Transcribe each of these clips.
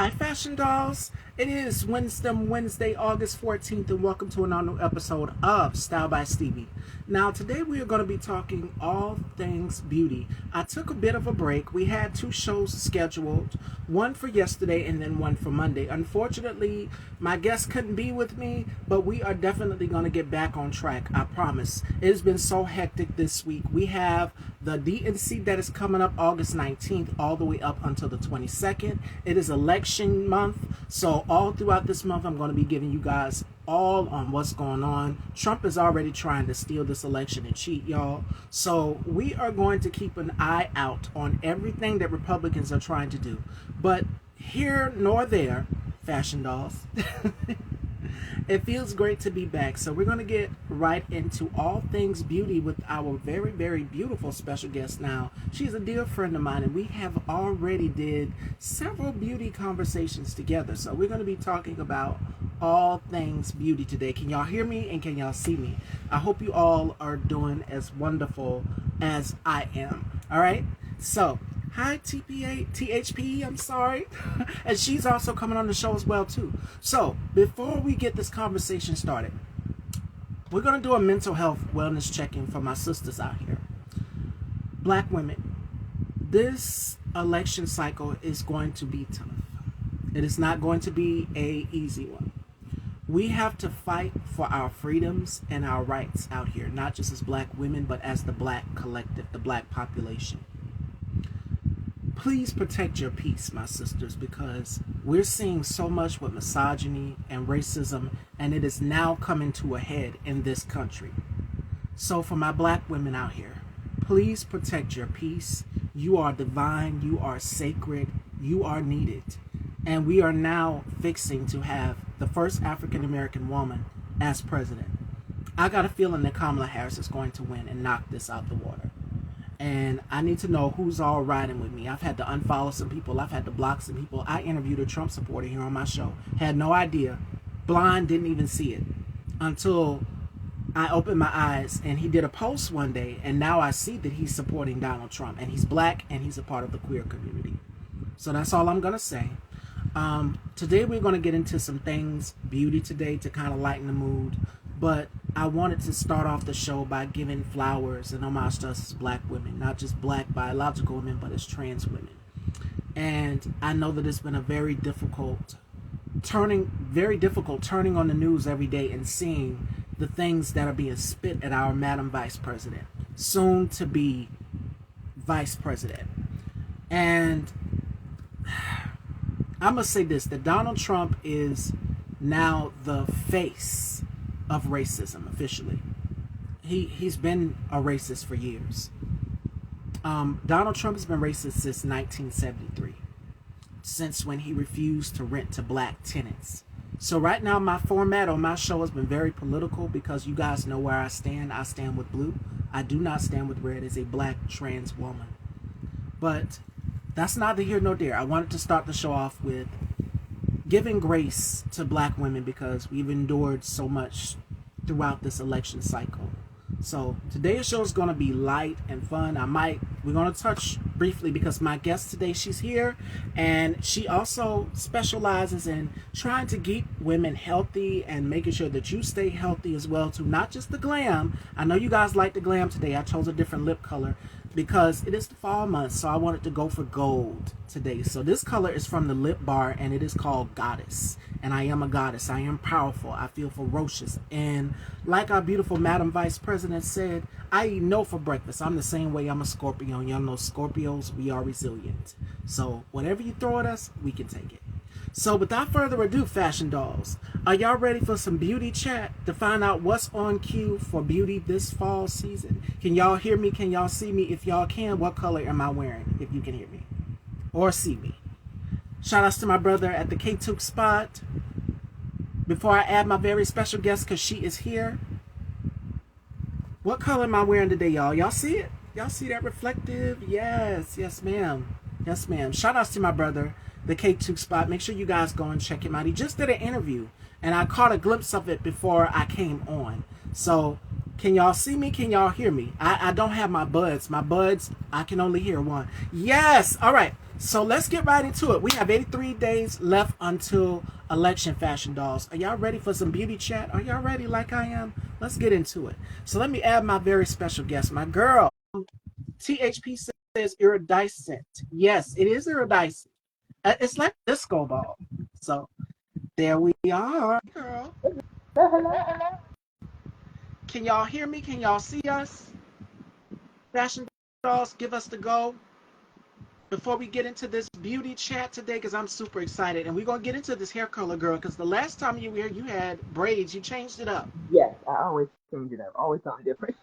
Hi, Fashion Dolls. It is Wednesday, August 14th, and welcome to another episode of Style by Stevie. Now, today we are going to be talking all things beauty. I took a bit of a break. We had two shows scheduled, one for yesterday and then one for Monday. Unfortunately, my guest couldn't be with me, but we are definitely going to get back on track, I promise. It has been so hectic this week. We have the DNC that is coming up August 19th all the way up until the 22nd. It is election month, so all throughout this month I'm going to be giving you guys all on what's going on. Trump is already trying to steal this election and cheat, y'all. So we are going to keep an eye out on everything that Republicans are trying to do. But here nor there, Fashion Dolls. It feels great to be back. So we're going to get right into all things beauty with our very, very beautiful special guest now. She's a dear friend of mine, and we have already did several beauty conversations together. So we're going to be talking about all things beauty today. Can y'all hear me and can y'all see me? I hope you all are doing as wonderful as I am. All right? So, hi THP, I'm sorry. And she's also coming on the show as well too. So before we get this conversation started, we're going to do a mental health wellness check-in for my sisters out here. Black women, this election cycle is going to be tough. It is not going to be an easy one. We have to fight for our freedoms and our rights out here, not just as black women, but as the black collective, the black population. Please protect your peace, my sisters, because we're seeing so much with misogyny and racism, and it is now coming to a head in this country. So for my black women out here, please protect your peace. You are divine, you are sacred, you are needed. And we are now fixing to have the first African American woman as president. I got a feeling that Kamala Harris is going to win and knock this out the water. And I need to know who's all riding with me. I've had to unfollow some people. I've had to block some people. I interviewed a Trump supporter here on my show. Had no idea. Blind, didn't even see it until I opened my eyes and he did a post one day. And now I see that he's supporting Donald Trump. And he's black and he's a part of the queer community. So that's all I'm going to say. Today we're going to get into some things, beauty today, to kind of lighten the mood. But I wanted to start off the show by giving flowers and homage to us as black women, not just black biological women, but as trans women. And I know that it's been a very difficult turning on the news every day and seeing the things that are being spit at our Madam Vice President, soon to be Vice President. And I must say this, that Donald Trump is now the face of racism officially. He's been a racist for years. Donald Trump has been racist since 1973, since when he refused to rent to black tenants. So right now my format on my show has been very political because you guys know where I stand. I stand with blue. I do not stand with red as a black trans woman. But that's neither here nor there. I wanted to start the show off with giving grace to black women because we've endured so much throughout this election cycle. So today's show is going to be light and fun. We're going to touch briefly because my guest today, she's here and she also specializes in trying to keep women healthy and making sure that you stay healthy as well too. Not just the glam. I know you guys like the glam today. I chose a different lip color because it is the fall month, so I wanted to go for gold today. So this color is from the Lip Bar, and it is called Goddess. And I am a goddess. I am powerful. I feel ferocious. And like our beautiful Madam Vice President said, I eat no for breakfast. I'm the same way. I'm a Scorpio. Y'all know Scorpios, we are resilient. So whatever you throw at us, we can take it. So without further ado, Fashion Dolls, are y'all ready for some beauty chat to find out what's on cue for beauty this fall season? Can y'all hear me? Can y'all see me? If y'all can, what color am I wearing? If you can hear me or see me. Shout outs to my brother at the K2 spot. Before I add my very special guest, because she is here. What color am I wearing today, y'all? Y'all see it? Y'all see that reflective? Yes, yes, ma'am. Yes, ma'am. Shout outs to my brother, the K2 spot. Make sure you guys go and check him out. He just did an interview, and I caught a glimpse of it before I came on. So Can y'all see me? Can y'all hear me? I don't have my buds. My buds, I can only hear one. Yes. All right. So let's get right into it. We have 83 days left until election, fashion dolls. Are y'all ready for some beauty chat? Are y'all ready like I am? Let's get into it. So let me add my very special guest, my girl. THP says iridescent. Yes, it is iridescent. It's like disco ball. So there we are, girl. Can y'all hear me? Can y'all see us? Fashion dolls, give us the go before we get into this beauty chat today, because I'm super excited. And we're going to get into this hair color, girl, because the last time you were here, you had braids. You changed it up. Yes, I always change it up. Always something different.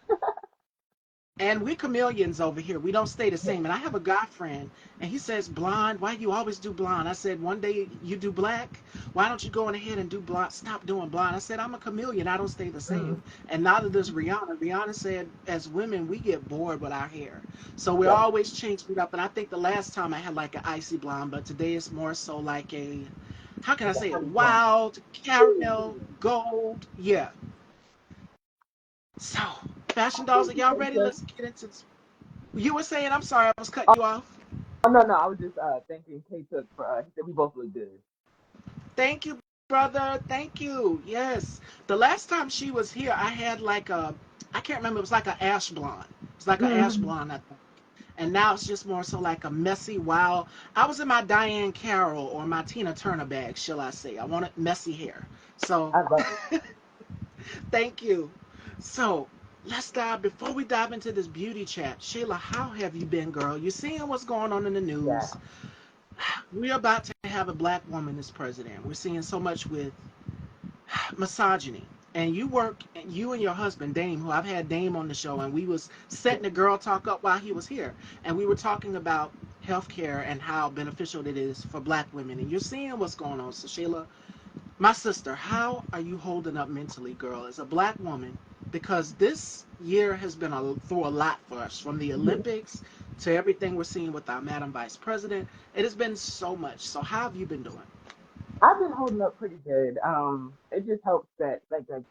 And we chameleons over here. We don't stay the same. And I have a guy friend, and he says, blonde, why you always do blonde? I said, one day you do black. Why don't you go on ahead and do blonde? Stop doing blonde. I said, I'm a chameleon. I don't stay the Mhm. same. And neither does Rihanna. Rihanna said, as women, we get bored with our hair. So we're Yes. always changing it up. And I think the last time I had like an icy blonde, but today it's more so like a, how can I Like a say it? honey blonde. Wild, caramel, gold. Yeah. So, fashion dolls, are y'all ready? Let's get into this. You were saying, I'm sorry, I was cutting you off. Oh no, no, I was just thanking K Took for he said we both look good. Thank you, brother. Thank you. Yes. The last time she was here, I had like a, I can't remember, it was like an ash blonde. It's like an ash Mhm. blonde, I think. And now it's just more so like a messy, wild. I was in my Diane Carroll or my Tina Turner bag, shall I say. I wanted messy hair. So, I love thank you. So, let's dive, before we dive into this beauty chat, Sheila, how have you been, girl? You seeing what's going on in the yeah. news? We're about to have a black woman as president. We're seeing so much with misogyny. And you work, you and your husband Dame, who I've had Dame on the show, and we was setting the girl talk up while he was here, and we were talking about healthcare and how beneficial it is for black women. And you're seeing what's going on. So Sheila, my sister, how are you holding up mentally, girl, as a black woman? Because this year has been through a lot for us, from the Yeah. Olympics to everything we're seeing with our Madam Vice President. It has been so much. So how have you been doing? I've been holding up pretty good. It just helps that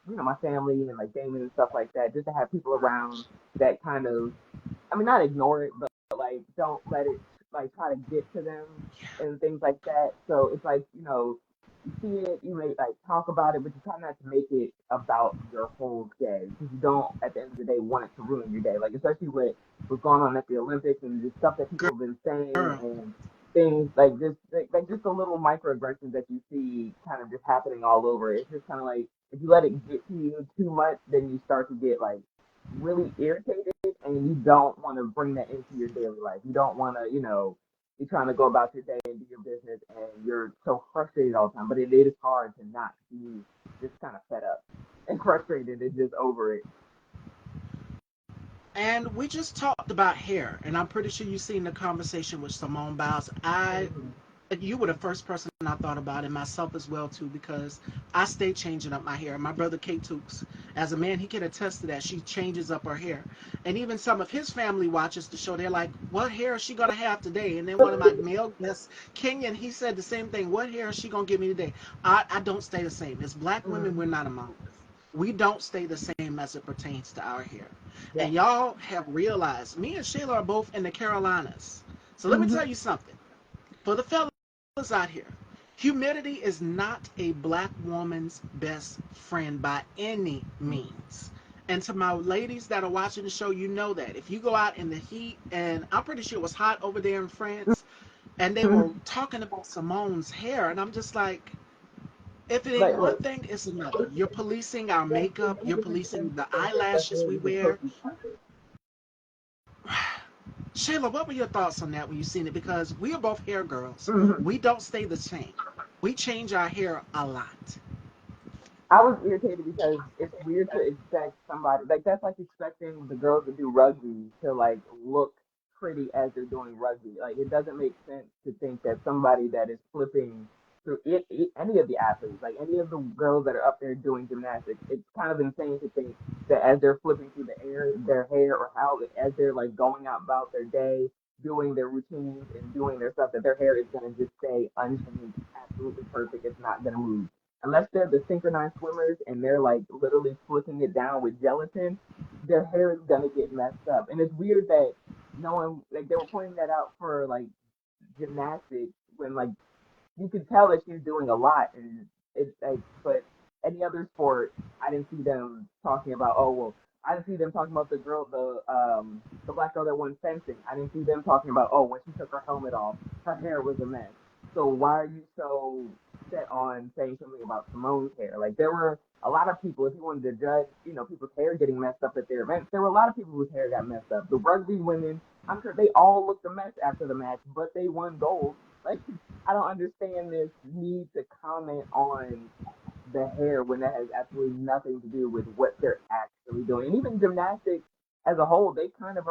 my family and like Damon and stuff like that, just to have people around that kind of, I mean, not ignore it, but like don't let it like try to get to them and things like that. So it's like, you see it, you may like talk about it, but you try not to make it about your whole day because you don't, at the end of the day, want it to ruin your day. Like especially with what's going on at the Olympics and the stuff that people have been saying Girl, and things like just the little microaggressions that you see kind of just happening all over. It's just kind of like if you let it get to you too much, then you start to get like really irritated and you don't want to bring that into your daily life. You don't want to, you're trying to go about your day and do your business and you're so frustrated all the time. But it is hard to not be just kind of fed up and frustrated and just over it. and we just talked about hair, and I'm pretty sure you've seen the conversation with Simone Biles. Hmm. You were the first person I thought about, and myself as well too, because I stay changing up my hair. My brother Kate Tukes, as a man, he can attest to that. She changes up her hair, and even some of his family watches the show. They're like, "What hair is she gonna have today?" And then one of my male guests, Kenyon, he said the same thing. "What hair is she gonna give me today?" I don't stay the same. As black women, we're Hmm. not among us. We don't stay the same as it pertains to our hair. Yeah. And y'all have realized, me and Shayla are both in the Carolinas. So let me Hmm. tell you something. For the fellas out here, humidity is not a black woman's best friend by any means. And to my ladies that are watching the show, you know that. If you go out in the heat, and I'm pretty sure it was hot over there in France, and they were Hmm. talking about Simone's hair, and I'm just like, if it ain't Like, one thing, it's another. You're policing our makeup, you're policing the eyelashes we wear. Shayla, what were your thoughts on that when you seen it? Because we are both hair girls. hmm. We don't stay the same. We change our hair a lot. I was irritated because it's weird to expect somebody like that's like expecting the girls that do rugby to like look pretty as they're doing rugby. Like it doesn't make sense to think that somebody that is flipping through any of the athletes, like any of the girls that are up there doing gymnastics, it's kind of insane to think that as they're flipping through the air, their hair or how as they're like going out about their day, doing their routines and doing their stuff, that their hair is gonna just stay unchanged, absolutely perfect. It's not gonna move unless they're the synchronized swimmers and they're like literally flicking it down with gelatin, their hair is gonna get messed up. And it's weird that no one, like, they were pointing that out for like gymnastics when, like, you could tell that she's doing a lot, and it's like, but any other sport, I didn't see them talking about. Oh well, I didn't see them talking about the black girl that won fencing. I didn't see them talking about, oh, when she took her helmet off, her hair was a mess. So why are you so set on saying something about Simone's hair? Like, there were a lot of people. If you wanted to judge, people's hair getting messed up at their events, there were a lot of people whose hair got messed up. The rugby women, I'm sure they all looked a mess after the match, but they won gold. Like, I don't understand this need to comment on the hair when that has absolutely nothing to do with what they're actually doing. And even gymnastics as a whole, they kind of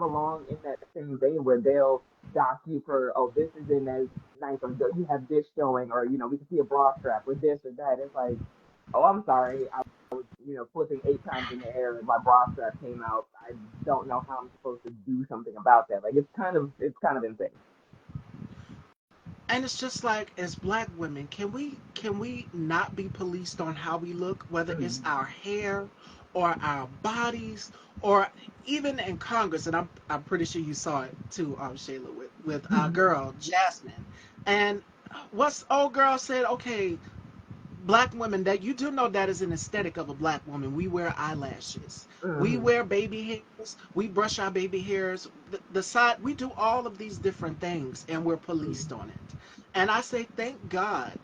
along in that same vein where they'll dock you for, oh, this isn't as nice, or you have this showing, or we can see a bra strap or this or that. It's like, oh, I'm sorry, I was flipping 8 times in the air and my bra strap came out. I don't know how I'm supposed to do something about that. Like, it's kind of insane. And it's just like, as black women, can we not be policed on how we look, whether it's Mm-hmm. our hair or our bodies, or even in Congress? And I'm pretty sure you saw it too, Shayla, with our girl Jasmine. And what's old girl said? Okay, black women, that you do know that is an aesthetic of a black woman. We wear eyelashes, we Mm-hmm. wear baby hairs, we brush our baby hairs, the side, we do all of these different things, and we're policed on it. And I say thank God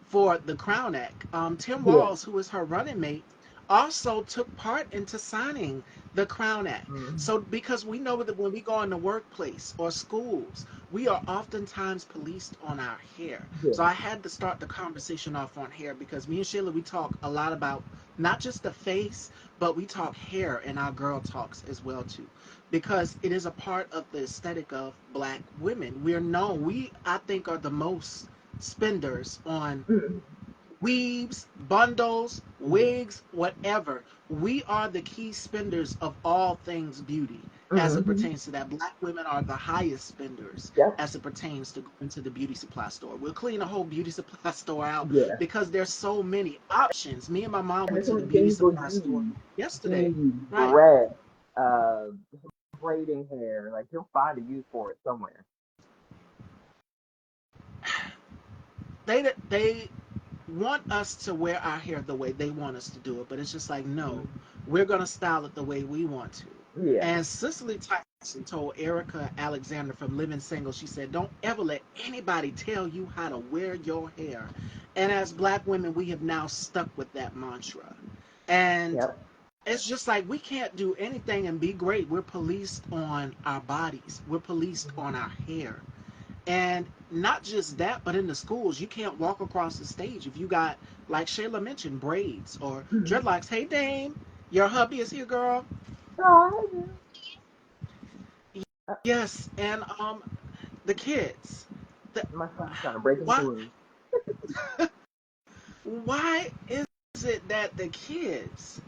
for the Crown Act. Tim Yeah. Walz, who is her running mate, also took part into signing the Crown Act. Mm-hmm. So because we know that when we go in the workplace or schools, we are oftentimes policed on our hair. Yeah. So I had to start the conversation off on hair, because me and Sheila, we talk a lot about not just the face, but we talk hair in our girl talks as well too, because it is a part of the aesthetic of black women. We're known, we, I think, are the most spenders on Mm-hmm. weaves, bundles, Yeah. wigs, whatever. We are the key spenders of all things beauty as it Mm-hmm. pertains to that. Black women are the highest spenders Yep. as it pertains to going to the beauty supply store. We'll clean a whole beauty supply store out Yeah. because there's so many options. Me and my mom And went there's to so the many beauty things you'll supply store use. yesterday. Weave, Right. barrette, uh, braiding hair. Like, you'll find a use for it somewhere. They want us to wear our hair the way they want us to do it, but it's just like, no, Mm-hmm. we're gonna style it the way we want to. Yeah. And Cicely Tyson told Erica Alexander from Living Single, she said, don't ever let anybody tell you how to wear your hair. And as black women, we have now stuck with that mantra. And Yep. it's just like, we can't do anything and be great. We're policed on our bodies, we're policed on our hair. And not just that, but in the schools, you can't walk across the stage if you got, like Shayla mentioned, braids or Mm-hmm. dreadlocks. Hey, Dame, your hubby is here, girl. Oh, hey, girl. Yes, and the kids. The, My son's trying to break into the why room. why is it that the kids?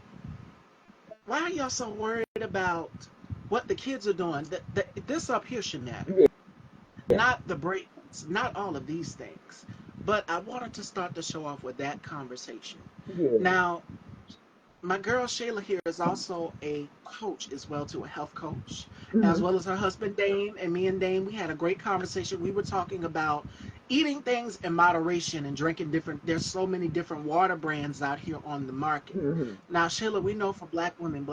Why are y'all so worried about what the kids are doing? This up here should matter, Yeah. not the braids, not all of these things. But I wanted to start the show off with that conversation. Yeah. Now, my girl Shayla here is also a coach as well, to a health coach, as Mm-hmm. well as her husband Dame. And me and Dame, we had a great conversation. We were talking about eating things in moderation and drinking different. There's so many different water brands out here on the market. Mm-hmm. Now, Shayla, we know for black women,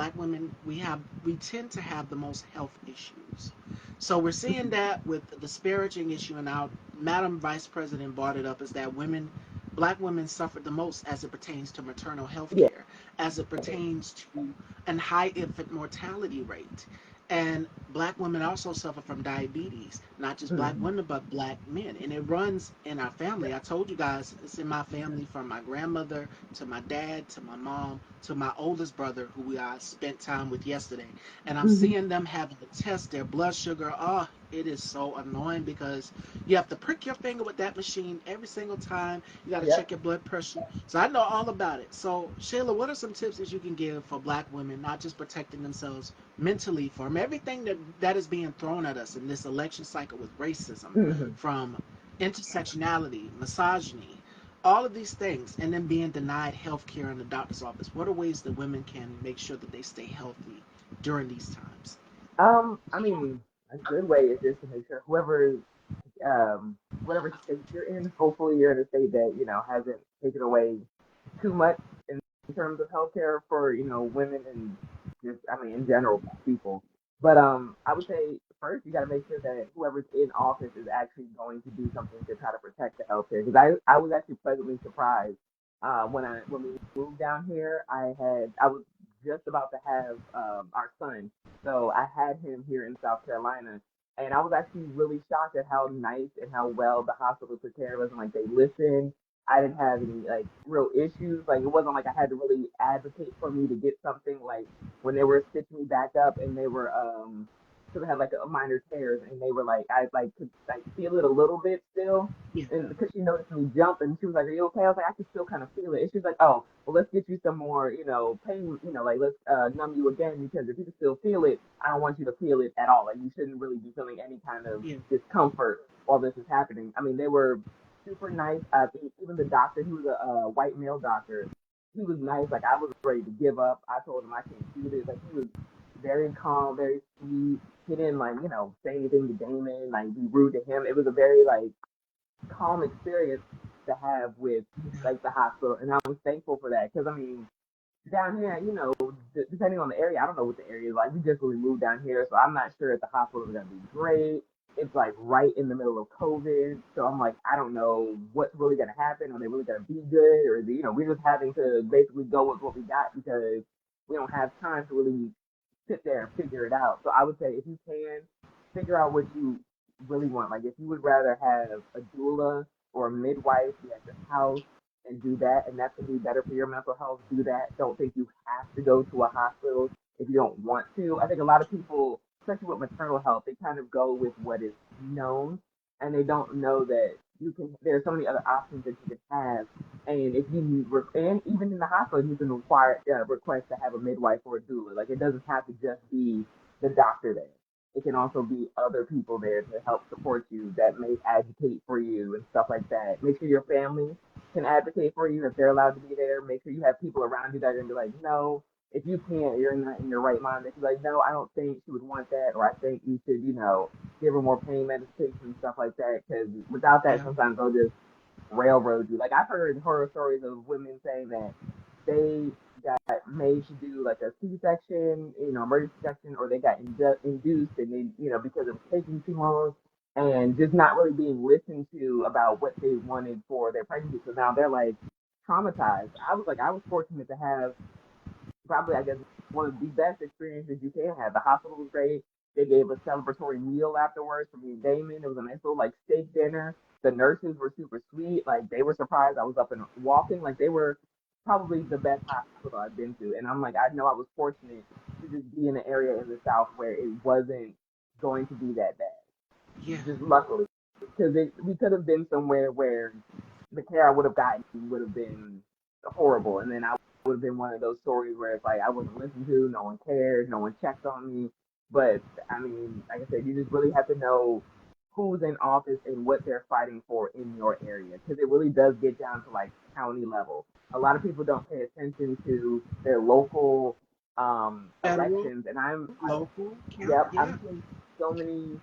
we tend to have the most health issues. So we're seeing that with the disparaging issue, and our Madam Vice President brought it up, is that black women suffered the most as it pertains to maternal health Yeah. care, as it pertains to a high infant mortality rate. And black women also suffer from diabetes, not just black Mm-hmm. women, but black men. And it runs in our family. I told you guys, it's in my family, from my grandmother to my dad to my mom to my oldest brother, who I spent time with yesterday. And I'm Mm-hmm. seeing them having to test their blood sugar. Oh, it is so annoying, because you have to prick your finger with that machine every single time. You got to check Yep. your blood pressure. So I know all about it. So, Shayla, what are some tips that you can give for black women, not just protecting themselves mentally from everything that is being thrown at us in this election cycle with racism, Mm-hmm. from intersectionality, misogyny, all of these things, and then being denied health care in the doctor's office. What are ways that women can make sure that they stay healthy during these times? I mean, a good way is just to make sure whatever state you're in, hopefully you're in a state that, hasn't taken away too much in terms of healthcare for, women and just, I mean, in general, people. But I would say first you got to make sure that whoever's in office is actually going to do something to try to protect the healthcare. Because I was actually pleasantly surprised when we moved down here. I was just about to have our son, so I had him here in South Carolina, and I was actually really shocked at how nice and how well the hospital took care of us, and like they listened. I didn't have any like real issues. Like it wasn't like I had to really advocate for me to get something. Like when they were stitching me back up and they were because I had like a minor tears and they were like I like could like feel it a little bit still. Yeah. And because she noticed me jump and she was like, "Are you okay?" I was like, "I can still kind of feel it." And she was like, "Oh, well, let's get you some more, pain, like let's numb you again because if you can still feel it, I don't want you to feel it at all. Like you shouldn't really be feeling any kind of Yeah. discomfort while this is happening." I mean, they were super nice. Even the doctor, he was a white male doctor. He was nice. Like I was ready to give up. I told him I can't do this. Like he was very calm, very sweet. He didn't like, say anything to Damon, like be rude to him. It was a very like calm experience to have with like the hospital, and I was thankful for that because I mean down here, depending on the area, I don't know what the area is like. We just really moved down here, so I'm not sure if the hospital is gonna be great. It's like right in the middle of COVID, so I'm like, I don't know what's really gonna happen. Are they really gonna be good, or we're just having to basically go with what we got because we don't have time to really sit there and figure it out. So I would say if you can figure out what you really want, like if you would rather have a doula or a midwife be at your house and do that, and that's gonna be better for your mental health, do that. Don't think you have to go to a hospital if you don't want to. I think a lot of people, especially with maternal health, they kind of go with what is known and they don't know that there are so many other options that you can have. And if you and even in the hospital, you can request to have a midwife or a doula. Like it doesn't have to just be the doctor there. It can also be other people there to help support you that may advocate for you and stuff like that. Make sure your family can advocate for you if they're allowed to be there. Make sure you have people around you that are gonna be like, no, if you can't, you're not in your right mind. They can be like, no, I don't think she would want that, or I think you should, give her more pain medication and stuff like that. Because without that, Yeah. sometimes they'll just railroad you. Like I've heard horror stories of women saying that they got made to do like a C-section, emergency section, or they got induced, and they, because it was taking too long and just not really being listened to about what they wanted for their pregnancy. So now they're like traumatized. I was fortunate to have probably I guess one of the best experiences you can have. The hospital was great. They gave a celebratory meal afterwards for me and Damon. It was a nice little like steak dinner. The nurses were super sweet. Like they were surprised I was up and walking. Like they were probably the best hospital I've been to. And I'm like, I know I was fortunate to just be in an area in the South where it wasn't going to be that bad. Yeah. Just luckily, because we could have been somewhere where the care I would have gotten would have been horrible, and then I would have been one of those stories where it's like I wasn't listened to, no one cared, no one checked on me. But I mean, like I said, you just really have to know who's in office and what they're fighting for in your area, because it really does get down to like county level. A lot of people don't pay attention to their local Federal, elections, and I'm local, count. yep, Yeah. I'm seeing so many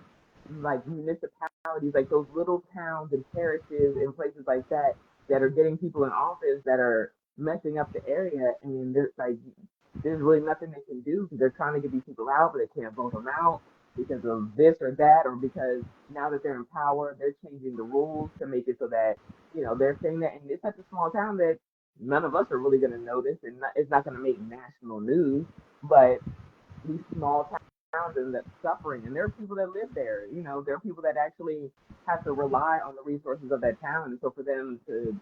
like municipalities, like those little towns and parishes and places like that that are getting people in office that are messing up the area, and there's really nothing they can do because they're trying to get these people out, but they can't vote them out because of this or that, or because now that they're in power, they're changing the rules to make it so that they're saying that, and it's such a small town that none of us are really going to notice, and it's not going to make national news, but these small towns and that's suffering. And there are people that live there. There are people that actually have to rely on the resources of that town. And so for them to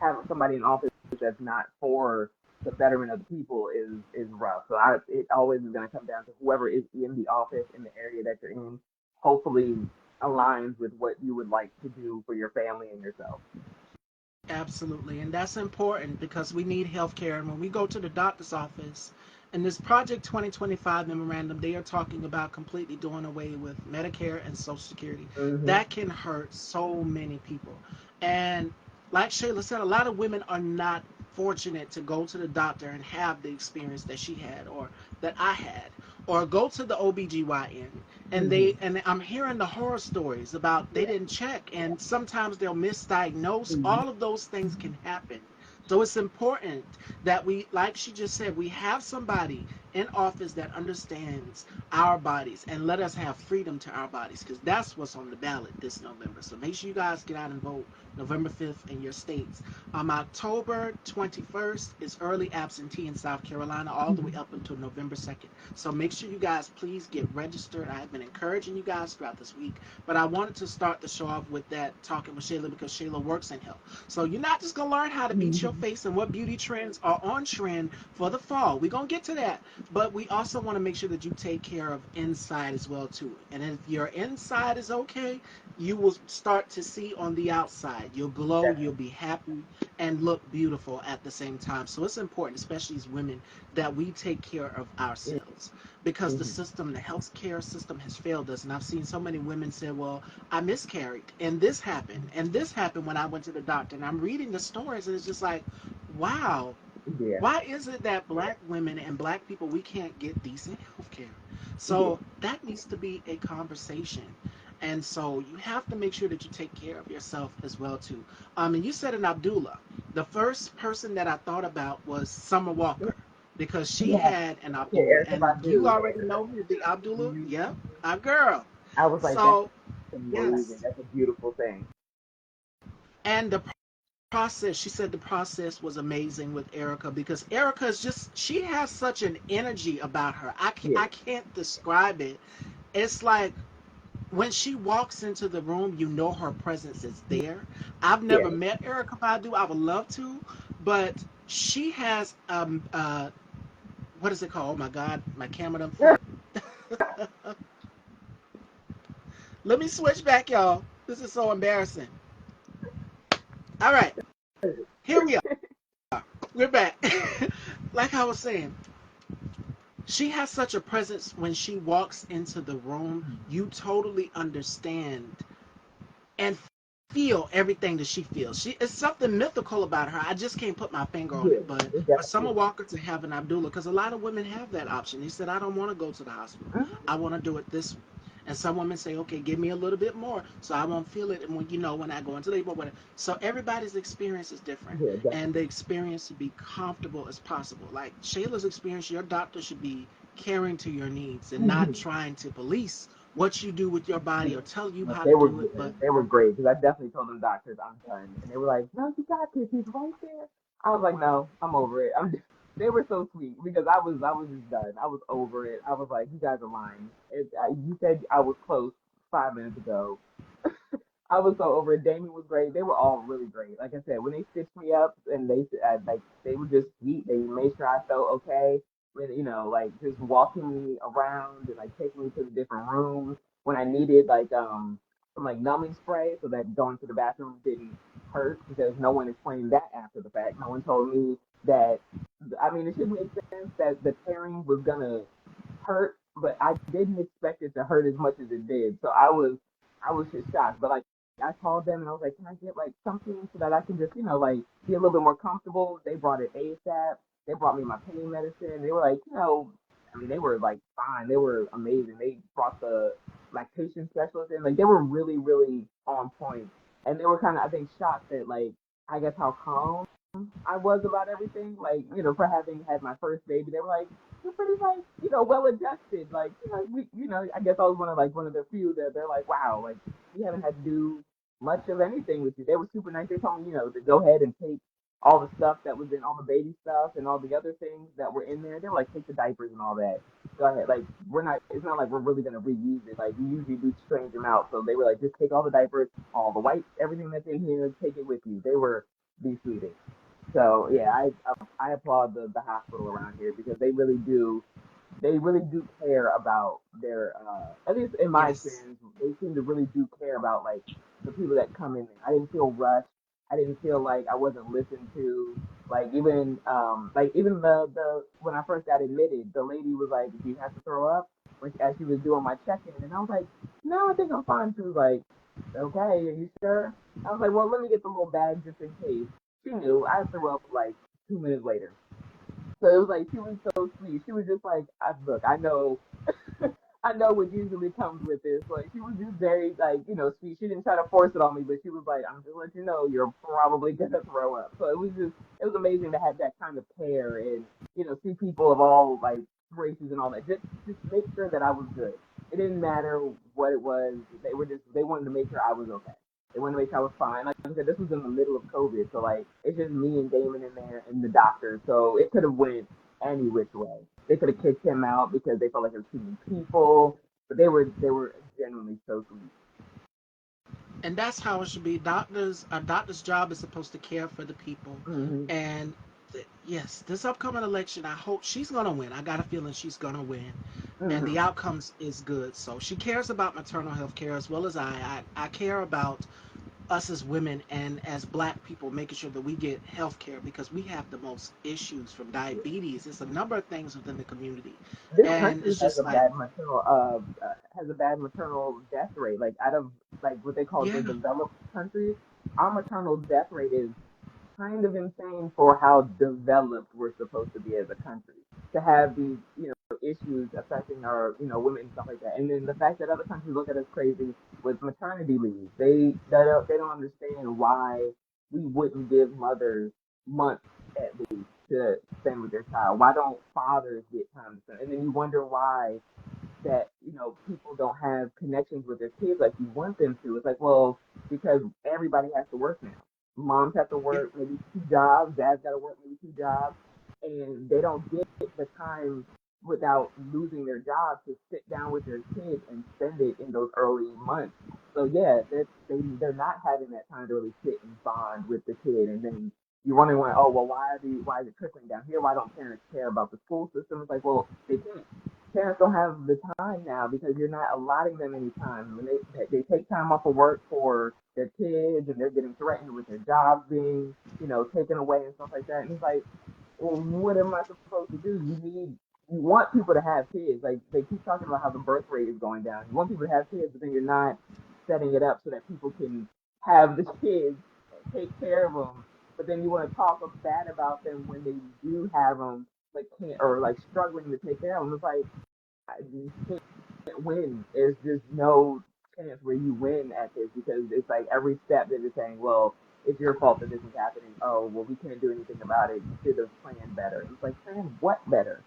have somebody in office that's not for the betterment of the people is rough. So it always is going to come down to whoever is in the office in the area that you're in. Hopefully aligns with what you would like to do for your family and yourself. Absolutely. And that's important because we need health care. And when we go to the doctor's office, in this Project 2025 memorandum, they are talking about completely doing away with Medicare and Social Security. Mm-hmm. That can hurt so many people. And like Shayla said, a lot of women are not fortunate to go to the doctor and have the experience that she had or that I had, or go to the OBGYN and Hmm. I'm hearing the horror stories about they Yeah. didn't check and sometimes they'll misdiagnose. Hmm. All of those things can happen. So it's important that we, like she just said, we have somebody in office that understands our bodies and let us have freedom to our bodies, because that's what's on the ballot this November. So make sure you guys get out and vote November 5th in your states. October 21st is early absentee in South Carolina all the way up until November 2nd. So make sure you guys please get registered. I have been encouraging you guys throughout this week, but I wanted to start the show off with that, talking with Shayla, because Shayla works in health. So you're not just going to learn how to beat your Hmm. face and what beauty trends are on trend for the fall. We're going to get to that, but we also want to make sure that you take care of inside as well too. And if your inside is okay, you will start to see on the outside. You'll glow, you'll be happy, and look beautiful at the same time. So it's important, especially as women, that we take care of ourselves, because the Hmm. system, the healthcare system, has failed us. And I've seen so many women say, "Well, I miscarried, and this happened when I went to the doctor." And I'm reading the stories, and it's just like, wow, Yeah. why is it that black women and black people, we can't get decent health care? Yeah. So that needs to be a conversation. And so you have to make sure that you take care of yourself as well too. And you said an Abdullah. The first person that I thought about was Summer Walker, because she Yeah. had an Yeah. Abdullah, Erica and you Badu. already know who the Abdullah. Mhm. Yep, our girl. I was like, that's So amazing. yes, That's a beautiful thing. and the process, she said the process was amazing with Erica, because Erica is just, she has such an energy about her. Yeah. I can't describe it. It's like when she walks into the room, you know her presence is there. I've never Yeah. met Erica Badu. I would love to, but she has what is it called? Oh my God, my camera done flipped. Let me switch back, y'all. This is so embarrassing. All right, here we are. We're back. Like I was saying, she has such a presence when she walks into the room. You totally understand and feel everything that she feels. She, it's something mythical about her. I just can't put my finger on Yeah. it. But It for Summer definitely is. Walker to have an Abdullah, because a lot of women have that option. He said, I don't want to go to the hospital. Mhm. I want to do it this way. And some women say, okay, give me a little bit more so I won't feel it. And when you know, when I go into labor, whatever. So everybody's experience is different. Yeah, And the definitely. experience should be comfortable as possible. Like Shayla's experience, your doctor should be caring to your needs and not Mhm. trying to police what you do with your body or tell you But how to they were do it. good. But They were great because I definitely told them doctors I'm done, and they were like, "No, you got this. He's right there." I was like, "No, I'm over it." I'm. Just, they were so sweet because I was just done. I was over it. I was like, "You guys are lying. You said I was close 5 minutes ago." I was so over it. Damien was great. They were all really great. Like I said, when they stitched me up and like they were just sweet. They made sure I felt okay. When like just walking me around and like taking me to the different rooms when I needed some like numbing spray so that going to the bathroom didn't hurt because no one explained that after the fact. No one told me that. I mean, it should make sense that the tearing was gonna hurt, but I didn't expect it to hurt as much as it did. So I was just shocked. But like I called them and I was like, can I get like something so that I can just, like be a little bit more comfortable? They brought it ASAP. They brought me my pain medicine. They were like, I mean, they were like fine. They were amazing. They brought the lactation specialist in. Like they were really, really on point. And they were kind of, I think, shocked that like, I guess how calm I was about everything. Like, for having had my first baby, they were like, you're pretty like, well adjusted. Like, I guess I was one of the few that they're like, wow, like we haven't had to do much of anything with you. They were super nice. They told me, to go ahead and take all the stuff that was in all the baby stuff and all the other things that were in there. They were like, take the diapers and all that. Go ahead. Like, it's not like we're really going to reuse it. Like, we usually do change them out. So they were like, just take all the diapers, all the wipes, everything that's in here, take it with you. They were the sweetest. So yeah, I applaud the hospital around here because they really do care about their at least in my yes, experience, they seem to really do care about like the people that come in there. I didn't feel rushed. I didn't feel like I wasn't listened to. Like even the when I first got admitted, the lady was like, "Do you have to throw up?" When as she was doing my check-in, and I was like, "No, I think I'm fine." She was like, Okay, are you sure? I was like, well, let me get the little bag just in case. She knew. I threw up like 2 minutes later. So it was like she was so sweet. She was just like, look, I know, I know what usually comes with this. Like she was just very like, sweet. She didn't try to force it on me, but she was like, I'm just letting you know you're probably gonna throw up. So it was amazing to have that kind of care and see people of all like races and all that. Just make sure that I was good. It didn't matter what it was. They wanted to make sure I was okay. They wanted to make sure I was fine. Like I said, this was in the middle of COVID, so like it's just me and Damon in there and the doctor. So it could have went any which way. They could have kicked him out because they felt like it was too many people, but they were genuinely so sweet. And that's how it should be. A doctor's job is supposed to care for the people. Hmm. And yes, this upcoming election, I hope she's gonna win. I got a feeling she's gonna win, and the Hmm. outcomes is good. So she cares about maternal health care as well as I care about us as women and as black people making sure that we get health care because we have the most issues from Yeah. diabetes. It's a number of things within the community, This and country it's just like, has a bad maternal death rate. Like out of like what they call the yeah, developed countries, our maternal death rate is kind of insane for how developed we're supposed to be as a country to have these issues affecting our women and stuff like that. And then the fact that other countries look at us crazy with maternity leave, they don't understand why we wouldn't give mothers months at least to spend with their child. Why don't fathers get time to spend? And then you wonder why that people don't have connections with their kids like you want them to. It's like, well, because everybody has to work now. Moms have to yeah, work maybe 2 jobs, dads got to work maybe 2 jobs, and they don't get the time without losing their job to sit down with their kids and spend it in those early months. So yeah, they're not having that time to really sit and bond with the kid, and then you're wondering why. Oh well, why is it trickling down here? Why don't parents care about the school system? It's like, well, they can't. Parents don't have the time now because you're not allotting them any time. When they take time off of work for their kids, and they're getting threatened with their jobs being taken away and stuff like that. And it's like, well, what am I supposed to do? You want people to have kids. Like they keep talking about how the birth rate is going down. You want people to have kids, but then you're not setting it up so that people can have the kids, take care of them. But then you want to talk bad about them when they do have them, like can't or like struggling to take care of them. It's like you can't win. There's just no chance where you win at this because it's like every step that is saying, well, it's your fault that this is happening. Oh, well, we can't do anything about it. You should have planned better. It's like, plan what better?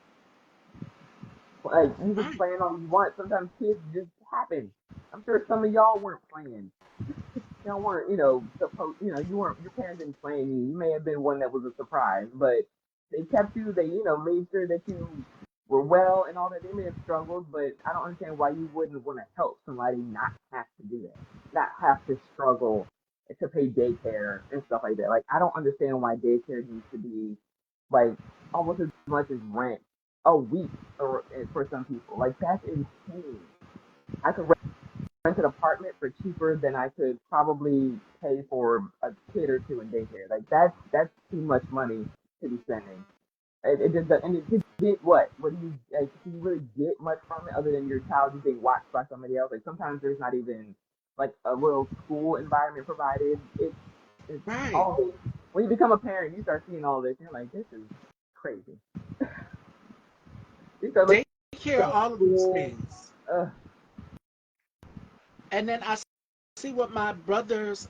Like, you can right. plan all you want. Sometimes kids just happen. I'm sure some of y'all weren't playing. Y'all weren't, supposed, you weren't, your parents didn't plan you. You may have been one that was a surprise, but they kept you. They, made sure that you were well and all that. They may have struggled, but I don't understand why you wouldn't want to help somebody not have to do that, not have to struggle to pay daycare and stuff like that. Like, I don't understand why daycare needs to be like almost as much as rent a week or for some people. Like, that's insane. I could rent an apartment for cheaper than I could probably pay for a kid or two in daycare. Like that's too much money to be spending. It just and it, to get what? What do you like? Can you really get much from it other than your child just being watched by somebody else? Like sometimes there's not even like a real school environment provided. It's Right. all this. When you become a parent, you start seeing all this. And you're like, this is crazy. You start looking Daycare, at all of these school. things. Uh, And then I see what my brother's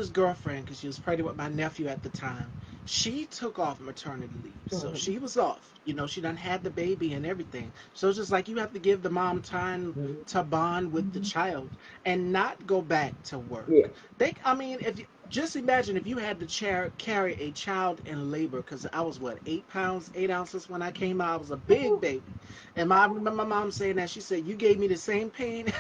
girlfriend, because she was pregnant with my nephew at the time, she took off maternity leave. So mhm, she was off. She done had the baby and everything. So it's just like you have to give the mom time mhm, to bond with the mhm. child and not go back to Yeah. work. I mean, if you just imagine if you had to carry a child in labor, because I was what, 8 pounds, 8 ounces when I came out. I was a big baby. And I remember my mom saying that. She said, "You gave me the same pain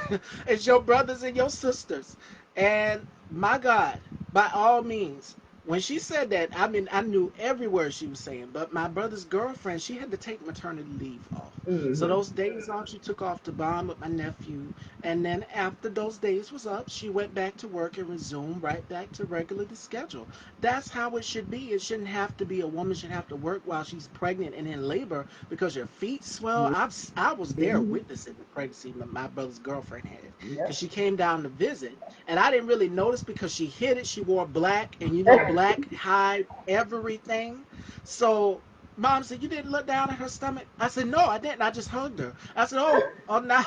as your brothers and your sisters." And my God, by all means, When she said that, I mean, I knew every word she was saying. But my brother's girlfriend, she had to take maternity leave off. So Hmm. those days off, she took off to bond with my nephew. And then after those days was up, she went back to work and resumed right back to regular schedule. That's how it should be. It shouldn't have to be a woman should have to work while she's pregnant and in labor because your feet swell. I was there Hmm. witnessing the pregnancy my brother's girlfriend had because Yep. she came down to visit and I didn't really notice because she hid it. She wore black, and you know, black hide everything. So mom said, "You didn't look down at her stomach." I said, "No, I didn't. I just hugged her." I said, "Oh, now,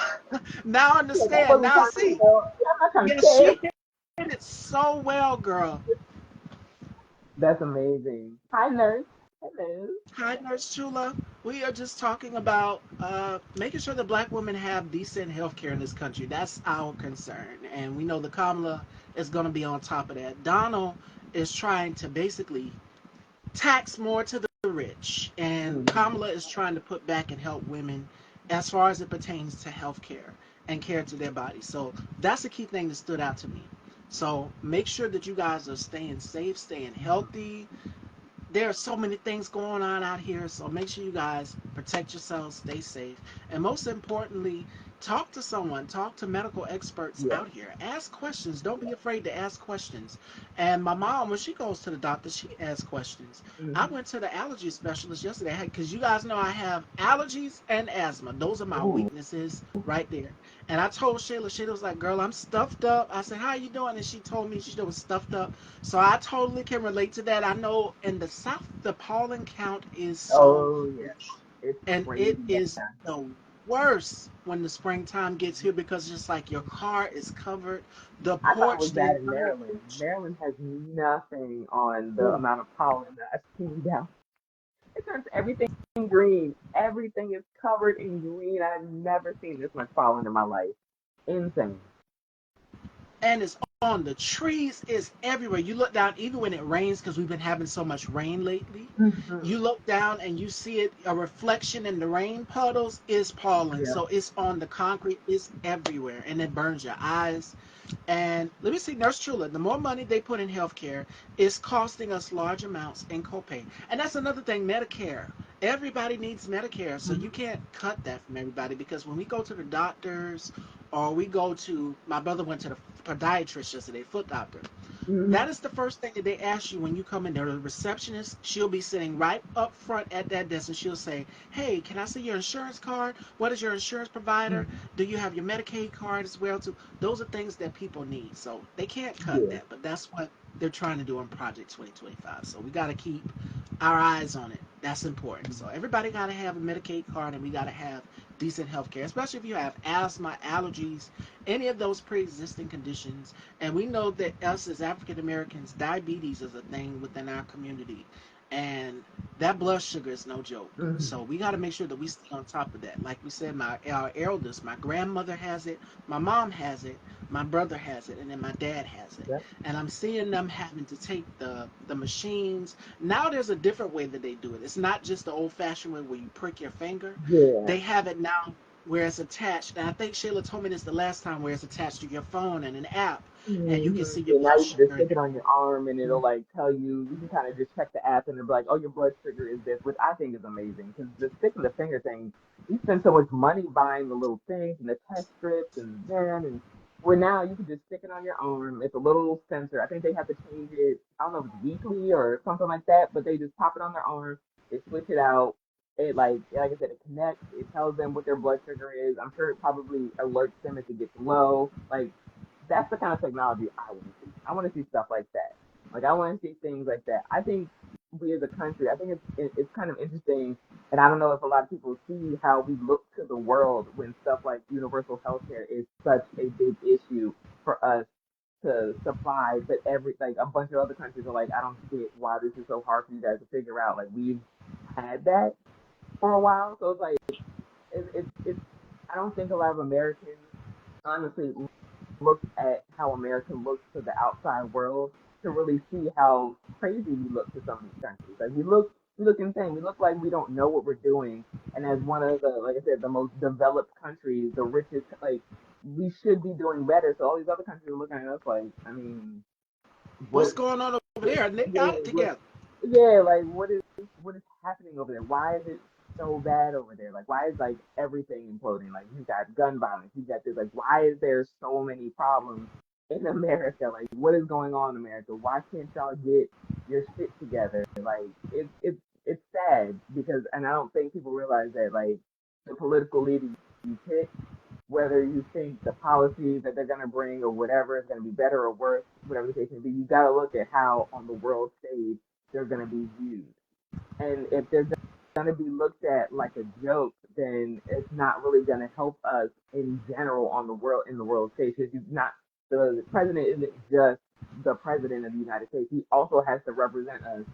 now I Like I understand. wasn't Now I trying to see." tell. Yeah, I'm not trying to Yes, she say. hid it so well, girl. That's amazing. Hi, nurse. Hello. Hi, Nurse Chula. We are just talking about making sure that Black women have decent health care in this country. That's our concern, and we know the Kamala is going to be on top of that. Donald is trying to basically tax more to the rich, and Hmm. Kamala is trying to put back and help women as far as it pertains to health care and care to their bodies. So that's the key thing that stood out to me. So make sure that you guys are staying safe, staying healthy. There are so many things going on out here, so make sure you guys protect yourselves, stay safe, and most importantly, talk to someone, talk to medical experts Yeah. out here, ask questions, don't be afraid to ask questions. And my mom, when she goes to the doctor, she asks questions. I Hmm. went to the allergy specialist yesterday because you guys know I have allergies and asthma. Those are my Ooh. weaknesses right there. And I told Shayla was like, "Girl, I'm stuffed up." I said, "How you doing?" And she told me she was stuffed up. So I totally can relate to that. I know in the South, the pollen count is so Oh yeah. much, It's and crazy it down is there. the worst when the springtime gets here because it's just like your car is covered, the I thought it was porch, the bad in entire Maryland. porch. Maryland has nothing on the Ooh. amount of pollen that I've seen down. It turns everything green. Everything is covered in green. I've never seen this much pollen in my life. Insane. And it's on the trees, it's everywhere. You look down, even when it rains, because we've been having so much rain lately. Hmm. You look down and you see it, a reflection in the rain puddles is pollen. Yeah. So it's on the concrete, it's everywhere, and it burns your eyes. And let me see, Nurse Trula, the more money they put in healthcare is costing us large amounts in copay. And that's another thing, Medicare. Everybody needs Medicare, so you Hmm. can't cut that from everybody because when we go to the doctors or we go to, my brother went to the podiatrist yesterday, foot doctor. Hmm. That is the first thing that they ask you when you come in there. The receptionist, she'll be sitting right up front at that desk and she'll say, "Hey, can I see your insurance card? What is your insurance provider? Do you have your Medicaid card as well too?" Those are things that people need. So they can't cut Yeah. that, but that's what they're trying to do on Project 2025. So we got to keep our eyes on it. That's important. So everybody got to have a Medicaid card and we got to have decent health care, especially if you have asthma, allergies, any of those pre-existing conditions. And we know that us as African Americans, diabetes is a thing within our community. And that blood sugar is no joke. Hmm. So we got to make sure that we stay on top of that. Like we said, our eldest, my grandmother has it, my mom has it, my brother has it, and then my dad has it. Yep. And I'm seeing them having to take the machines. Now there's a different way that they do it. It's not just the old fashioned way where you prick your finger. Yeah. They have it now where it's attached. And I think Shayla told me this the last time, where it's attached to your phone and an app, and you can Hmm. see your Yeah, now blood you can just sugar and stick it on your arm and it'll like tell you, you can kind of just check the app and it'll be like, oh, your blood sugar is this, which I think is amazing because the sticking the finger thing, you spend so much money buying the little things and the test strips and then, and where now you can just stick it on your arm. It's a little sensor. I think they have to change it. I don't know if it's weekly or something like that, but they just pop it on their arm, they switch it out. It like I said, it connects. It tells them what their blood sugar is. I'm sure it probably alerts them if it gets low. Like that's the kind of technology I want to see. I want to see stuff like that. Like I want to see things like that. I think we as a country, I think it's kind of interesting, and I don't know if a lot of people see how we look to the world when stuff like universal healthcare is such a big issue for us to supply, but every like a bunch of other countries are like, I don't get why this is so hard for you guys to figure out. Like we've had that for a while, so it's like it's I don't think a lot of Americans honestly look at how America looks to the outside world to really see how crazy we look to some of these countries. Like we look insane. We look like we don't know what we're doing. And as one of the, like I said, the most developed countries, the richest, like we should be doing better. So all these other countries are looking at us like, I mean, What's what going on over there? And they yeah, got it together. like what is happening over there? Why is it so bad over there? Like why is like everything imploding? Like you got gun violence, you got this. Like why is there so many problems in America? Like what is going on in America? Why can't y'all get your shit together? Like it's sad because, and I don't think people realize that like the political leaders you pick, whether you think the policies that they're going to bring or whatever is going to be better or worse, whatever the case may be, you got to look at how on the world stage they're going to be viewed. And if they're going to be looked at like a joke, then it's not really going to help us in general on the world in the world stage. Because you not the president isn't just the president of the United States. He also has to represent us,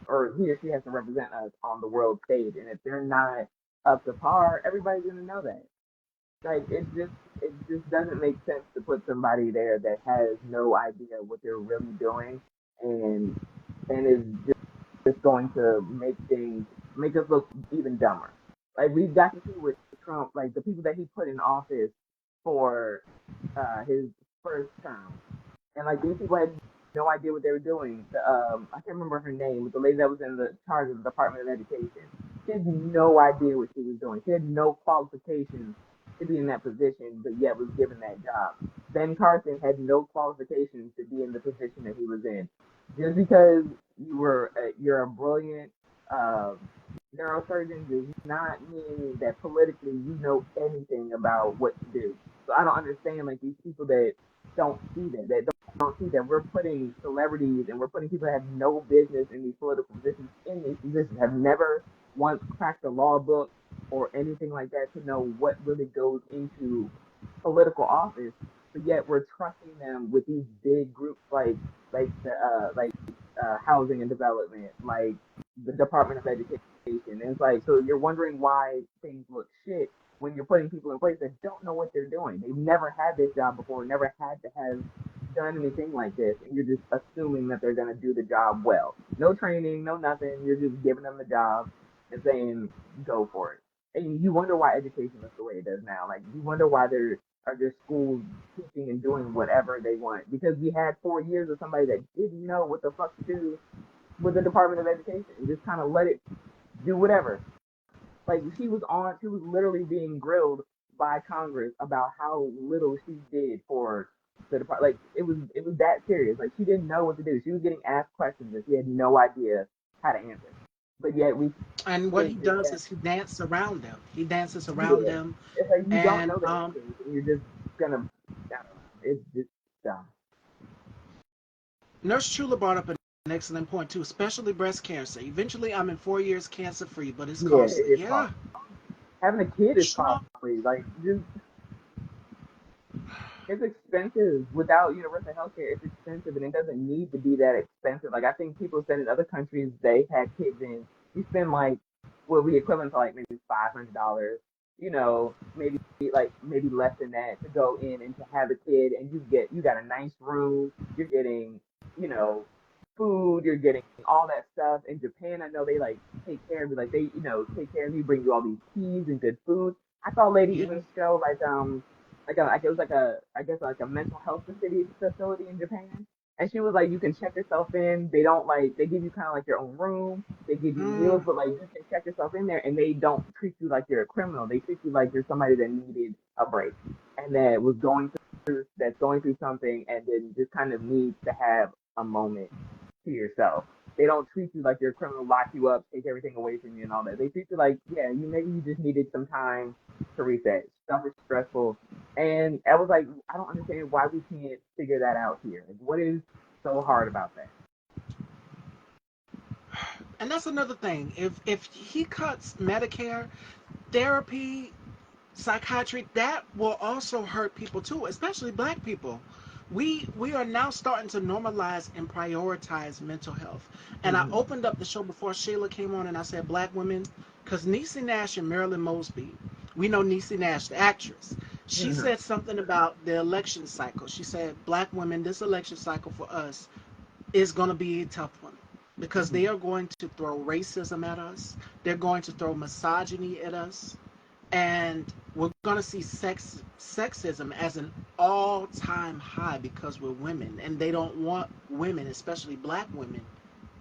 or he or she has to represent us on the world stage. And if they're not up to par, everybody's going to know that. Like it just doesn't make sense to put somebody there that has no idea what they're really doing and is just going to make us look even dumber. Like we've got to see with Trump, like the people that he put in office for his first term, and like these people had no idea what they were doing. I can't remember her name, but the lady that was in the charge of the Department of Education, she had no idea what she was doing. She had no qualifications to be in that position, but yet was given that job. Ben Carson had no qualifications to be in the position that he was in. Just because you're a brilliant uh, neurosurgeon does not mean that politically you know anything about what to do. So I don't understand like these people that don't see that don't see that we're putting celebrities and we're putting people that have no business in these political positions in these positions, have never once cracked a law book or anything like that to know what really goes into political office, but yet we're trusting them with these big groups like housing and development, like the Department of Education. And it's like so you're wondering why things look shit when you're putting people in place that don't know what they're doing. They've never had this job before, never had to have done anything like this, and you're just assuming that they're going to do the job well. No training, no nothing. You're just giving them the job and saying, go for it. And you wonder why education looks the way it does now. Like, you wonder why there are just schools teaching and doing whatever they want. Because we had 4 years of somebody that didn't know what the fuck to do with the Department of Education and just kind of let it do whatever. Like she was literally being grilled by Congress about how little she did for the department. Like it was that serious. Like she didn't know what to do. She was getting asked questions that she had no idea how to answer. But yet we And what he think does that is he dances around them. He dances around yeah, them. it's like you don't And know the answers and you're just gonna I don't know. It's just dumb. Nurse Chula brought up an excellent point too, especially breast cancer. Eventually, I'm in 4 years cancer free, but it's Yeah, costly. it is Yeah, costly. Having a kid is sure. costly. Like just it's expensive without universal health care. It's expensive and it doesn't need to be that expensive. Like I think people said in other countries they had kids in, you spend like what we equivalent to like maybe $500, maybe less than that to go in and to have a kid and you got a nice room, you're getting, you know, food, you're getting all that stuff. In Japan I know they like take care of you, like they, take care of you, bring you all these teas and good food. I saw a lady Yeah. even show like it was like a I guess like a mental health facility in Japan. And she was like, you can check yourself in. They don't like they give you kind of like your own room. They give you Mm, meals, but like you can check yourself in there, and they don't treat you like you're a criminal. They treat you like you're somebody that needed a break and that was going through something, and then just kind of needs to have a moment to yourself. They don't treat you like you're a criminal, lock you up, take everything away from you, and all that. They treat you like, yeah, you just needed some time to reset. Stuff is stressful, and I was like, I don't understand why we can't figure that out here. Like, what is so hard about that? and that's another thing. If he cuts Medicare, therapy, psychiatry, that will also hurt people too, especially black people. We are now starting to normalize and prioritize mental health. And I Mm-hmm. opened up the show before Shayla came on and I said black women, because Niecy Nash and Marilyn Mosby, we know Niecy Nash, the actress. She Mm-hmm. said something about the election cycle. She said, black women, this election cycle for us is going to be a tough one because they Mm-hmm. are going to throw racism at us. They're going to throw misogyny at us. And we're going to see sexism as an all-time high because we're women, and they don't want women, especially black women,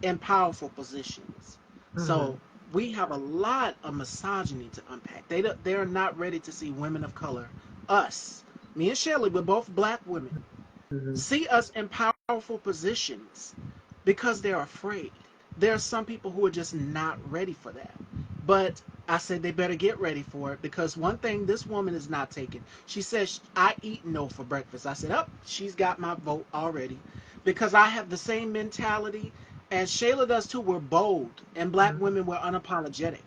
in powerful positions. Mm-hmm. So we have a lot of misogyny to unpack. They're not ready to see women of color, us, me and Shirley, we're both black women, Mm-hmm. see us in powerful positions because they're afraid. There are some people who are just not ready for that. But I said they better get ready for it because one thing this woman is not taking. She says, I eat no for breakfast. I said, oh, she's got my vote already because I have the same mentality as Shayla does too. We're bold, and black women were unapologetic.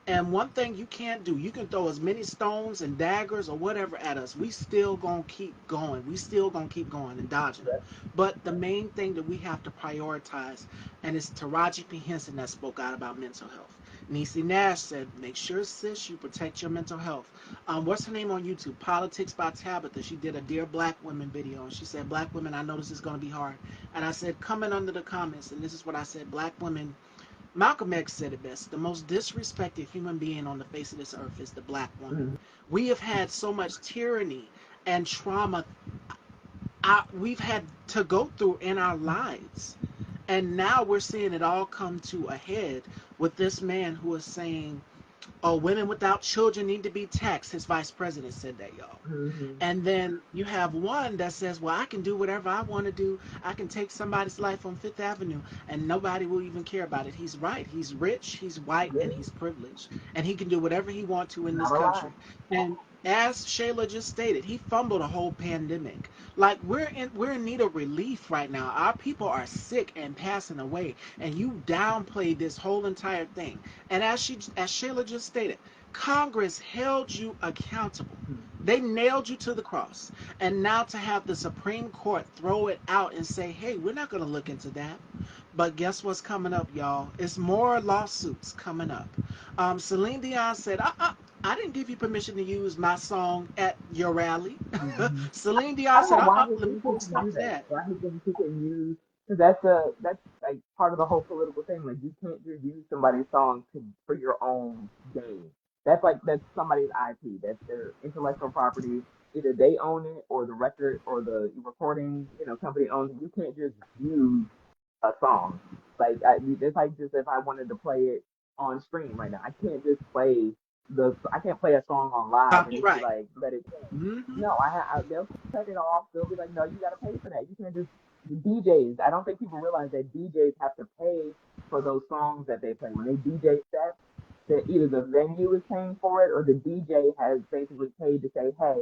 And one thing you can't do, you can throw as many stones and daggers or whatever at us. We still gonna keep going. We still gonna keep going and dodging them. Yep. But the main thing that we have to prioritize, and it's Taraji P. Henson that spoke out about mental health. Niecy Nash said, make sure, sis, you protect your mental health. What's her name on YouTube? Politics by Tabitha. She did a Dear Black Women video, and she said, Black women, I know this is going to be hard. And I said, comment under the comments, and this is what I said, Black women, Malcolm X said it best. The most disrespected human being on the face of this earth is the black woman. Mm-hmm. We have had so much tyranny and trauma we've had to go through in our lives. And now we're seeing it all come to a head with this man who is saying, oh, women without children need to be taxed. His vice president said that, y'all. Mm-hmm. And then you have one that says, well, I can do whatever I want to do. I can take somebody's life on Fifth Avenue and nobody will even care about it. He's right. He's rich, he's white, Yeah. and he's privileged. And he can do whatever he wants to in this Not a lie. country. And as Shayla just stated, he fumbled a whole pandemic. Like we're in need of relief right now. Our people are sick and passing away, and you downplayed this whole entire thing. And as Shayla just stated, Congress held you accountable. Mm-hmm. They nailed you to the cross. And now to have the Supreme Court throw it out and say, hey, we're not going to look into that. But guess what's coming up, y'all? It's more lawsuits coming up. Celine Dion said, I didn't give you permission to use my song at your rally. Mm-hmm. Celine I Dion don't said, know why he let me thinks he put a can stop do to that. that. Why he thinks he can use, because that's like part of the whole political thing. Like you can't just use somebody's song for your own gain. That's somebody's IP. That's their intellectual property. Either they own it, or the record, or the recording, company owns it. You can't just use a song. It's like just if I wanted to play it on stream right now, I can't play a song on live and just be Copyright. like let it play. Mm-hmm. No, they'll cut it off. They'll be like, no, you got to pay for that. You can't just the DJs. I don't think people realize that DJs have to pay for those songs that they play when they DJ sets. That either the venue is paying for it or the DJ has basically paid to say, hey,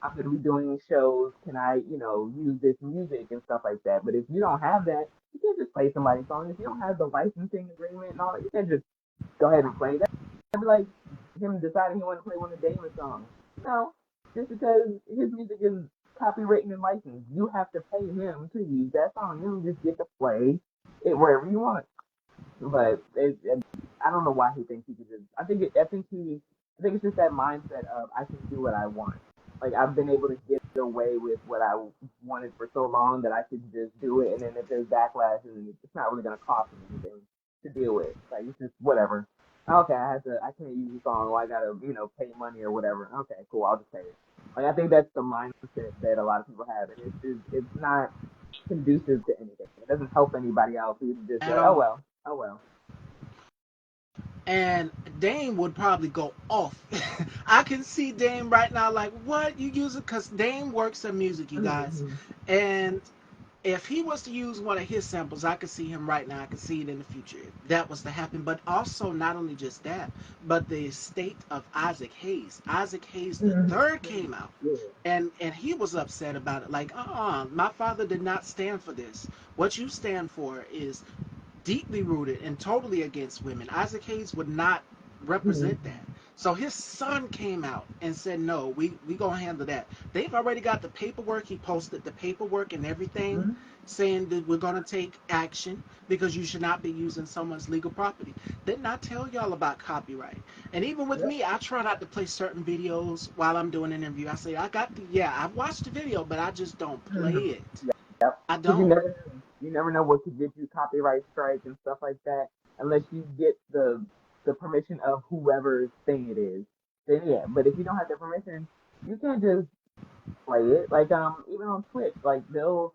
I'm going to be doing shows. Can I, use this music and stuff like that? But if you don't have that, you can't just play somebody's song. If you don't have the licensing agreement and all that, you can't just go ahead and play that. It'd be like him deciding he wanted to play one of Damon's songs. No, just because his music is copywritten and licensed, you have to pay him to use that song. You don't just get to play it wherever you want. But I don't know why he thinks he could just. I think it's just that mindset of I can do what I want. Like I've been able to get away with what I wanted for so long that I could just do it, and then if there's backlash, and it's not really gonna cost me anything to deal with. Like it's just whatever. Okay, I can't use the song. Well, I gotta, pay money or whatever. Okay, cool. I'll just pay it. Like I think that's the mindset that a lot of people have, and it's not conducive to anything. It doesn't help anybody else. You just be At like, oh all. well, oh well. And Dame would probably go off. I can see Dame right now, like, what you use it? Because Dame works in music, you guys. Mm-hmm. And if he was to use one of his samples, I could see him right now. I could see it in the future if that was to happen. But also, not only just that, but the state of Isaac Hayes. Isaac Hayes the third Mm-hmm. came out, Yeah. and he was upset about it. Like, my father did not stand for this. What you stand for is deeply rooted and totally against women. Isaac Hayes would not represent Mm-hmm. that. So his son came out and said, no, we gonna handle that. They've already got the paperwork. He posted the paperwork and everything Mm-hmm. saying that we're gonna take action because you should not be using someone's legal property. Didn't I tell y'all about copyright? And even with Yep. me, I try not to play certain videos while I'm doing an interview. I say, I've watched the video, but I just don't play Mm-hmm. it. Yep. I Because you don't. never know. You never know what could get you copyright strike and stuff like that unless you get the permission of whoever's thing it is. then yeah. But if you don't have their permission, you can't just play it. Like even on Twitch, like they'll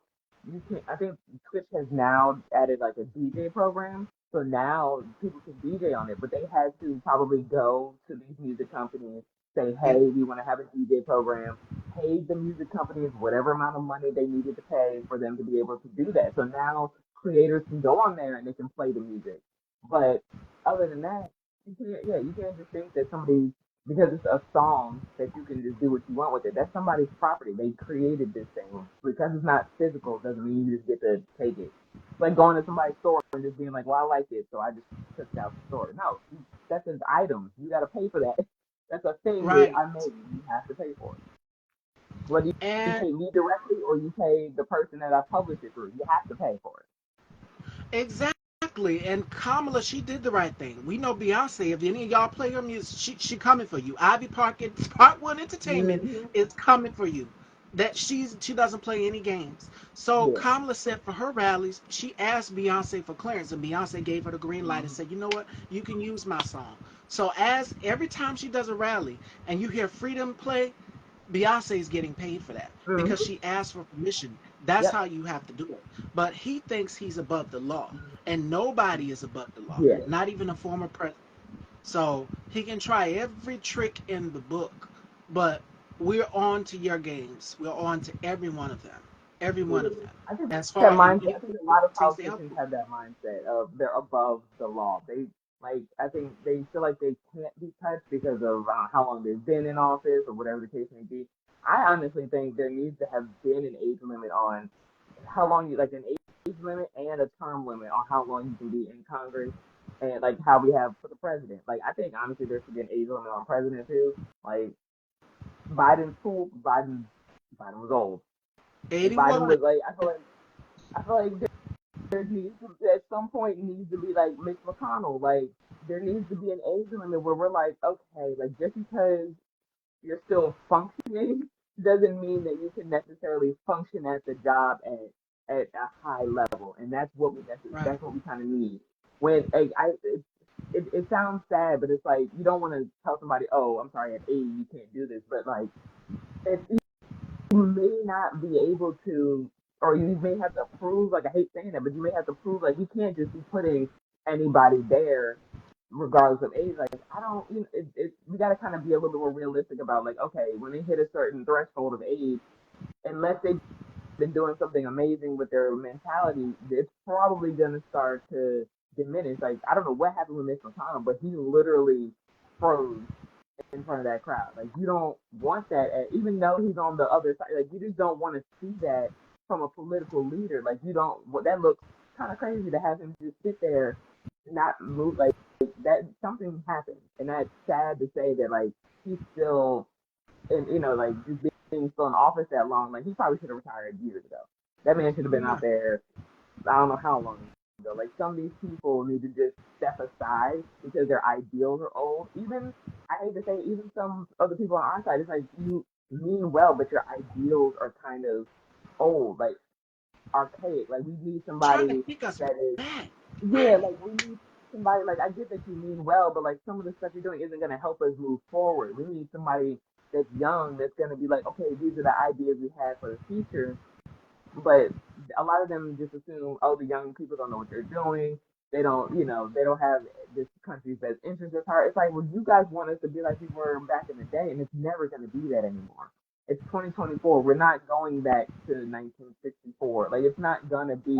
you can I think Twitch has now added like a DJ program. So now people can DJ on it, but they had to probably go to these music companies, say, Yeah. hey, we want to have a DJ program, pay the music companies whatever amount of money they needed to pay for them to be able to do that. So now creators can go on there and they can play the music. But other than that, you can't just think that somebody because it's a song that you can just do what you want with it. That's somebody's property. They created this thing. Because it's not physical doesn't mean you just get to take it. It's like going to somebody's store and just being like, "Well, I like it, so I just took it out the store." No, that's an item. You got to pay for that. That's a thing that Right. I made. You have to pay for it. Whether you And pay me directly or you pay the person that I published it through, you have to pay for exactly. And Kamala, she did the right thing. We know Beyonce. If any of y'all play her music, she coming for you. Ivy Park, Part One it. Entertainment is coming for you. That she doesn't play any games. So Yeah. Kamala said for her rallies, she asked Beyonce for clearance, and Beyonce gave her the green light and Mm-hmm. said, you know what, you can use my song. So as every time she does a rally and you hear Freedom play, Beyonce is getting paid for that because Mm-hmm. she asked for permission. That's Yep. how you have to do it. But he thinks he's above the law, and nobody is above the law, Yeah. not even a former president. So he can try every trick in the book, but we're on to your games. We're on to every one of them, every one of them. I think As that far and mindset. I think a lot of pertains to health. politicians have that mindset of they're above the law. They like I think they feel like they can't be touched because of how long they've been in office or whatever the case may be. I honestly think there needs to have been an age limit on how long you like an age limit and a term limit on how long you can be in Congress and like how we have for the president. Like I think honestly there should be an age limit on president too. Like Biden's cool. Biden was old. If Biden 81. was like I feel like there needs to at some point needs to be like Mitch McConnell. Like there needs to be an age limit where we're like, okay, like just because you're still functioning doesn't mean that you can necessarily function at the job at a high level, and Right. that's what we kind of need. When like, it sounds sad, but it's like you don't want to tell somebody, oh, I'm sorry, at 80 you can't do this, but like if you may not be able to, or you may have to prove, like I hate saying that, but you may have to prove, like, you can't just be putting anybody there regardless of age. Like, I don't, we got to kind of be a little bit more realistic about, like, okay, when they hit a certain threshold of age, unless they've been doing something amazing with their mentality, it's probably going to start to diminish. Like, I don't know what happened with Mitch McConnell, but he literally froze in front of that crowd. Like you don't want that, even though he's on the other side. Like you just don't want to see that from a political leader. Like you don't. Well, that looks kind of crazy to have him just sit there, not move. Like that something happened, and that's sad to say that like he's still, and like just being still in office that long. Like he probably should have retired years ago. That man should have been out Right. there I don't know how long ago. Like some of these people need to just step aside because their ideals are old. Even I hate to say, even some other people on our side, it's like you mean well, but your ideals are kind of old, like archaic. Like we need Trying to somebody kick us that is, back. yeah, Right. like we need somebody. Like I get that you mean well, but like some of the stuff you're doing isn't going to help us move forward. We need somebody that's young that's going to be like, okay, these are the ideas we have for the future, but a lot of them just assume, oh, the young people don't know what they're doing. They don't have this country's best interest at heart. It's like, well, you guys want us to be like we were back in the day, and it's never going to be that anymore. It's 2024. We're not going back to 1964. Like,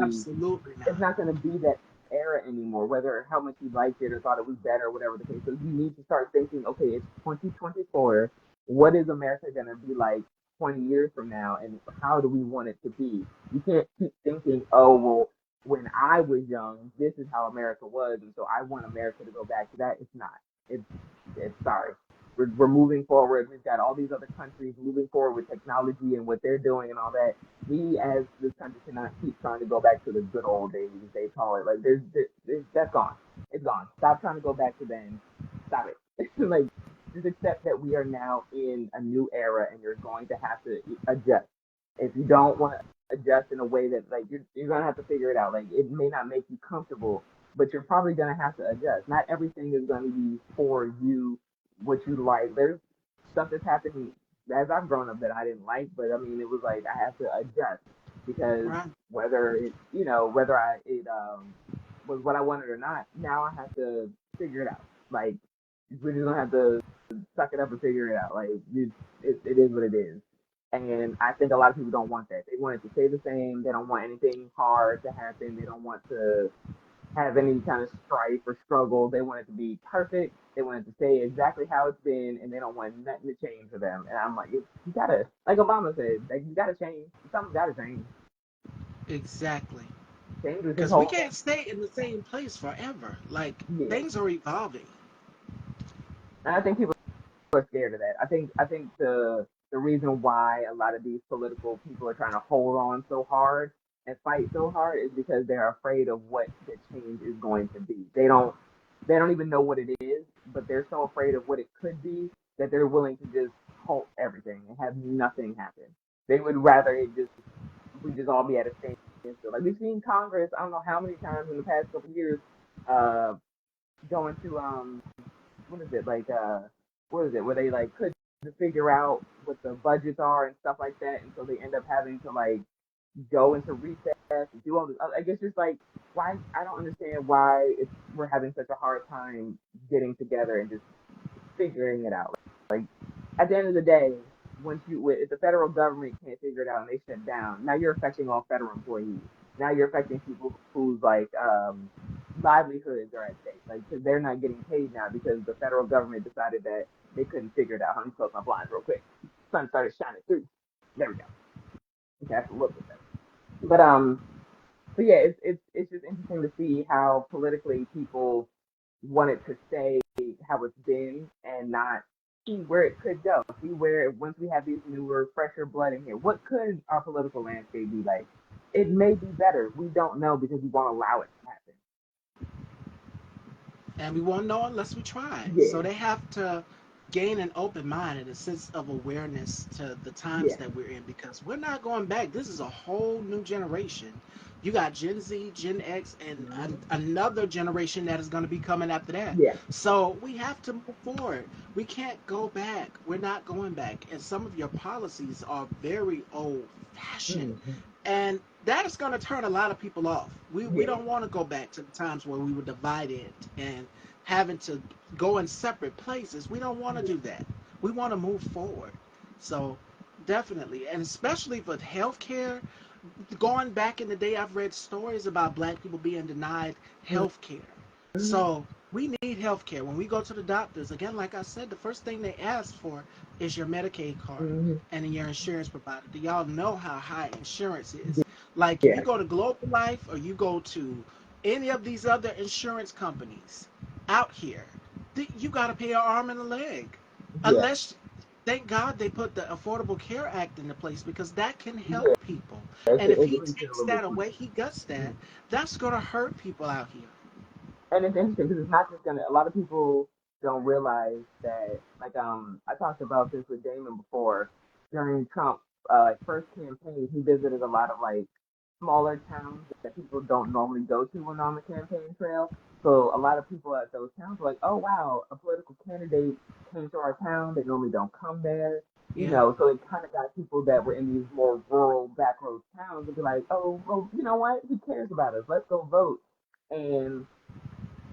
Absolutely it's not. not going to be that era anymore, whether how much you liked it or thought it was better or whatever the case. So you need to start thinking, okay, it's 2024. What is America going to be like 20 years from now, and how do we want it to be? You can't keep thinking, oh, well, when I was young, this is how America was, and so I want America to go back to that. It's not. It's sorry. We're moving forward. We've got all these other countries moving forward with technology and what they're doing and all that. We as this country cannot keep trying to go back to the good old days, as they call it. Like that's gone. It's gone. Stop trying to go back to then. Stop it. Like just accept that we are now in a new era, and you're going to have to adjust. If you don't want to adjust in a way that like you're gonna have to figure it out. Like it may not make you comfortable, but you're probably gonna have to adjust. Not everything is gonna be for you what you like. There's stuff that's happened as I've grown up that I didn't like, but I mean, it was like I have to adjust because Right. whether it, whether was what I wanted or not, now I have to figure it out. Like we're just gonna have to suck it up and figure it out. Like it is what it is. And I think a lot of people don't want that. They want it to stay the same. They don't want anything hard to happen. They don't want to have any kind of strife or struggle. They want it to be perfect. They want it to stay exactly how it's been, and they don't want nothing to change for them. And I'm like, you gotta, like Obama said, like you gotta change. Something's gotta change. Exactly. Change was his Because we whole thing. can't stay in the same place forever. Like, Yeah, things are evolving. and I think people are scared of that. I think the reason why a lot of these political people are trying to hold on so hard and fight so hard is because they're afraid of what the change is going to be. They don't even know what it is, but they're so afraid of what it could be that they're willing to just halt everything and have nothing happen. They would rather it just we just all be at a standstill. Like we've seen Congress, I don't know how many times in the past couple of years, uh, going to what is it like what is it where they like couldn't figure out what the budgets are and stuff like that, and so they end up having to like go into recess and do all this. I guess just like why I don't understand why we're having such a hard time getting together and just figuring it out. Like at the end of the day, once you if the federal government can't figure it out and they shut down, now you're affecting all federal employees. Now you're affecting people whose like livelihoods are at stake. Like cause they're not getting paid now because the federal government decided that they couldn't figure it out. Let me close my blinds real quick. Sun started shining through. There we go. Okay, I have to look at that. But so yeah, it's just interesting to see how politically people want it to stay how it's been and not see where it could go. See where once we have these newer, fresher blood in here, what could our political landscape be like? It may be better. We don't know because we won't allow it to happen. And we won't know unless we try. So Yeah, they have to gain an open mind and a sense of awareness to the times yeah, that we're in because we're not going back. This is a whole new generation. You got Gen Z, Gen X, and hmm another generation that is going to be coming after that. yeah, So we have to move forward. We can't go back. We're not going back. And some of your policies are very old fashioned. hmm And that is going to turn a lot of people off. We yeah, don't want to go back to the times where we were divided and having to go in separate places. We don't want to yeah, do that. We want to move forward. So definitely, and especially for healthcare, going back in the day, I've read stories about black people being denied health care. hmm So we need health care. When we go to the doctors, again, like I said, the first thing they ask for is your Medicaid card hmm and your insurance provider. Do y'all know how high insurance is? Like if you yeah, go to Global Life or you go to any of these other insurance companies out here, you got to pay an arm and a leg. yeah. Unless, thank God they put the Affordable Care Act into place because that can help Yeah. people. It's, And if it's he makes it a takes little bit that away, easier. he guts that, Mhm. that's going to hurt people out here. And it's interesting because it's not just gonna. A lot of people don't realize that. Like I talked about this with Damon before during Trump like first campaign. He visited a lot of like smaller towns that people don't normally go to when on the campaign trail. So a lot of people at those towns were like, "Oh wow, a political candidate came to our town. They normally don't come there." Yeah. So it kind of got people that were in these more rural backroads towns to be like, "Oh, well, you know what? He cares about us. Let's go vote."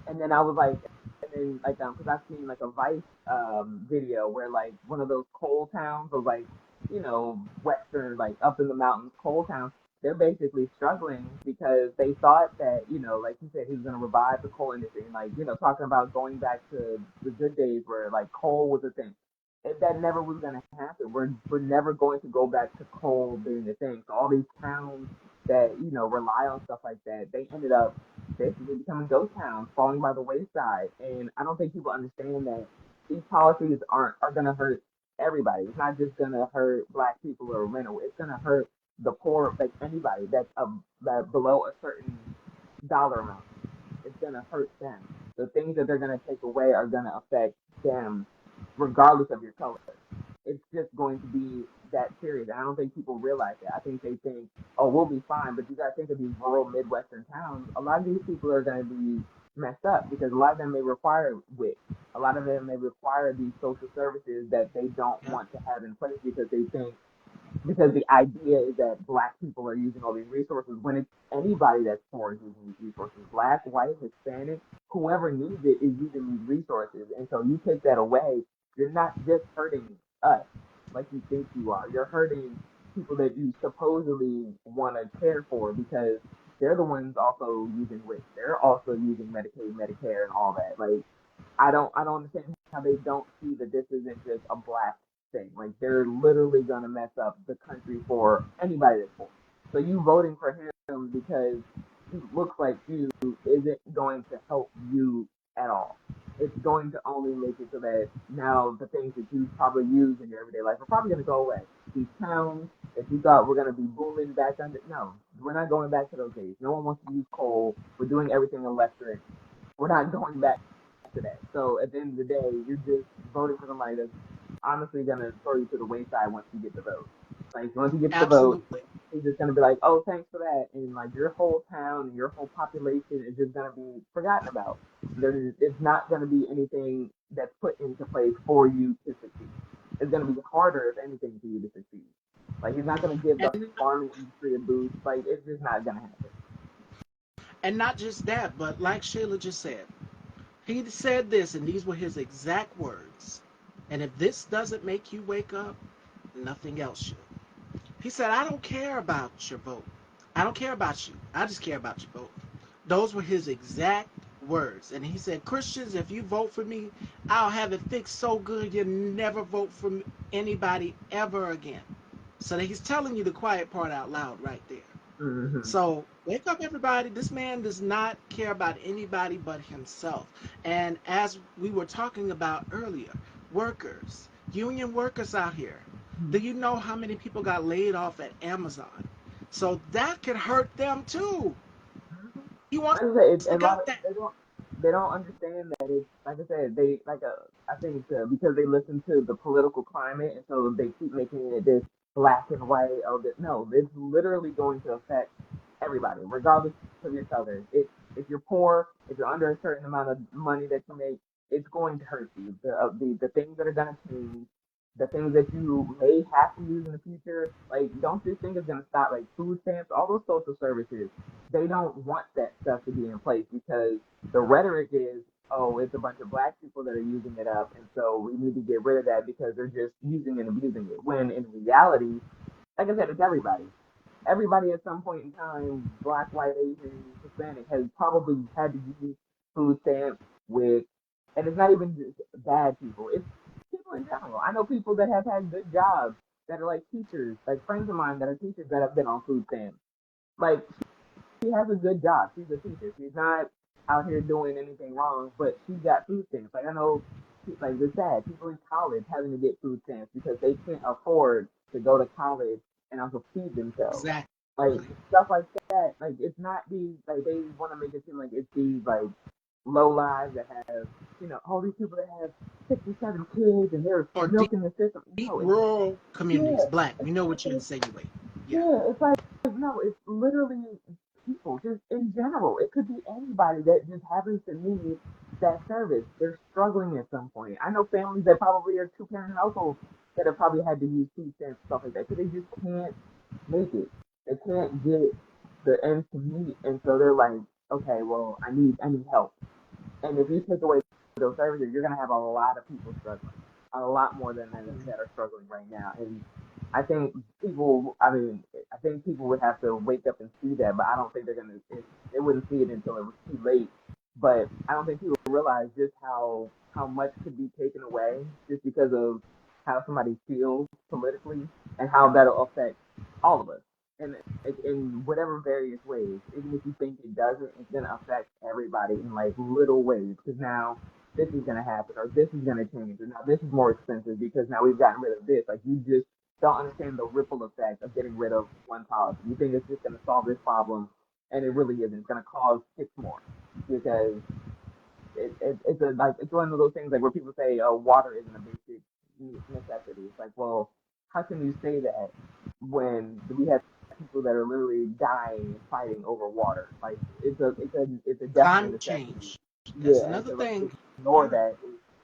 And then I was like, and then like because I've seen like a Vice video where like one of those coal towns or like western like up in the mountains coal towns, they're basically struggling because they thought that like you said he was going to revive the coal industry and like talking about going back to the good days where like coal was a thing. That never was going to happen. We're never going to go back to coal being a thing. So all these towns that rely on stuff like that, they ended up basically becoming ghost towns, falling by the wayside. And I don't think people understand that these policies are gonna hurt everybody. It's not just gonna hurt black people or rental. It's gonna hurt the poor, like anybody that below a certain dollar amount. It's gonna hurt them. The things that they're gonna take away are gonna affect them, regardless of your color. It's just going to be that serious. And I don't think people realize that. I think they think, oh, we'll be fine. But you got to think of these rural Midwestern towns. A lot of these people are going to be messed up because a lot of them may require WIC. A lot of them, they require these social services that they don't Yep. want to have in place because they think, because the idea is that black people are using all these resources when it's anybody that's poor is using these resources. Black, white, Hispanic, whoever needs it is using these resources. And so you take that away, you're not just hurting us like you think you are. You're hurting people that you supposedly want to care for because they're the ones also using WIC. They're also using Medicaid, Medicare, and all that. Like I don't understand how they don't see that this isn't just a black thing. Like they're literally gonna mess up the country for anybody that's poor. So you voting for him because he looks like you isn't going to help you at all. It's going to only make it so that now the things that you probably use in your everyday life are probably going to go away. These towns that you thought were going to be booming back under, no, we're not going back to those days. No one wants to use coal. We're doing everything electric. We're not going back to that. So at the end of the day, you're just voting for somebody that's honestly gonna throw you to the wayside once you get the vote. Like once you get the vote, Absolutely. he's just gonna be like, "Oh, thanks for that," and like your whole town and your whole population is just gonna be forgotten about. It's not gonna be anything that's put into place for you to succeed. It's gonna be harder, if anything, for you to succeed. Like he's not gonna give the And farming industry a boost. Like it's just not gonna happen. and not just that, but like Sheila just said, he said this, and these were his exact words. And if this doesn't make you wake up, nothing else should. He said, I don't care about your vote. I don't care about you. I just care about your vote. Those were his exact words. And he said, Christians, if you vote for me, I'll have it fixed so good you'll never vote for anybody ever again. So that he's telling you the quiet part out loud right there. Mm-hmm. So wake up, everybody. This man does not care about anybody but himself. And as we were talking about earlier, workers, union workers out here, do you know how many people got laid off at Amazon? So that could hurt them too. He wants Like I said, to a lot cut of that. they don't understand that it's like I said they like I think because they listen to the political climate and so they keep making it this black and white. Oh, this, no, it's literally going to affect everybody, regardless of your color. It if you're poor, if you're under a certain amount of money that you make, it's going to hurt you. The things that are going to change. The things that you may have to use in the future, like don't just think it's gonna stop. Like food stamps, all those social services, they don't want that stuff to be in place because the rhetoric is, oh, it's a bunch of black people that are using it up, and so we need to get rid of that because they're just using and abusing it. When in reality, like I said, it's everybody. Everybody at some point in time, black, white, Asian, Hispanic, has probably had to use food stamps with, and it's not even just bad people. It's people in general. I know people that have had good jobs that are like teachers, like friends of mine that are teachers that have been on food stamps. Like she has a good job. She's a teacher. She's not out here doing anything wrong, but she got food stamps. Like I know, like it's sad. People in college having to get food stamps because they can't afford to go to college and also feed themselves. Exactly. Like stuff like that. Like it's not these like they want to make it seem like it's these like low lives that have all these people that have 67 kids and they're Or deep, milking the system. deep No, it's rural communities, yeah, black. We know what it's, you insinuate. Yeah. yeah, it's like no, it's literally people just in general. It could be anybody that just happens to need that service. They're struggling at some point. I know families that probably are two-parent households that have probably had to use food stamps stuff like that because they just can't make it. They can't get the ends to meet, and so they're like, okay, well, I need help. And if you take away those services, you're gonna have a lot of people struggling, a lot more than that are struggling right now. And I think people, I mean, I think people would have to wake up and see that, but I don't think they're gonna. They wouldn't see it until it was too late. But I don't think people realize just how much could be taken away just because of how somebody feels politically and how that'll affect all of us in whatever various ways. Even if you think it doesn't, it's gonna affect everybody in like little ways. Because now this is gonna happen, or this is gonna change, or now this is more expensive because now we've gotten rid of this. Like you just don't understand the ripple effect of getting rid of one policy. You think it's just gonna solve this problem, and it really isn't. It's gonna cause six more because it's a like it's one of those things like where people say, "Oh, water isn't a basic necessity." It's like, well, how can you say that when we have people that are literally dying and fighting over water? Like it's a definite Climate necessity. change. That's Yeah, and another to like thing. just ignore Yeah. that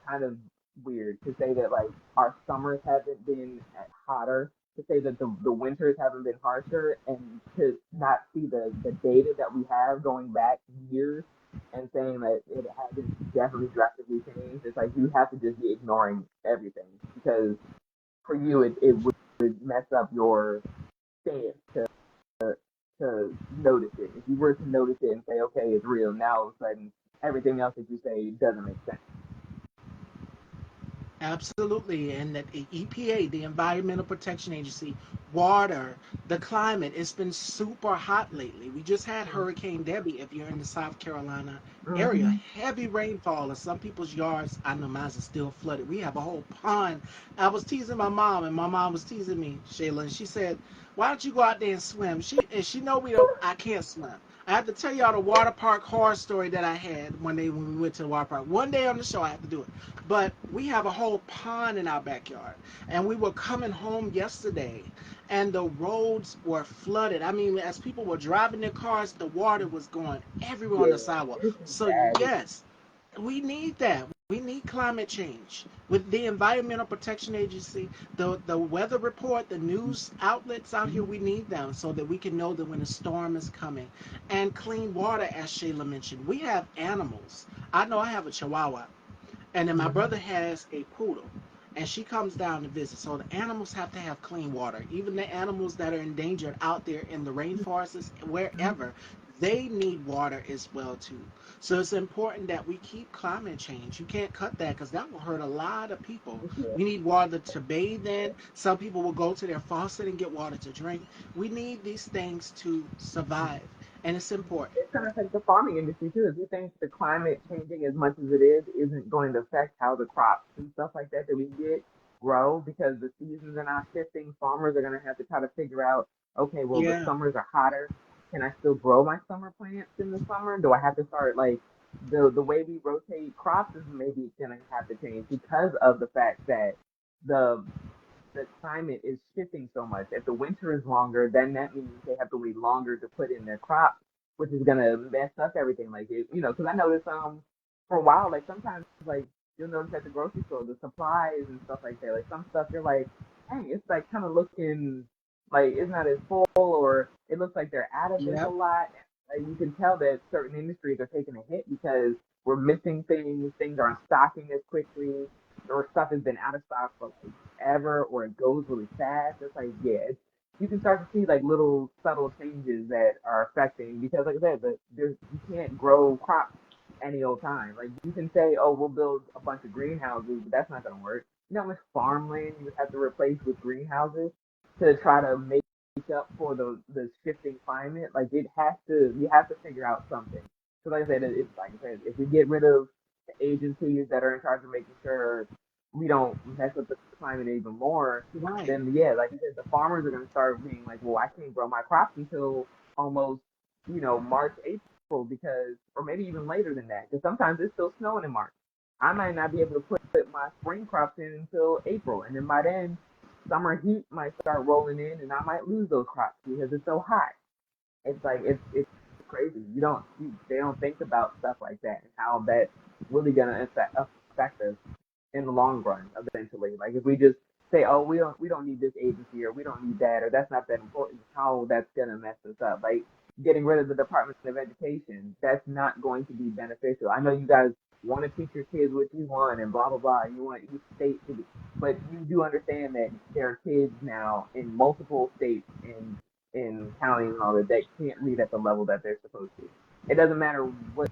kind of weird to say that like our summers haven't been hotter, to say that the winters haven't been harsher, and to not see the data that we have going back years and saying that it hasn't definitely drastically changed. It's like you have to just be ignoring everything because for you it would mess up your stance to notice it. If you were to notice it and say, okay, it's real, now all of a sudden everything else that you say doesn't make sense. Absolutely, and that the EPA, the Environmental Protection Agency, water, the climate, it's been super hot lately. We just had Hurricane Debbie. If you're in the South Carolina area, Mm-hmm. heavy rainfall, and some people's yards, I know mine are still flooded. We have a whole pond. I was teasing my mom, and my mom was teasing me, Shayla, and she said, "Why don't you go out there and swim?" She know we don't. I can't swim. I have to tell y'all the water park horror story that I had one day when we went to the water park. One day on the show, I have to do it. But we have a whole pond in our backyard. And we were coming home yesterday and the roads were flooded. I mean, as people were driving their cars, the water was going everywhere on the Yeah, sidewalk. it's So, bad. yes, we need that. We need climate change. With the Environmental Protection Agency, the weather report, the news outlets out here, we need them so that we can know that when a storm is coming. And clean water, as Shayla mentioned. We have animals. I know I have a chihuahua. And then my Mm-hmm. brother has a poodle, and she comes down to visit. So the animals have to have clean water. Even the animals that are endangered out there in the rainforests, wherever, they need water as well too. So it's important that we keep climate change. You can't cut that because that will hurt a lot of people. Yeah. We need water to bathe in. Some people will go to their faucet and get water to drink. We need these things to survive, and it's important. It's going to affect the farming industry too. If you think the climate changing as much as it is isn't going to affect how the crops and stuff like that that we get grow because the seasons are not shifting, farmers are going to have to try to figure out, okay, well the Yeah. summers are hotter. Can I still grow my summer plants in the summer? Do I have to start like the way we rotate crops is maybe going to have to change because of the fact that the the climate is shifting so much. If the winter is longer, then that means they have to wait longer to put in their crops, which is gonna mess up everything. Like it, because I noticed for a while, like sometimes like you'll notice at the grocery store the supplies and stuff like that. Like some stuff you're like, dang, it's like kind of looking like it's not as full, or it looks like they're out of this a Yep. lot. Like you can tell that certain industries are taking a hit because we're missing things. Things aren't stocking as quickly, or stuff has been out of stock for like ever, or it goes really fast. It's like, yeah, you can start to see like little subtle changes that are affecting because, like I said, you can't grow crops any old time. Like you can say, oh, we'll build a bunch of greenhouses, but that's not going to work. You know how much farmland you would have to replace with greenhouses to try to make up for the shifting climate? Like you have to figure out something. Because like I said, it's like I said, if we get rid of the agencies that are in charge of making sure we don't mess up the climate even more, Right. then yeah, like you said, the farmers are going to start being like, well, I can't grow my crops until almost, March, April because, or maybe even later than that, because sometimes it's still snowing in March. I might not be able to put my spring crops in until April, and then by then, summer heat might start rolling in, and I might lose those crops because it's so hot. It's like it's crazy. They don't think about stuff like that and how that's really gonna affect us in the long run eventually. Like if we just say, oh, we don't need this agency or we don't need that or that's not that important, how that's gonna mess us up. Like getting rid of the Department of Education, that's not going to be beneficial. I know you guys want to teach your kids what you want and blah blah blah. You want each state to be, but you do understand that there are kids now in multiple states in counties and all that that can't read at the level that they're supposed to. It doesn't matter what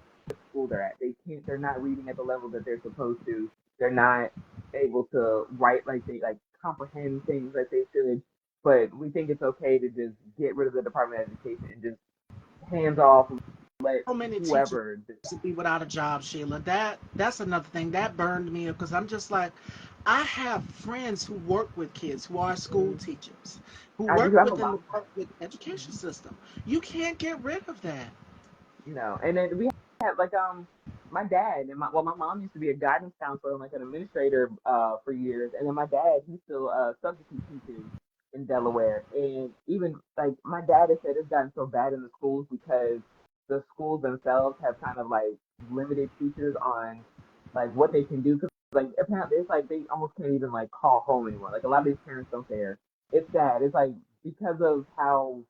school they're at. They're not reading at the level that they're supposed to. They're not able to write like they like comprehend things like they should. But we think it's okay to just get rid of the Department of Education and just hands off, let So many teachers whoever to decide. be without a job, Sheila. That's another thing that burned me up because I'm just like, I have friends who work with kids who are school Mm, teachers who I work do have a within lot the of public education friends. system. You can't get rid of that. And then we had like my dad and my mom used to be a guidance counselor and like an administrator for years, and then my dad he's still substitute teaching in Delaware, and even like my dad has said it's gotten so bad in the schools because the schools themselves have kind of like limited teachers on like what they can do like apparently it's like they almost can't even like call home anymore. Like a lot of these parents don't care. It's sad. It's like because of how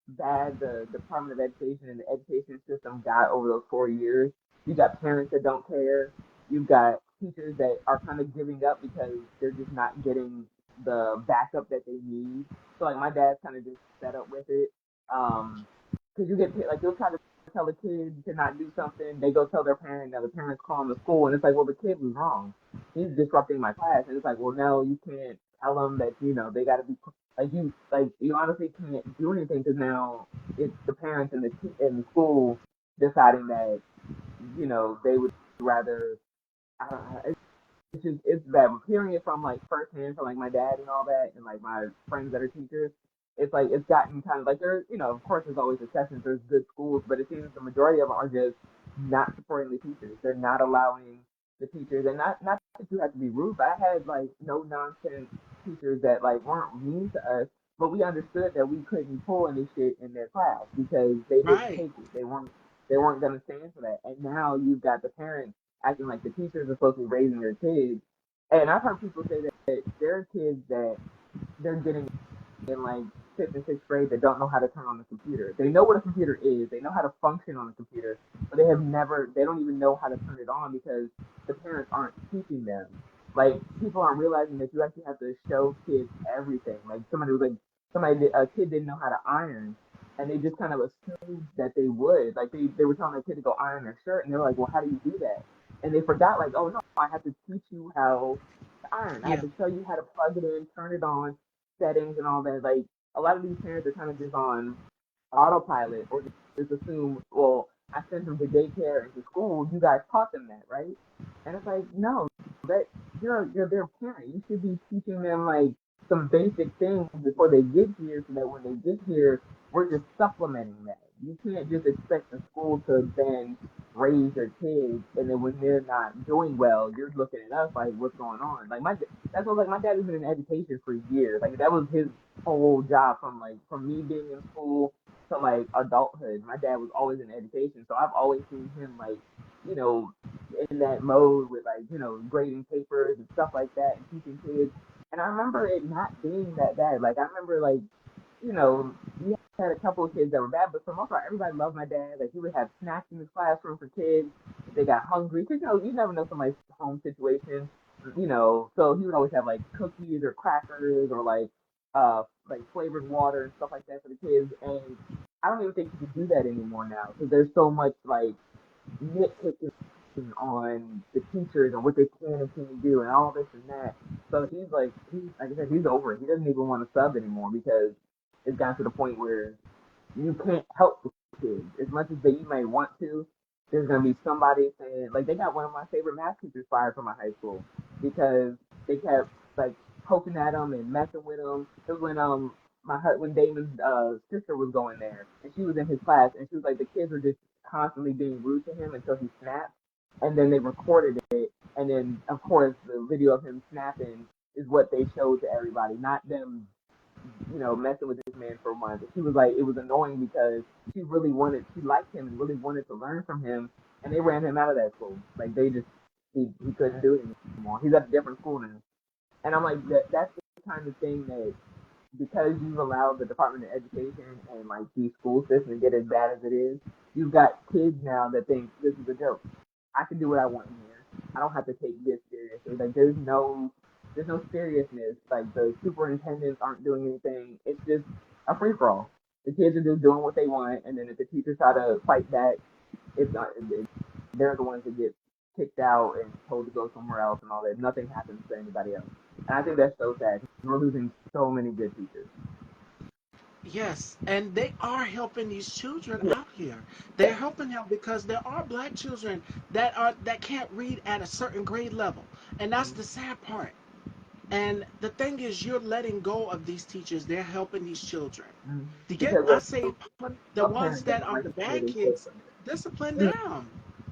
bad the Department of Education and the education system got over those 4 years. You got parents that don't care. You've got teachers that are kind of giving up because they're just not getting the backup that they need. So like my dad's kind of just fed up with it. Because you get like you'll try to tell a kid to not do something, they go tell their parent, now the parents call them to school, and it's like, well, the kid was wrong. He's disrupting my class, and it's like, well, no, you can't tell them that they got to be like you honestly can't do anything because now it's the parents and the school deciding that they would rather. I don't know, it's bad. But hearing it from like firsthand from like my dad and all that, and like my friends that are teachers, it's like it's gotten kind of like there's of course there's always exceptions. There's good schools, but it seems the majority of them are just not supporting the teachers. They're not allowing the teachers, and not that you have to be rude, but I had like no nonsense teachers that like weren't mean to us, but we understood that we couldn't pull any shit in their class because they didn't Right. take it. They weren't gonna stand for that. And now you've got the parents acting like the teachers are supposed to be raising their kids. And I've heard people say that there are kids that they're getting in like fifth and sixth grade that don't know how to turn on the computer. They know what a computer is, they know how to function on a computer, but they don't even know how to turn it on because the parents aren't teaching them. Like people aren't realizing that you actually have to show kids everything. Like a kid didn't know how to iron, and they just kind of assumed that they would. Like they were telling their kid to go iron their shirt, and they're like, well, how do you do that? And they forgot, like, oh no, I have to teach you how to iron. I have Yeah. to show you how to plug it in, turn it on, settings and all that. Like a lot of these parents are kind of just on autopilot or just assume, well, I sent them to daycare and to school. You guys taught them that, right? And it's like, no, that you're their parent. You should be teaching them like some basic things before they get here, so that when they get here, we're just supplementing that. You can't just expect the school to then raise their kids, and then when they're not doing well, you're looking at us like, what's going on? Like that's what like my dad has been in education for years. Like that was his whole job from me being in school to like adulthood. My dad was always in education, so I've always seen him like you know in that mode with like grading papers and stuff like that and teaching kids. And I remember it not being that bad. Like I remember like we had a couple of kids that were bad, but for the most part, everybody loved my dad. Like he would have snacks in his classroom for kids if they got hungry. Cause you never know somebody's home situation. So he would always have like cookies or crackers or like flavored water and stuff like that for the kids. And I don't even think you could do that anymore now because there's so much like nitpicking on the teachers and what they can and can't do and all this and that. So he's like I said, he's over it. He doesn't even want to sub anymore because it's gotten to the point where you can't help the kids as much as that you may want to. There's gonna be somebody saying like they got one of my favorite math teachers fired from my high school because they kept like poking at him and messing with him. It was when Damon's sister was going there and she was in his class and she was like the kids were just constantly being rude to him until he snapped and then they recorded it and then of course the video of him snapping is what they showed to everybody, not them messing with this man for months. She was like, it was annoying because she liked him and really wanted to learn from him, and they ran him out of that school. Like he couldn't do it anymore. He's at a different school now, and I'm like, that's the kind of thing that because you've allowed the Department of Education and like these school systems to get as bad as it is, you've got kids now that think this is a joke. I can do what I want in here. I don't have to take this seriously. Like there's no seriousness. Like the superintendents aren't doing anything. It's just a free for all. The kids are just doing what they want, and then if the teachers try to fight back, it's not. They're the ones that get kicked out and told to go somewhere else and all that. Nothing happens to anybody else. And I think that's so sad. We're losing so many good teachers. Yes, and they are helping these children Yeah. out here. They're helping them because there are black children that can't read at a certain grade level, and that's the sad part. And the thing is, you're letting go of these teachers. They're helping these children. Mm-hmm. To get, Because I say, the some ones parents that don't are like the the way bad they kids, system. discipline them.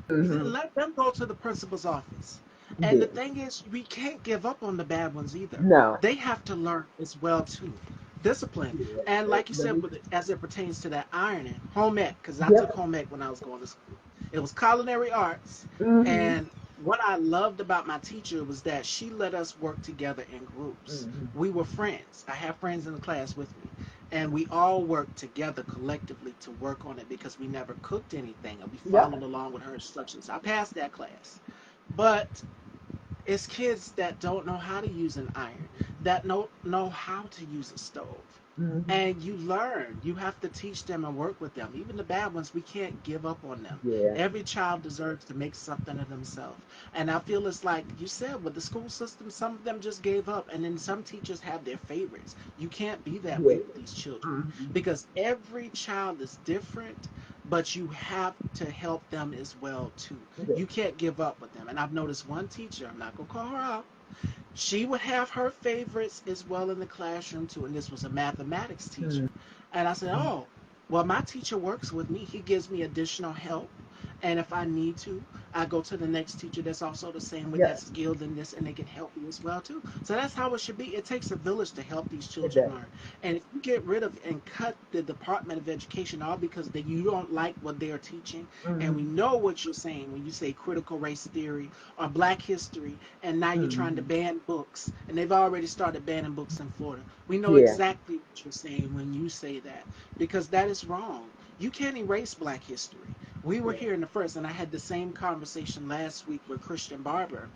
Mm-hmm. Let them go to the principal's office. And the Yeah. thing is, we can't give up on the bad ones either. No. They have to learn as well too. Discipline. Yeah. And like you The said, least, as it pertains to that ironing, home ec, because I took yep. home ec when I was going to school. It was culinary arts, Mm-hmm. and what I loved about my teacher was that she let us work together in groups. Mm-hmm. We were friends. I have friends in the class with me. And we all worked together collectively to work on it because we never cooked anything and we Yep. followed along with her instructions. I passed that class. But it's kids that don't know how to use an iron, that know how to use a stove. Mm-hmm. And you learn. You have to teach them and work with them. Even the bad ones, we can't give up on them. Yeah. Every child deserves to make something of themselves. And I feel it's like you said with the school system, some of them just gave up. And then some teachers have their favorites. You can't be that way Yeah. with these children Mm-hmm. because every child is different, but you have to help them as well too. Yeah. You can't give up with them. And I've noticed one teacher, I'm not gonna call her out, she would have her favorites as well in the classroom too, and this was a mathematics teacher. And I said, Mm-hmm. "Oh, well, my teacher works with me. He gives me additional help, and if I need to, I go to the next teacher that's also the same way, Yeah. that's skilled in this, and they can help me as well too." So that's how it should be. It takes a village to help these It children does. learn. And if you get rid of and cut the Department of Education all because you don't like what they're teaching, and we Mm-hmm. know what you're saying when you say critical race theory or Black history, and now you're trying to Mm-hmm. ban books, and they've already started banning books in Florida. We know Yeah. exactly what you're saying when you say that because that is wrong. You can't erase Black history. We were Yeah. here in the first, and I had the same conversation last week with Christian Barber,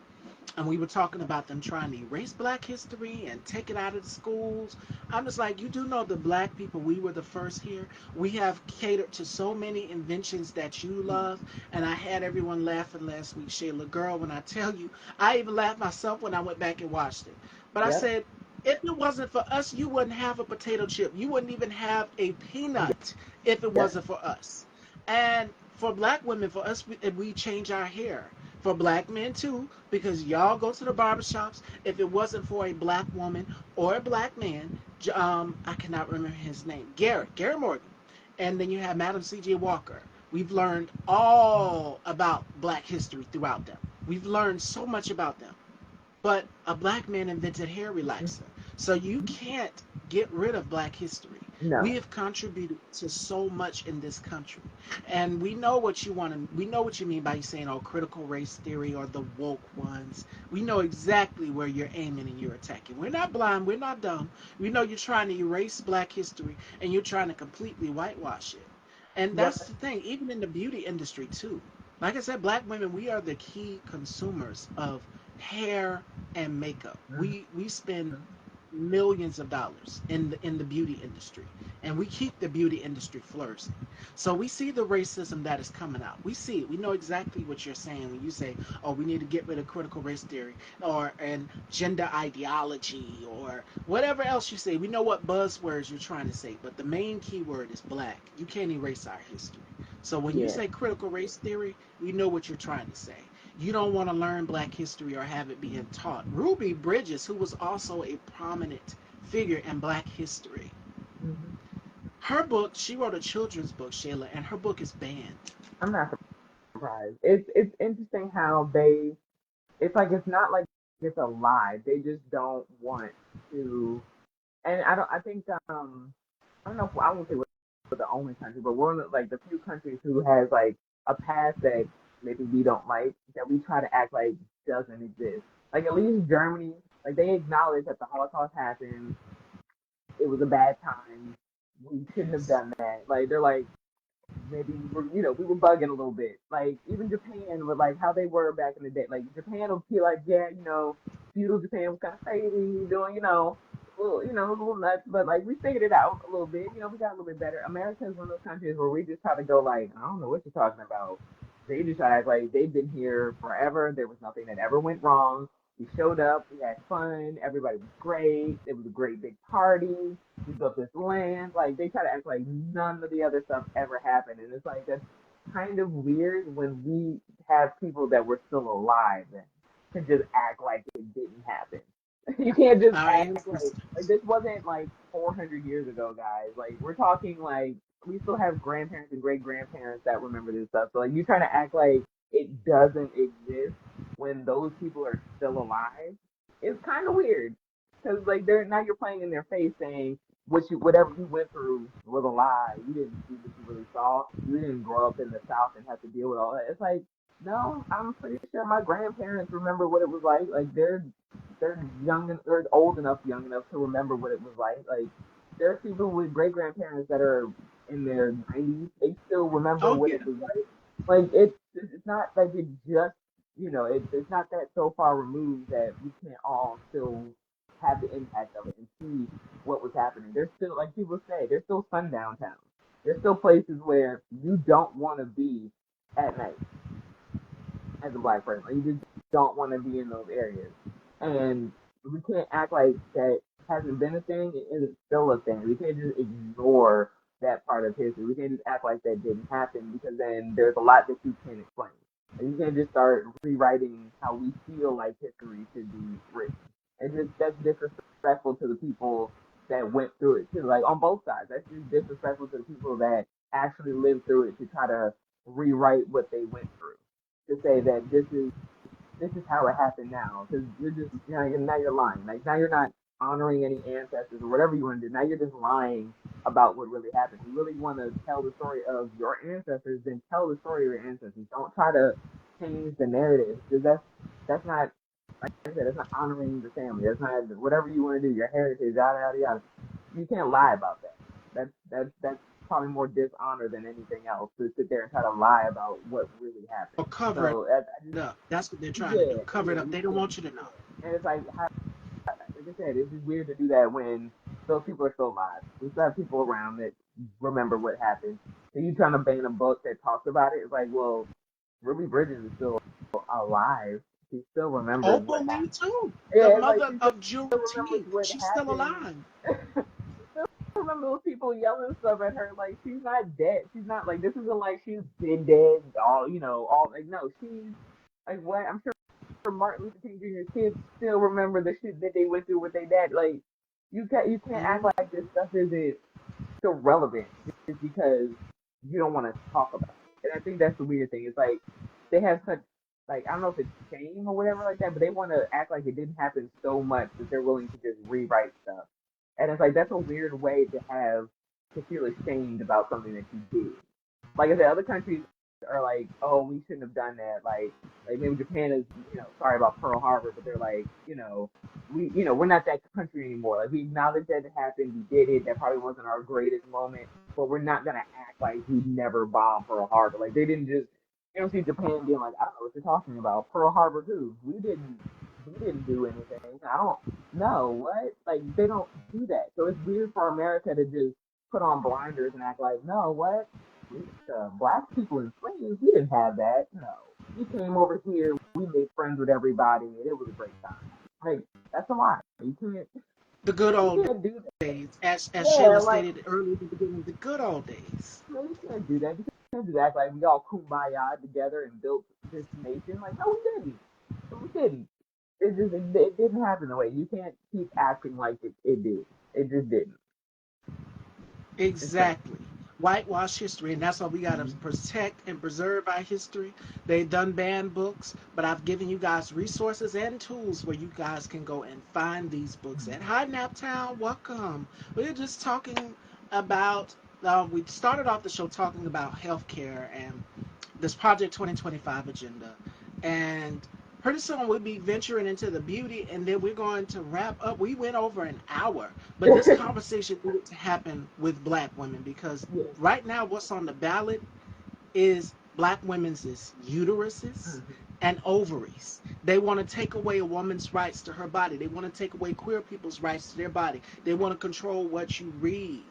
and we were talking about them trying to erase Black history and take it out of the schools. I'm just like, you do know the Black people, we were the first here. We have catered to so many inventions that you love, and I had everyone laughing last week, Shayla. Girl, when I tell you, I even laughed myself when I went back and watched it. But I Yep. said, if it wasn't for us, you wouldn't have a potato chip. You wouldn't even have a peanut if it Yep. wasn't for us. And for Black women, for us, we change our hair. For Black men too, because y'all go to the barbershops. If it wasn't for a Black woman or a Black man, I cannot remember his name, Garrett Morgan, and then you have Madam C.J. Walker. We've learned all about Black history throughout them. We've learned so much about them. But a Black man invented hair relaxer. So you can't get rid of Black history. We No. have contributed to so much in this country. And we know what you want to, we know what you mean by you saying, oh, critical race theory or the woke ones. We know exactly where you're aiming and you're attacking. We're not blind, we're not dumb. We know you're trying to erase Black history and you're trying to completely whitewash it. And that's Yep. the thing, even in the beauty industry too. Like I said, Black women, we are the key consumers of hair and makeup. We spend Mm-hmm. millions of dollars in the beauty industry, and we keep the beauty industry flourishing. So we see the racism that is coming out. We see it. We know exactly what you're saying when you say, "Oh, we need to get rid of critical race theory or and gender ideology or whatever else you say." We know what buzzwords you're trying to say, but the main key word is black. You can't erase our history. So when you Yeah. say critical race theory, we know what you're trying to say. You don't want to learn black history or have it being taught. Ruby Bridges, who was also a prominent figure in black history, Mm-hmm. her book, she wrote a children's book, Shayla, and her book is banned. I'm not surprised. It's interesting how they. It's like it's not like it's a lie. They just don't want to. And I don't. I think I don't know if I won't say we're the only country, but we're one of like the few countries who has like a past that maybe we don't like that we try to act like doesn't exist. Like at least Germany, like they acknowledge that the Holocaust happened. It was a bad time. We shouldn't have done that. Like they're like maybe we were, we were bugging a little bit. Like even Japan with like how they were back in the day. Like Japan will be like, yeah, feudal Japan was kind of crazy, doing, a little nuts, but like we figured it out a little bit. We got a little bit better. America is one of those countries where we just try to go like, I don't know what you're talking about. They just act like they've been here forever. There was nothing that ever went wrong. We showed up, we had fun, everybody was great. It was a great big party. We built this land. Like they try to act like none of the other stuff ever happened, and it's like that's kind of weird when we have people that were still alive and can just act like it didn't happen. You can't just Our act like ancestors. this wasn't like 400 years ago, guys. Like we're talking like we still have grandparents and great grandparents that remember this stuff. So like you trying to act like it doesn't exist when those people are still alive, it's kind of weird because like they're now you're playing in their face saying whatever you went through was a lie. You didn't see what you really saw. You didn't grow up in the South and have to deal with all that. It's like No, I'm pretty sure my grandparents remember what it was like. Like they're young and they're old enough, young enough to remember what it was like. Like there's people with great grandparents that are in their 90s. They still remember Oh what yeah. it was like. Like it's not like it just it's not that so far removed that we can't all still have the impact of it and see what was happening. There's still, like people say, there's still sundown towns. There's still places where you don't want to be at night as a black person. Like, you just don't want to be in those areas. And we can't act like that hasn't been a thing. It is still a thing. We can't just ignore that part of history. We can't just act like that didn't happen because then there's a lot that you can't explain. And you can't just start rewriting how we feel like history should be written. And just that's disrespectful to the people that went through it too. Like on both sides, that's just disrespectful to the people that actually lived through it to try to rewrite what they went through to say that this is how it happened now because you're just now you're lying. Like now you're not honoring any ancestors or whatever you want to do. Now you're just lying about what really happened. You really want to tell the story of your ancestors, then tell the story of your ancestors. Don't try to change the narrative because that's not, like I said, that's not honoring the family. That's not whatever you want to do. Your heritage, yada yada yada. You can't lie about that. That's probably more dishonor than anything else to sit there and try to lie about what really happened. Or cover it So I just, up. That's what they're trying to do. yeah, Cover it yeah, up. you They don't can't. want you to know. And it's like I said, it's just weird to do that when those people are still alive. We still have people around that remember what happened. And you trying to ban a book that talks about it? It's like, well, Ruby Bridges is still alive. She still remembers what Oprah Lee happened. too. The Yeah, it's like mother she of still remembers Juneteenth. what She's still happened. alive. She still remember those people yelling stuff at her. Like she's not dead. She's not like this isn't like she's been dead all like no, she's like what I'm sure Martin Luther King Jr.'s kids still remember the shit that they went through with their dad. Like you can't act Mm. like this stuff isn't still relevant just because you don't want to talk about it. And I think that's the weird thing. It's like they have such like I don't know if it's shame or whatever like that, but they want to act like it didn't happen so much that they're willing to just rewrite stuff. And it's like that's a weird way to have to feel ashamed about something that you did. Like I said, other countries are like, oh, we shouldn't have done that. Like maybe Japan is, sorry about Pearl Harbor, but they're like, we're not that country anymore. Like we acknowledge that it happened, we did it. That probably wasn't our greatest moment, but we're not gonna act like we never bombed Pearl Harbor. Like they didn't just, you don't see Japan being like, I don't know what you're talking about. Pearl Harbor who? We didn't do anything. I don't know what. Like they don't do that. So it's weird for America to just put on blinders and act like, no, what? Black people in slaves, we didn't have that. No, we came over here, we made friends with everybody, and it was a great time. Like that's a lie. The good You old can't do that. days, as Yeah, Sheila like stated earlier in the beginning, the good old days. you can't do that. You can't do that. Act like we all kumbaya together and built this nation. Like no, we didn't. We didn't. It didn't happen the way. You can't keep acting like it did. It just didn't. It's crazy. Exactly. Whitewash history, and that's why we got to Mm-hmm. protect and preserve our history. They've done banned books, but I've given you guys resources and tools where you guys can go and find these books at High Nap Town. Welcome. We're just talking about, we started off the show talking about healthcare and this Project 2025 agenda. And pretty soon we'll be venturing into the beauty, and then we're going to wrap up. We went over an hour, but this conversation needed to happen with black women because Yeah. right now what's on the ballot is black women's uteruses Mm-hmm. and ovaries. They want to take away a woman's rights to her body. They want to take away queer people's rights to their body. They want to control what you read.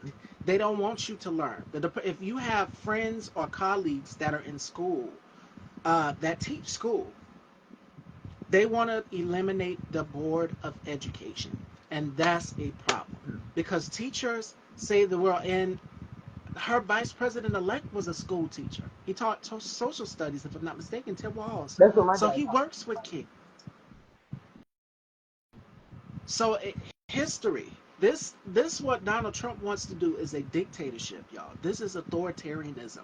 They don't want you to learn. If you have friends or colleagues that are in school that teach school, they want to eliminate the board of education, and that's a problem because teachers save the world. And her vice president elect was a school teacher. He taught social studies, if I'm not mistaken, Tim Walls. That's what my So dad he taught. works with kids. So history. This what Donald Trump wants to do is a dictatorship, y'all. This is authoritarianism,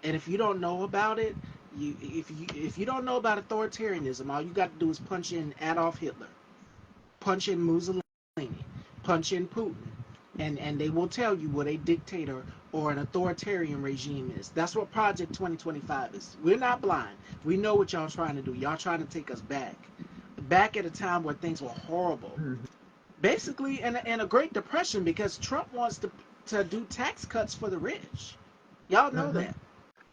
and if you don't know about it, if you don't know about authoritarianism, all you got to do is punch in Adolf Hitler, punch in Mussolini, punch in Putin. and they will tell you what a dictator or an authoritarian regime is. That's what Project 2025 is. We're not blind. We know what y'all trying to do. Y'all trying to take us back at a time where things were horrible, Mhm. basically in a Great Depression, because Trump wants to do tax cuts for the rich. Y'all know Mhm. that.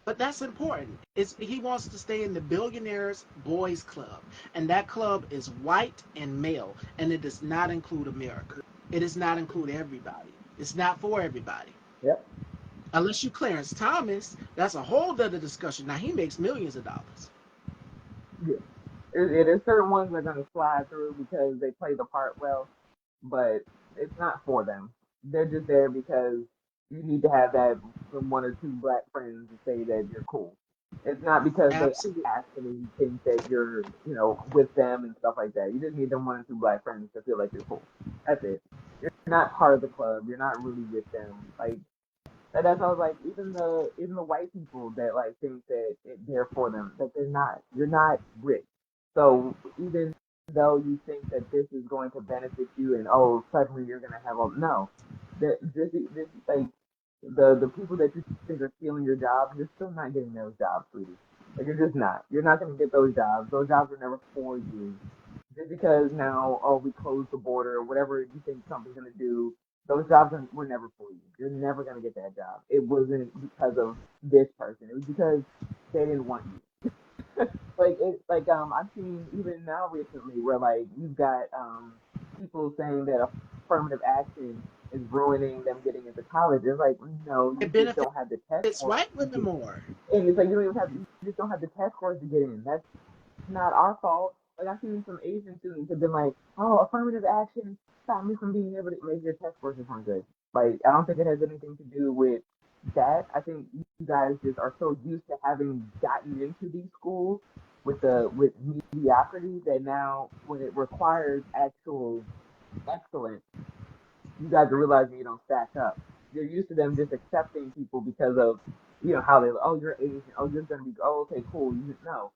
But that's important. He wants to stay in the billionaires boys club, and that club is white and male, and it does not include America. It does not include everybody. It's not for everybody. Yep. Unless you Clarence Thomas, that's a whole other discussion. Now he makes millions of dollars. Yeah. There's certain ones that are gonna slide through because they play the part well, but it's not for them. They're just there because you need to have that from one or two black friends to say that you're cool. It's not because they Absolutely. actually think that you're, with them and stuff like that. You just need them one or two black friends to feel like you're cool. That's it. You're not part of the club. You're not really with them. Like that's how I was like, even the white people that like think that they're for them, that they're not. You're not rich. So even though you think that this is going to benefit you, and oh, suddenly you're gonna have a no, that this like the people that you think are stealing your jobs, you're still not getting those jobs, sweetie. Like you're just not. You're not gonna get those jobs. Those jobs were never for you. Just because now, oh, we closed the border or whatever you think Trump is gonna do, those jobs were never for you. You're never gonna get that job. It wasn't because of this person. It was because they didn't want you. I've seen even now recently where like you've got people saying that affirmative action is ruining them getting into college. It's like no, you It just benefits don't have the test scores white to women get, more. and it's like you just don't have the test scores to get in. That's not our fault. Like I've seen some Asian students have been like, oh, affirmative action stopped me from being able to make your test scores aren't good. Like I don't think it has anything to do with that. I think you guys just are so used to having gotten into these schools with mediocrity that now when it requires actual excellence, you guys are realizing you don't stack up. You're used to them just accepting people because of how they, oh, you're Asian, oh, you're gonna be, oh, okay, cool. You just no,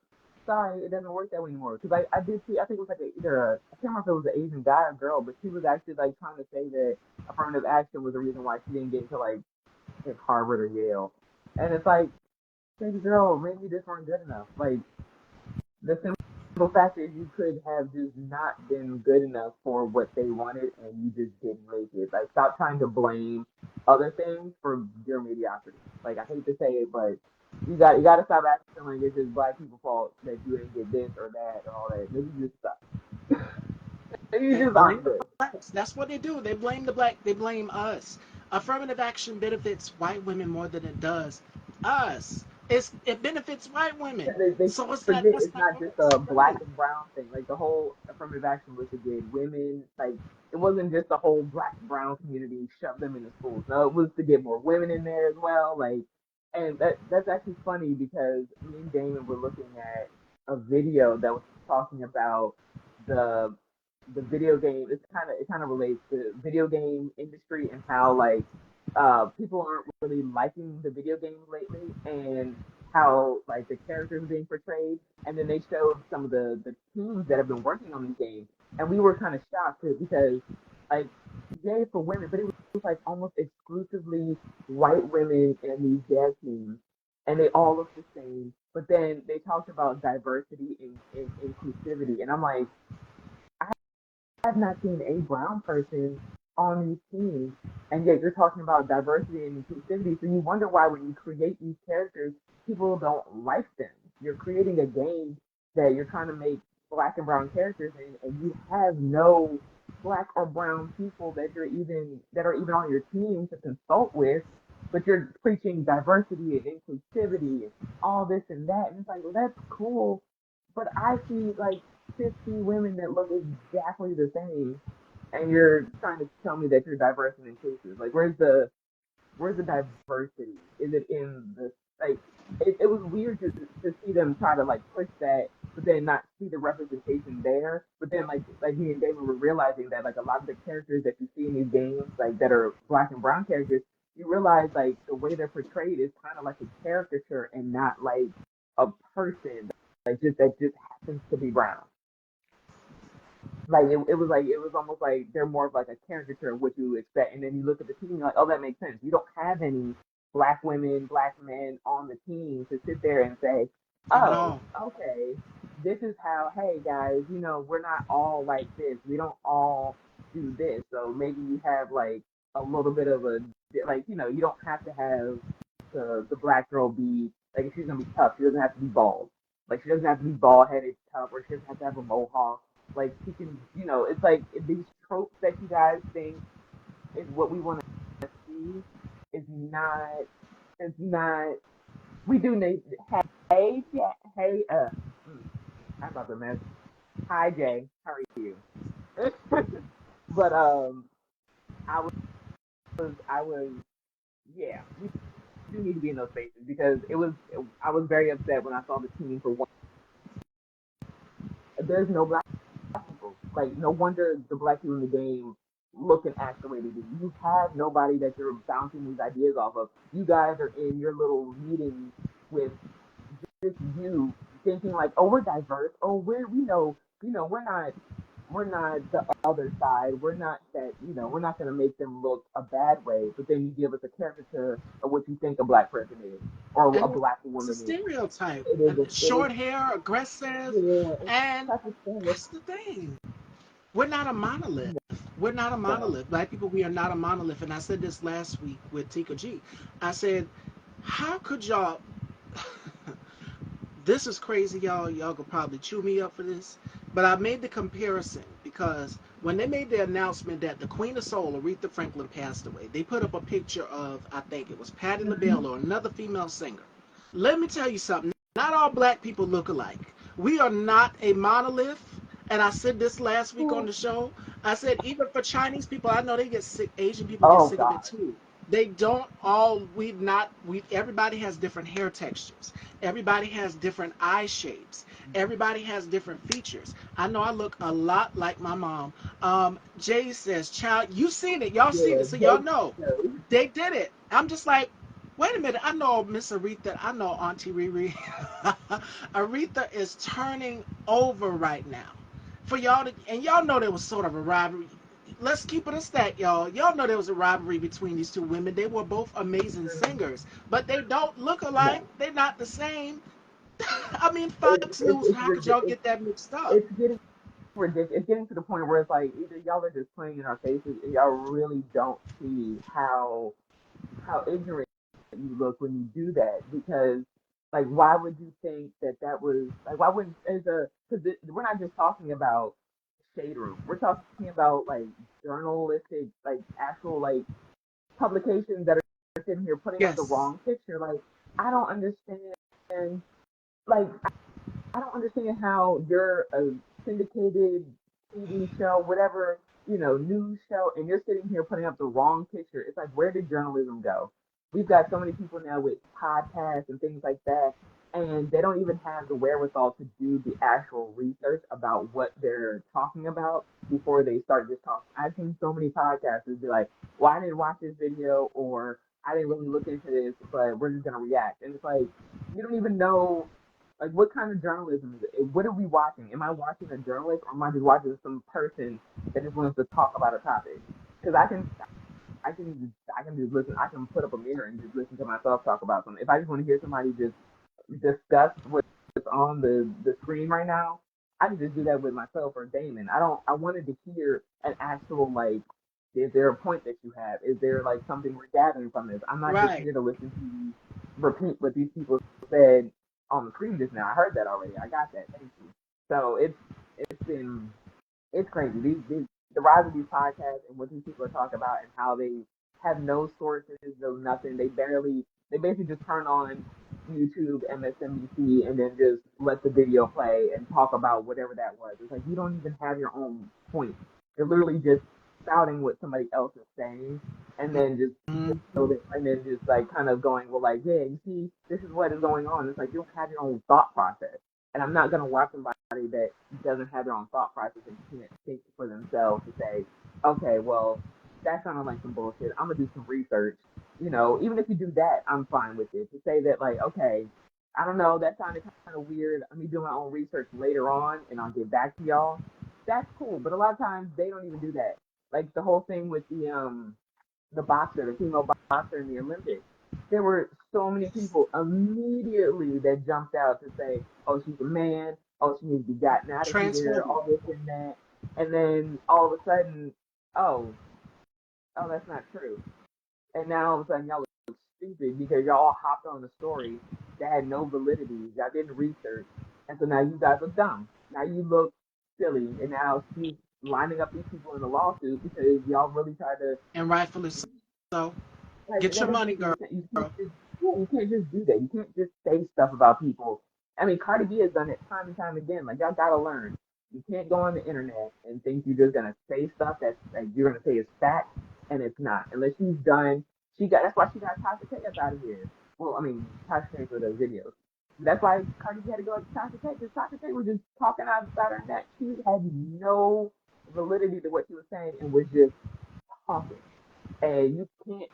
sorry, it doesn't work that way anymore. Because I did see, I think it was like I can't remember if it was an Asian guy or girl, but she was actually like trying to say that affirmative action was the reason why she didn't get into like Harvard or Yale, and it's like, baby girl, maybe you just weren't good enough. Like the simple fact is you could have just not been good enough for what they wanted and you just didn't make it. Like stop trying to blame other things for your mediocrity. Like I hate to say it, but you gotta stop acting like it's just black people's fault that you didn't get this or that or all that. Maybe you just suck. Maybe you They just blame aren't the good. blacks. That's what they do. They blame the black. They blame us. Affirmative action benefits white women more than it does us. It benefits white women. They So it's not. forget That's it's not not just us. a black and brown thing. Like the whole affirmative action was to get women, like it wasn't just the whole black and brown community shove them into schools. No, it was to get more women in there as well. Like, and that's actually funny because me and Damon were looking at a video that was talking about the the video game. It kind of relates to video game industry and how like people aren't really liking the video games lately and how like the characters are being portrayed, and then they showed some of the teams that have been working on these games, and we were kind of shocked too because like yay for women, but it was like almost exclusively white women in these dev teams, and they all look the same. But then they talked about diversity and inclusivity, and I'm like, have not seen a brown person on these teams, and yet you're talking about diversity and inclusivity. So you wonder why when you create these characters, people don't like them. You're creating a game that you're trying to make black and brown characters in, and you have no black or brown people that are even on your team to consult with, but you're preaching diversity and inclusivity and all this and that. And it's like, well, that's cool, but I see like 50 women that look exactly the same, and you're trying to tell me that you're diverse and inclusive. Like, where's the diversity? Is it in the like? It was weird to see them try to like push that, but then not see the representation there. But then like me and David were realizing that like a lot of the characters that you see in these games, like that are black and brown characters, you realize like the way they're portrayed is kind of like a caricature and not like a person like just that just happens to be brown. Like it was almost like they're more of like a caricature of what you would expect. And then you look at the team, you're like, oh, that makes sense. You don't have any black women, black men on the team to sit there and say, At oh, all. okay, this is how. Hey guys, we're not all like this. We don't all do this. So maybe you have like a little bit of a like you don't have to have the black girl be like if she's gonna be tough. She doesn't have to be bald. Like she doesn't have to be bald headed tough, or she doesn't have to have a mohawk like she can, it's like these tropes that you guys think is what we want to see is not. It's not. We do need. Hey, hey. I'm about to mess. Hi, Jay. How are you? But I was. Yeah, we do need to be in those spaces because it was. I was very upset when I saw the team for one. There's no black people. Like, no wonder the black people in the game look and act the way they do. You have nobody that you're bouncing these ideas off of. You guys are in your little meetings with just you thinking like, oh, we're diverse. Oh, we know, we're not the other side. We're not that, we're not going to make them look a bad way. But then you give us a caricature of what you think a black person is or a And black it's a woman is. stereotype. It is, And it is, short hair, aggressive, yeah, it's and such a thing. that's the thing. We're not a monolith. We're not a So, monolith. Black people, we are not a monolith. And I said this last week with Tika G. I said, how could y'all this is crazy, y'all. Y'all could probably chew me up for this. But I made the comparison because when they made the announcement that the Queen of Soul, Aretha Franklin, passed away, they put up a picture of, I think it was Patti LaBelle or another female singer. Let me tell you something. Not all black people look alike. We are not a monolith. And I said this last week on the show. I said even for Chinese people, I know they get sick. Asian people get oh sick of it God, too. They don't all. We not. We. Everybody has different hair textures. Everybody has different eye shapes. Everybody has different features. I know I look a lot like my mom. Jay says, "Child, you seen it. Y'all seen yeah, it, so y'all they know know. they did it." I'm just like, wait a minute. I know Miss Aretha. I know Auntie Riri. Aretha is turning over right now. For y'all to, and y'all know there was sort of a rivalry. Let's keep it a stat, y'all. Y'all know there was a rivalry between these two women. They were both amazing singers, but they don't look alike. No, They're not the same. I mean, it's Fox it's News. it's, How could rid- y'all it's get that mixed up? it's getting ridiculous. It's getting to the point where it's like either y'all are just playing in our faces, and y'all really don't see how ignorant you look when you do that. Because like, why would you think that that was like? Why wouldn't as a because we're not just talking about shade room. We're talking about like journalistic, like actual like publications that are sitting here putting up the Yes. wrong picture. Like, I don't understand. Like, I don't understand how you're a syndicated TV show, whatever, news show, and you're sitting here putting up the wrong picture. It's like, where did journalism go? We've got so many people now with podcasts and things like that, and they don't even have the wherewithal to do the actual research about what they're talking about before they start just talking. I've seen so many podcasters be like, well, I didn't watch this video, or I didn't really look into this, but we're just going to react. And it's like, you don't even know like, what kind of journalism is it? What are we watching? Am I watching a journalist, or am I just watching some person that just wants to talk about a topic? Because I can just listen. I can put up a mirror and just listen to myself talk about something. If I just want to hear somebody just discuss what's on the screen right now, I can just do that with myself or Damon. I don't. I wanted to hear an actual like. Is there a point that you have? Is there like something we're gathering from this? I'm not just Right. here to listen to you repeat what these people said on the screen just now. I heard that already. I got that. Thank you. So it's been it's crazy. These the rise of these podcasts and what these people are talking about and how they have no sources, no nothing. They basically just turn on YouTube, MSNBC, and then just let the video play and talk about whatever that was. It's like you don't even have your own point. You're literally just spouting what somebody else is saying, and then just Mhm. and then just like kind of going, well, like, yeah, you see, this is what is going on. It's like you don't have your own thought process. And I'm not gonna watch somebody that doesn't have their own thought process and can't think for themselves to say, okay, well, that sounded like some bullshit. I'm gonna do some research. Even if you do that, I'm fine with it. To say that, like, okay, I don't know, that sounded kind of weird. Let me do my own research later on, and I'll get back to y'all. that's cool. But a lot of times they don't even do that. Like the whole thing with the boxer, the female boxer in the Olympics. There were so many people immediately that jumped out to say, "Oh, she's a man. Oh, she needs to be gotten out of here. Transphobic. All this and that." And then all of a sudden, oh, oh, that's not true. And now all of a sudden, y'all look stupid because y'all hopped on a story that had no validity. Y'all didn't research, and so now you guys are dumb. Now you look silly, and now she's lining up these people in a lawsuit because y'all really tried to. And rightfully so. Like Get that your doesn't money, make any girl. sense. You can't just do that. You can't just say stuff about people. I mean, Cardi B has done it time and time again. Like y'all gotta learn. You can't go on the internet and think you're just gonna say stuff that's like you're gonna say is fact and it's not. Unless she's done, she got. That's why she got Tasha K up out of here. Well, I mean, Tasha K for those videos. That's why Cardi B had to go to Tasha K because Tasha K was just talking out about her neck. She had no validity to what she was saying and was just talking. And you can't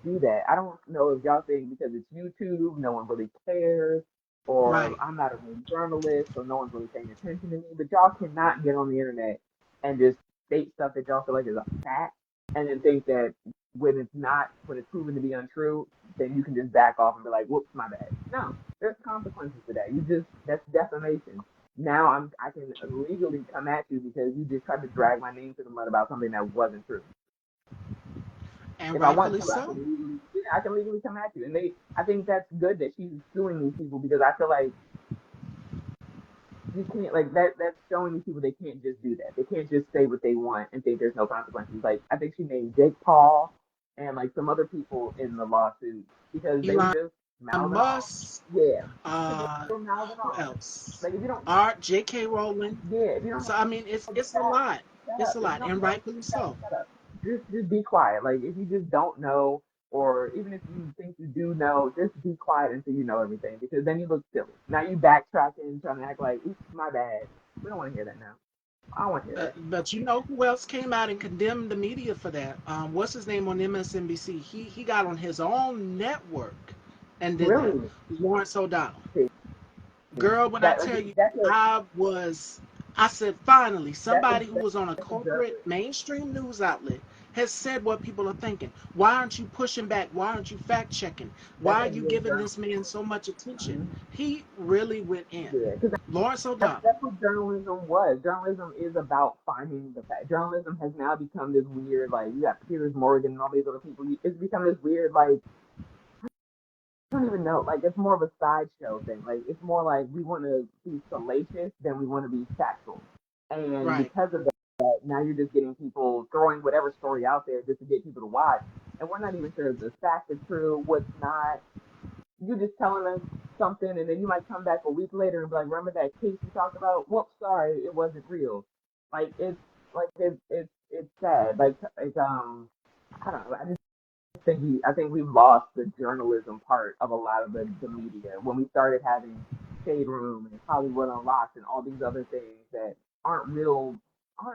do that. I don't know if y'all think because it's YouTube, no one really cares, or Right. I'm not a real journalist, so no one's really paying attention to me. But y'all cannot get on the internet and just state stuff that y'all feel like is a fact, and then think that when it's not, when it's proven to be untrue, then you can just back off and be like, "Whoops, my bad." No, there's consequences to that. You just that's defamation. Now I can legally come at you because you just tried to drag my name to the mud about something that wasn't true. And If I want rightfully to, I so. can legally, yeah, I can legally come at you. And I think that's good that she's suing these people because I feel like you can't, like that. That's showing these people they can't just do that. They can't just say what they want and think there's no consequences. Like I think she named Jake Paul and like some other people in the lawsuit because they were Elon just mouthing off. Musk. Yeah, because Uh, they were mouthing who off. else? Like if you don't, Art, J.K. Rowling. yeah, if you don't So I mean, know the it's a facts, lot. shut It's up. a If you lot, don't and know, rightfully you gotta so. shut up. Just be quiet. Like if you just don't know, or even if you think you do know, just be quiet until you know everything, because then you look silly. Now you backtracking, trying to act like, "Oops, my bad." We don't want to hear that now. I don't want to hear that. But you know who else came out and condemned the media for that? What's his name on MSNBC? He got on his own network and did that. Really, Lawrence O'Donnell. see Girl, when I that tell you, that's a I was, I said, finally, that is somebody who was on a that's a good. corporate mainstream news outlet has said what people are thinking. Why aren't you pushing back? Why aren't you fact checking? That's Why are a you good giving journal. this man so much attention? Mm-hmm. He really went in. Yeah, because Lawrence O'Donnell. that's what journalism was. Journalism is about finding the fact. Journalism has now become this weird, like you got Piers Morgan and all these other people. It's become this weird, like I don't even know. Like it's more of a sideshow thing. Like it's more like we want to be salacious than we want to be factual. And Right. because of that, now you're just getting people throwing whatever story out there just to get people to watch. And we're not even sure if the fact is true, what's not. You're just telling us something, and then you might come back a week later and be like, "Remember that case you talked about? Whoops, sorry, it wasn't real." Like it's sad. I don't know. I think we've lost the journalism part of a lot of the media when we started having Shade Room and Hollywood Unlocked and all these other things that aren't real I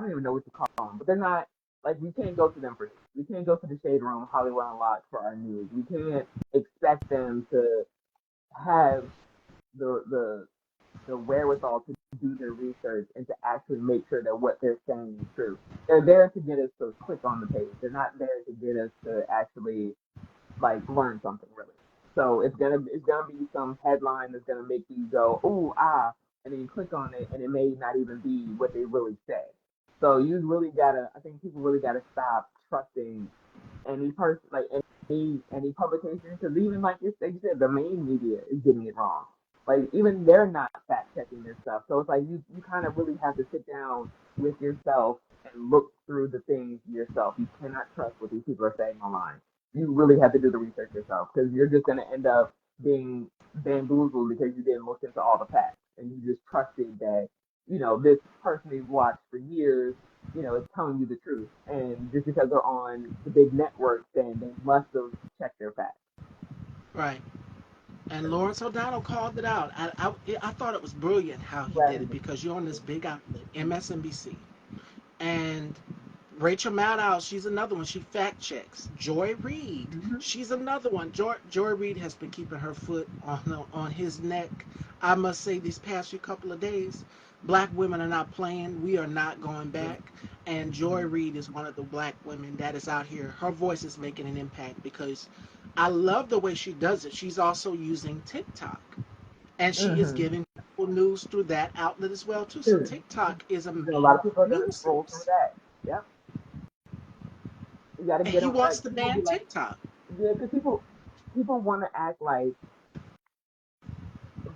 don't even know what to call them, but they're not like we can't go to them for news. We can't go to the Shade Room, Hollywood Unlocked for our news. We can't expect them to have the the the wherewithal to do their research and to actually make sure that what they're saying is true. They're there to get us to click on the page. They're not there to get us to actually like learn something really. So it's gonna be some headline that's gonna make you go, "Ooh, ah," and then you click on it and it may not even be what they really said. So you really gotta I think people really gotta stop trusting any person like any publication because even like you said, the main media is getting it wrong. Like even they're not fact checking their stuff. So it's like you kind of really have to sit down with yourself and look through the things yourself. You cannot trust what these people are saying online. You really have to do the research yourself because you're just going to end up being bamboozled because you didn't look into all the facts and you just trusted that this person you've watched for years is telling you the truth. And just because they're on the big network, then they must have checked their facts. Right. And Lawrence O'Donnell called it out. I thought it was brilliant how he did it Right. because you're on this big outlet, MSNBC, and Rachel Maddow, she's another one. She fact checks. Joy Reid, Mm-hmm. she's another one. Joy Reid has been keeping her foot on his neck. I must say these past few couple of days Black women are not playing. We are not going back. And Joy Mm-hmm. Reid is one of the black women that is out here. Her voice is making an impact because I love the way she does it. She's also using TikTok, and she is Mm-hmm. giving people news through that outlet as well too. So Too. TikTok is a A lot main of people are gonna news scroll through source, that. Yep. You got to and get he them. wants Like to people be ban like, TikTok. yeah, because people want to act like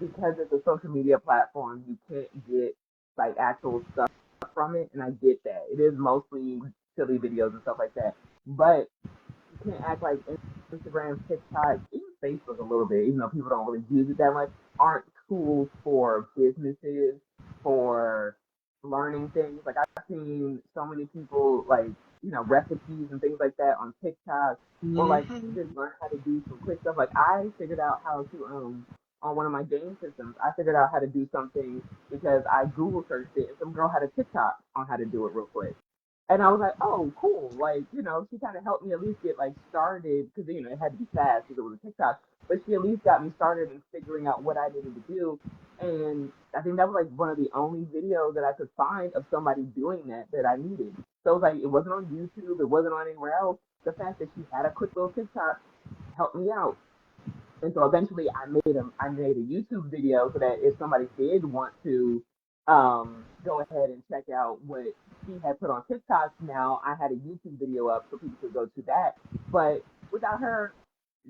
because it's a social media platform, you can't get like actual stuff from it, and I get that. It is mostly silly videos and stuff like that, but you can't act like Instagram, TikTok, even Facebook a little bit, even though people don't really use it that much, aren't tools for businesses, for learning things. Like I've seen so many people like, recipes and things like that on TikTok, or like Hmm. just learn how to do some quick stuff. Like I figured out how to on one of my game systems, I figured out how to do something because I Google searched it and some girl had a TikTok on how to do it real quick. And I was like, oh, cool. Like, she kind of helped me at least get like started because, it had to be fast because it was a TikTok. But she at least got me started in figuring out what I needed to do. And I think that was like one of the only videos that I could find of somebody doing that I needed. So it was like, it wasn't on YouTube, it wasn't on anywhere else. The fact that she had a quick little TikTok helped me out. And so eventually I made a YouTube video so that if somebody did want to go ahead and check out what she had put on TikTok, now I had a YouTube video up so people could go to that. But without her,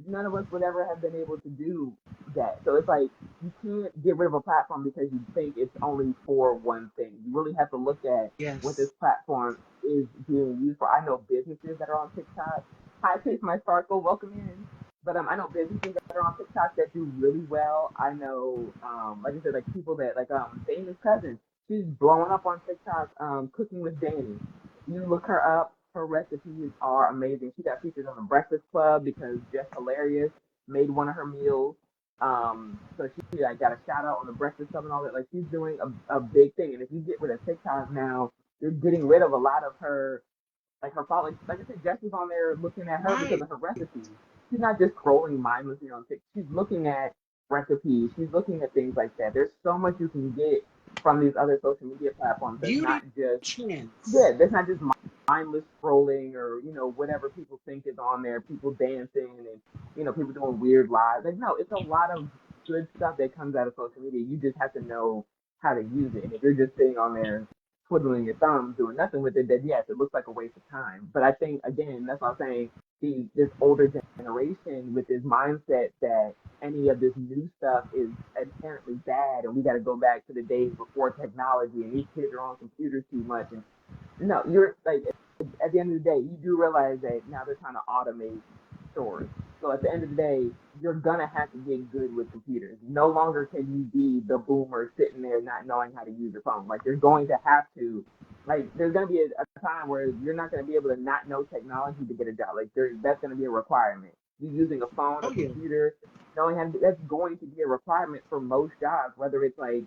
none of us would ever have been able to do that. So it's like you can't get rid of a platform because you think it's only for one thing. You really have to look at what this Yes. platform is being used for. I know businesses that are on TikTok. Hi, Taste My Sparkle, welcome in. But I know businesses that are on TikTok that do really well. I know, like I said, like people that like famous cousin. She's blowing up on TikTok. Cooking with Danny. You look her up. Her recipes are amazing. She got featured on the Breakfast Club because Jeff Hilarious made one of her meals. So she like got a shout out on the Breakfast Club and all that. Like she's doing a big thing. And if you get rid of TikTok now, you're getting rid of a lot of her like her following, like I said, Jess is on there looking at her because Right. of her recipes. She's not just scrolling mindlessly on TikTok. She's looking at recipes. She's looking at things like that. There's so much you can get from these other social media platforms. That's not Beauty just trends. yeah. That's not just mindless scrolling or whatever people think is on there. People dancing and people doing weird lives. Like no, it's a lot of good stuff that comes out of social media. You just have to know how to use it. And if you're just sitting on there twiddling your thumbs, doing nothing with it, then yes, it looks like a waste of time. But I think again, that's what I'm saying. This older generation with this mindset that any of this new stuff is inherently bad, and we got to go back to the days before technology, and these kids are on computers too much. And no, you're like at the end of the day, you do realize that now they're trying to automate stores. So at the end of the day, you're gonna have to get good with computers. No longer can you be the boomer sitting there not knowing how to use your phone. Like you're going to have to. Like there's gonna be a time where you're not gonna be able to not know technology to get a job. Like that's gonna be a requirement. You using a phone, a Oh yeah. computer, knowing how to, that's going to be a requirement for most jobs, whether it's like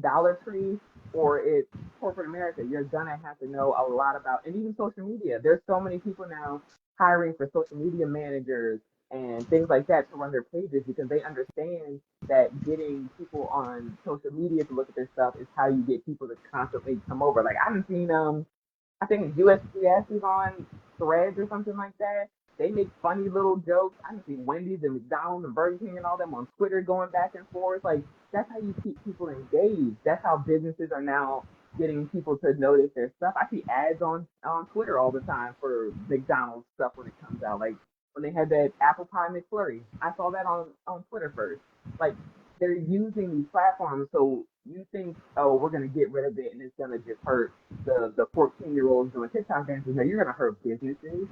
Dollar Tree or it's corporate America, you're gonna have to know a lot about, and even social media. There's so many people now hiring for social media managers and things like that to run their pages because they understand that getting people on social media to look at their stuff is how you get people to constantly come over. Like I haven't seen I think USPS is on Threads or something like that. They make funny little jokes. I see Wendy's and McDonald's and Burger King and all them on Twitter going back and forth. Like that's how you keep people engaged. That's how businesses are now getting people to notice their stuff. I see ads on Twitter all the time for McDonald's stuff when it comes out. Like when they had that apple pie McFlurry, I saw that on Twitter first. Like they're using these platforms, so you think, oh, we're gonna get rid of it and it's gonna just hurt the 14-year-olds doing TikTok dances. Now you're gonna hurt businesses.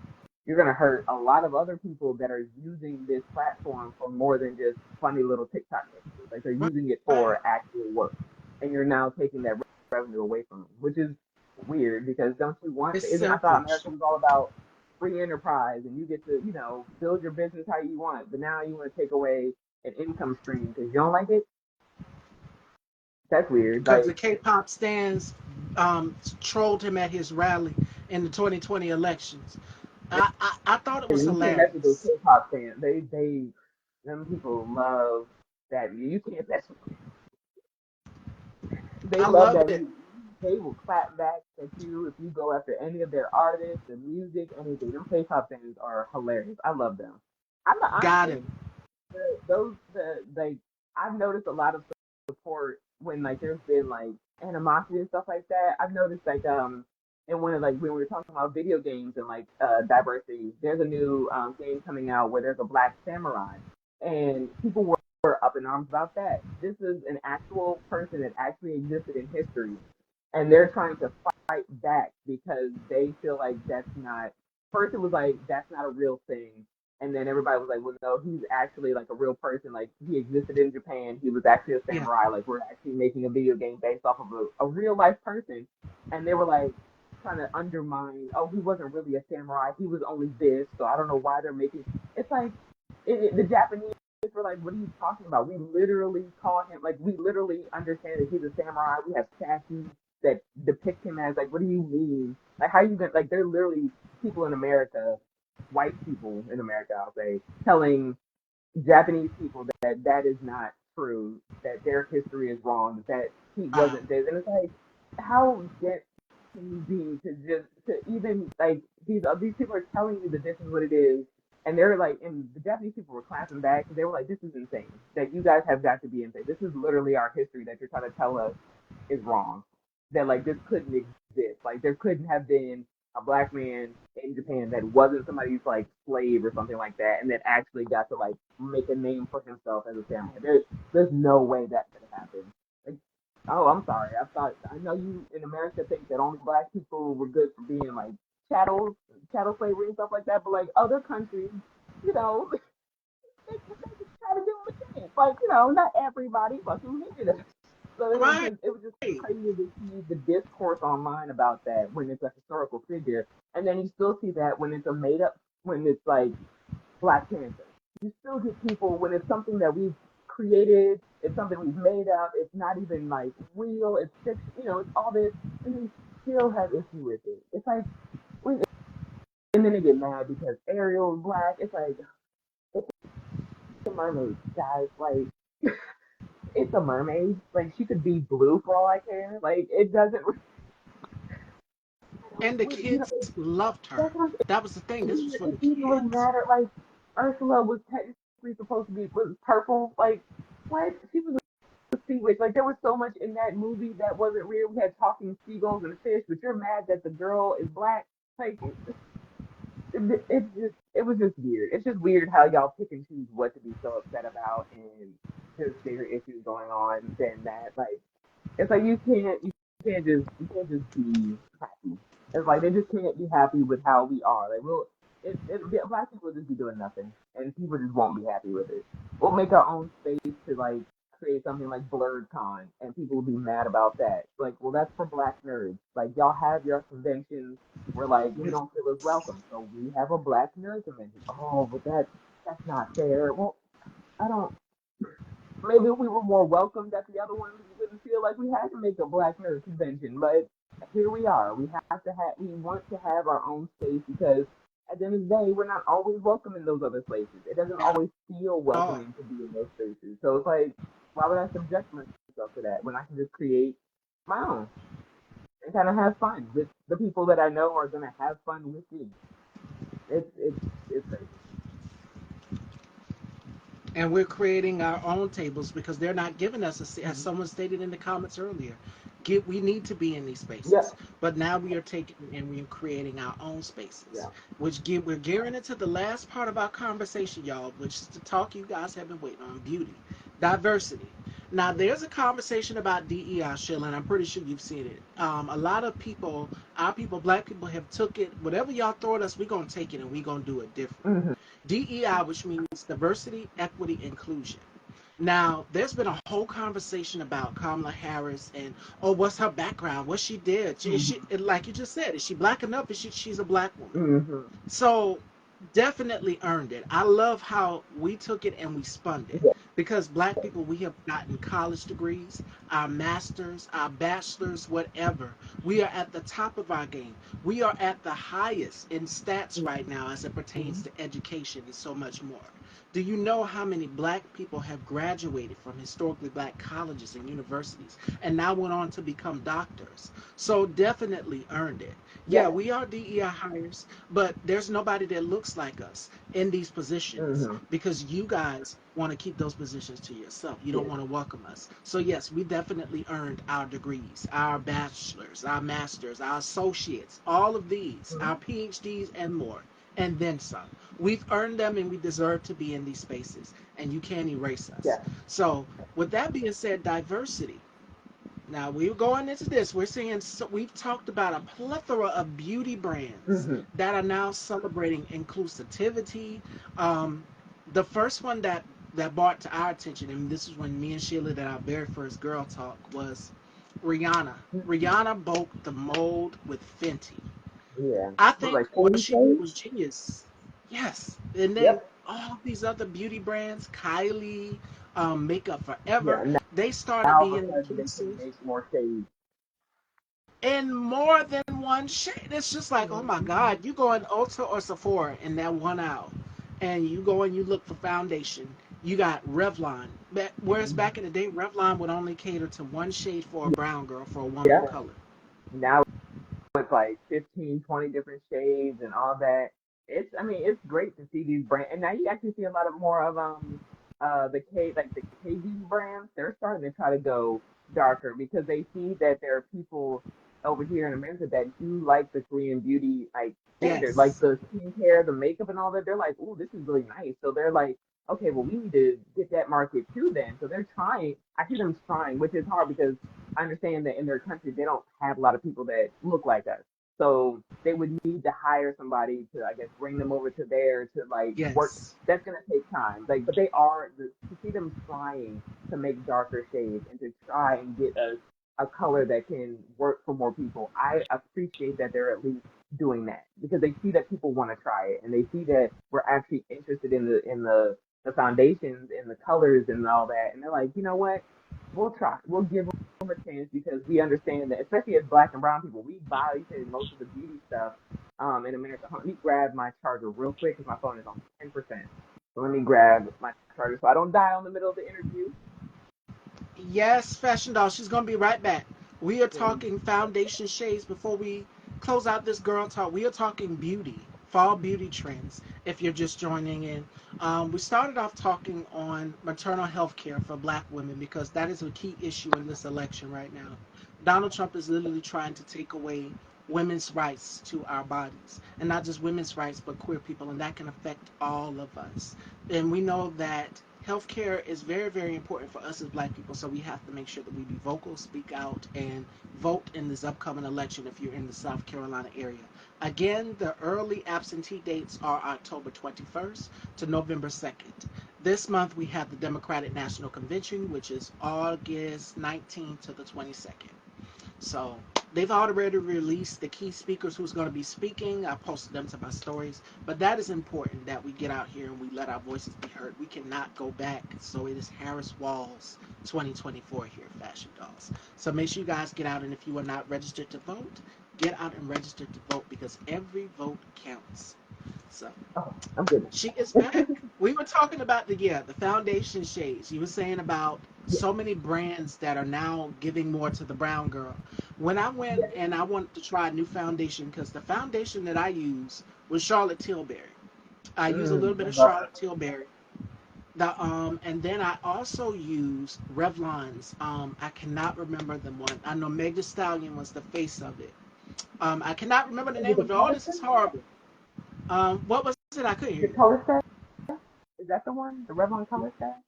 You're gonna hurt a lot of other people that are using this platform for more than just funny little TikTok dances. Like they're using it Right. for actual work, and you're now taking that revenue away from them, which is weird because don't you want? It's Isn't I thought selfish. America was all about free enterprise and you get to build your business how you want, but now you want to take away an income stream because you don't like it. That's weird. Because the Like K-pop stands trolled him at his rally in the 2020 elections. I thought it was you can't mess with those hilarious. K-pop fans. They them people love that. You can't mess with them. They I love love that it. music. They will clap back at you if you go after any of their artists, the music, anything. Them K-pop fans are hilarious. I love them. I'm not, Got honestly him. the like I've noticed a lot of support when like there's been like animosity and stuff like that. I've noticed like and when we were talking about video games and like diversity, there's a new game coming out where there's a black samurai and people were up in arms about that. This is an actual person that actually existed in history and they're trying to fight back because they feel like that's not first it was like that's not a real thing and then everybody was like, well, no, he's actually like a real person. Like he existed in Japan. He was actually a Yeah. samurai. Like we're actually making a video game based off of a real life person. And they were like trying to undermine. Oh, he wasn't really a samurai. He was only this. So I don't know why they're making. It's like the Japanese were like, what are you talking about? We literally call him like we literally understand that he's a samurai. We have statues that depict him as like, what do you mean? Like how you gonna like? They're literally people in America white people in America, I'll say, telling Japanese people that that is not true, that their history is wrong, that he Wow. wasn't this, and it's like, how dense can you be to just to even like these people are telling you that this is what it is, and they're like, and the Japanese people were clapping back because they were like, this is insane, that you guys have got to be insane. This is literally our history that you're trying to tell us is wrong. That like this couldn't exist. Like there couldn't have been a black man in Japan that wasn't somebody's like slave or something like that, and that actually got to like make a name for himself as a samurai. There's no way that could have happened. Like, oh, I'm sorry. I know you in America think that only black people were good for being like chattel slavery and stuff like that, but like other countries, you know, they try to give them a chance. Like not everybody fucking hated us. So Right. it was just crazy to see the discourse online about that when it's a historical figure, and then you still see that when it's a made up when it's like Black Panther. You still get people when it's something that we've created, it's something we've made up, it's not even like real, it's fiction, it's all this, and they still have issue with it. It's like, and then they get mad because Ariel is black. It's like it's a mermaid, guys. Like it's a mermaid. Like she could be blue for all I care. Like it doesn't. And the You kids know, loved her. that's what That was the thing. This was for the it didn't really kids. matter. Like Ursula was technically supposed to be was purple. Like what? She was a sea witch. Like there was so much in that movie that wasn't real. We had talking seagulls and fish, but you're mad that the girl is black. Like it was just weird. It's just weird how y'all pick and choose what to be so upset about, and there's bigger issues going on than that. Like it's like you can't just be happy. It's like they just can't be happy with how we are. Like black people just be doing nothing, and people just won't be happy with it. We'll make our own space to like create something like Blurred Con, and people will be mad about that. Like, well, that's for black nerds. Like y'all have your conventions where like you Yes. don't feel as welcome, so we have a black nerd convention. Oh, but that's not fair. Well, I don't maybe if we were more welcomed at the other ones, we wouldn't feel like we had to make a black nerd convention. But here we are. We want to have our own space because at the end of the day, we're not always welcome in those other places. It doesn't At always feel all. welcoming to be in those spaces. So it's like, why would I subject myself to that when I can just create my own and kind of have fun with the people that I know are gonna have fun with me. It's crazy. And we're creating our own tables because they're not giving us as Mm-hmm. someone stated in the comments earlier, we need to be in these spaces, Yep. but now we are taking and we're creating our own spaces, Yeah. we're gearing into the last part of our conversation, y'all, which is the talk you guys have been waiting on: beauty, diversity. Now there's a conversation about DEI, Sheila, and I'm pretty sure you've seen it. A lot of people, our people, black people, have took it. Whatever y'all throw at us, we're gonna take it and we're gonna do it different. Mm-hmm. DEI, which means diversity, equity, inclusion. Now, there's been a whole conversation about Kamala Harris and, oh, what's her background? What she did? Is she, Mm-hmm. like you just said, is she black enough? She's a black woman? Mm-hmm. So definitely earned it. I love how we took it and we spun it, Yeah. because black people, we have gotten college degrees, our masters, our bachelors, whatever. We are at the top of our game. We are at the highest in stats right now as it pertains Mm-hmm. to education and so much more. Do you know how many black people have graduated from historically black colleges and universities and now went on to become doctors? So definitely earned it. Yeah, Yes. we are DEI hires, but there's nobody that looks like us in these positions Mm-hmm. because you guys want to keep those positions to yourself. You don't Yes. want to welcome us. So yes, we definitely earned our degrees, our bachelors, our masters, our associates, all of these, Mm-hmm. our PhDs and more, and then some. We've earned them and we deserve to be in these spaces, and you can't erase us. Yes. So, with that being said, diversity. Now, we're going into this. We're seeing, so we've talked about a plethora of beauty brands Mm-hmm. that are now celebrating inclusivity. Um, the first one that brought to our attention, and this is when me and Sheila did our very first girl talk, was Rihanna. Mm-hmm. Rihanna broke the mold with Fenty. Yeah. I What, think like what 40 she did shades? was genius. Yes, and then Yep. all of these other beauty brands, Kylie, Makeup Yeah. Forever, they started Now all of being a sudden they can inclusive make more shades. in more than one shade. It's just like, oh my Mm-hmm. God, you go in Ulta or Sephora in that 1 hour, and you go and you look for foundation. You got Revlon. Whereas Mm-hmm. back in the day, Revlon would only cater to one shade for a brown girl, for a woman of Yeah. color. Now with like 15, 20 different shades and all that. I mean, it's great to see these brands. And now you actually see a lot of more of the K beauty brands. They're starting to try to go darker because they see that there are people over here in America that do like the Korean beauty like standard, like Yes. the skincare, the makeup and all that. They're like, "Oh, this is really nice." So they're like, "Okay, well, we need to get that market too then." So they're trying. I see them trying, which is hard because I understand that in their country they don't have a lot of people that look like us. So they would need to hire somebody to, I guess, bring them over to there to like work. Yes. That's gonna take time. Like, but they are to see them trying to make darker shades and to try and get a color that can work for more people. I appreciate that they're at least doing that because they see that people want to try it and they see that we're actually interested in the foundations and the colors and all that. And they're like, you know what? We'll try. We'll give them a chance because we understand that, especially as Black and Brown people, we buy most of the beauty stuff in America. Let me grab my charger real quick because my phone is on 10%. So let me grab my charger so I don't die on the middle of the interview. Yes, Fashion Doll. She's gonna be right back. We are Thank talking foundation shades before we close out this girl talk. We are talking beauty, fall beauty trends. If you're just joining in, we started off talking on maternal health care for Black women because that is a key issue in this election right now. Donald Trump is literally trying to take away women's rights to our bodies, and not just women's rights, but queer people, and that can affect all of us. And we know that healthcare is very, very important for us as Black people. So we have to make sure that we be vocal, speak out, and vote in this upcoming election if you're in the South Carolina area. Again, the early absentee dates are October 21st to November 2nd. This month we have the Democratic National Convention, which is August 19th to the 22nd. So they've already released the key speakers who's going to be speaking. I posted them to my stories. But that is important that we get out here and we let our voices be heard. We cannot go back. So it is Harris Walls 2024 here at Fashion Dolls. So make sure you guys get out, and if you are not registered to vote, get out and register to vote because every vote counts. So Oh, I'm good. she is back. We were talking about the foundation shades. You were saying about Yeah, so many brands that are now giving more to the brown girl. When I went yeah. and I wanted to try a new foundation, because the foundation that I use was Charlotte Tilbury. I use a little bit I of love Charlotte Tilbury. And then I also use Revlon's. I cannot remember the one. I know Meg Thee Stallion was the face of it. I cannot remember the it. Is it name the of it. Oh, color this is set? horrible. What was it? I couldn't Is hear it you. color set? Is that the one? The Revlon color set?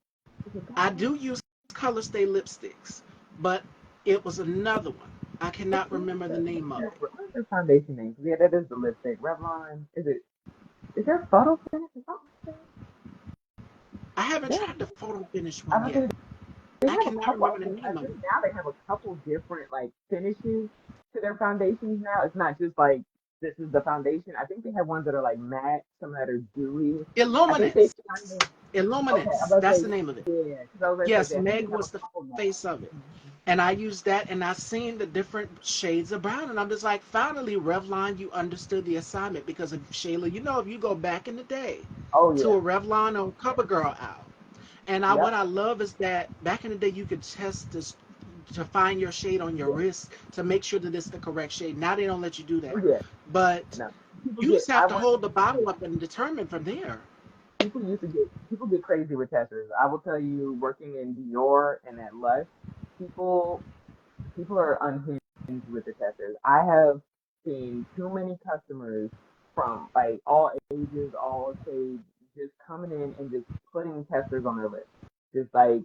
Is it that I one? do use Color Stay lipsticks, but it was another one. I cannot remember the name of it. What's their foundation name? Yeah, that is the lipstick. Revlon. Is there photo finish or something like that? I haven't They have, tried the photo finish I one was yet. gonna say, they I have a cannot couple. remember the I name of think it. now they have a couple different like finishes to their foundations. Now it's not just like this is the foundation. I think they have ones that are like matte, some that are dewy. I think they Illuminance. kind of okay. I'm Illuminance. about to That's say the name of it. yeah, because I was going to Yes, say I think Meg they have was a the couple now. face of it. And I used that and I seen the different shades of brown. And I'm just like, finally, Revlon, you understood the assignment. Because if Shayla, if you go back in the day Oh to yeah, a Revlon or CoverGirl out, and what yep, I love is that back in the day you could test this to find your shade on your yeah, wrist to make sure that it's the correct shade. Now they don't let you do oh that. yeah. But No, people you get. just have I to want hold the to say bottle up and determine from there. people get crazy with testers. I will tell you, working in Dior and at Lush, people people are unhinged with the testers. I have seen too many customers from like all ages, all shades, just coming in and just putting testers on their lips, just like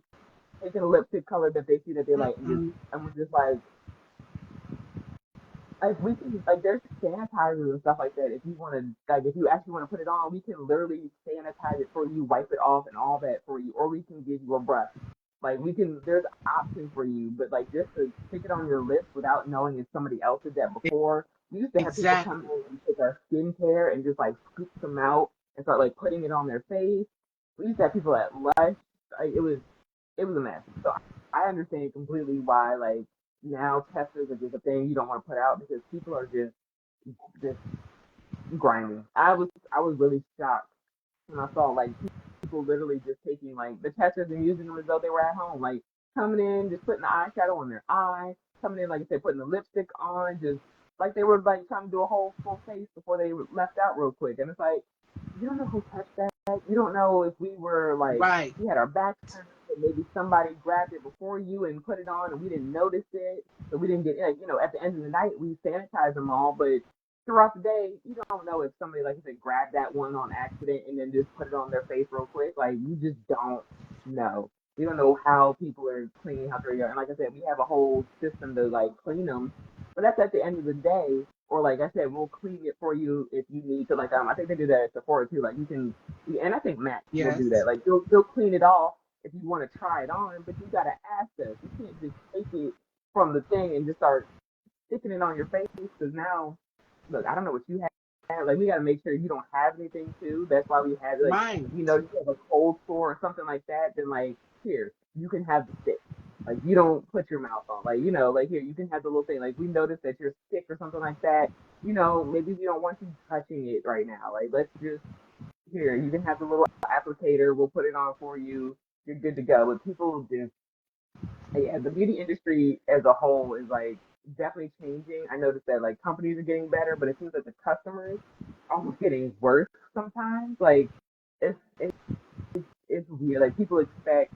taking a lipstick color that they see that they like, and just Mm-mm. and we're just like we can like there's sanitizers and stuff like that. If you want to like if you actually want to put it on, we can literally sanitize it for you, wipe it off, and all that for you, or we can give you a brush. Like we can, there's options for you, but like just to stick it on your lips without knowing if somebody else did that before. We used to have people come Exactly. in and take our skincare and just like scoop some out and start like putting it on their face. We used to have people at Lush. Like it was a mess. So I understand completely why like now testers are just a thing you don't want to put out because people are just grimy. I was really shocked when I saw like people literally just taking like the testers and using them as though they were at home, like coming in, just putting the eyeshadow on their eye, coming in like I said, putting the lipstick on, just like they were like trying to do a whole full face before they left out real quick. And it's like you don't know who touched that. You don't know if we were like Right. we had our backs turned and maybe somebody grabbed it before you and put it on and we didn't notice it. So we didn't get like at the end of the night we sanitized them all, but throughout the day, you don't know if somebody, like I said, grabbed that one on accident and then just put it on their face real quick. Like, you just don't know. We don't know how people are cleaning how they are. And like I said, we have a whole system to, like, clean them. But that's at the end of the day. Or, like I said, we'll clean it for you if you need to. Like, I think they do that at Sephora, too. Like, you can, and I think Mac will do that. Yes. Like, they'll clean it off if you want to try it on, but you got to ask us. You can't just take it from the thing and just start sticking it on your face because now look, I don't know what you have. Like, we got to make sure you don't have anything too. That's why we have like, Right. you have a cold sore or something like that. Then like, here, you can have the stick. Like, you don't put your mouth on. Like, like here, you can have the little thing. Like, we noticed that you're sick or something like that. Maybe we don't want you touching it right now. Like, let's just here, you can have the little applicator. We'll put it on for you. You're good to go. But people just yeah, the beauty industry as a whole is like definitely changing. I noticed that like companies are getting better, but it seems like the customers are almost getting worse sometimes. Like it's it's weird. Like people expect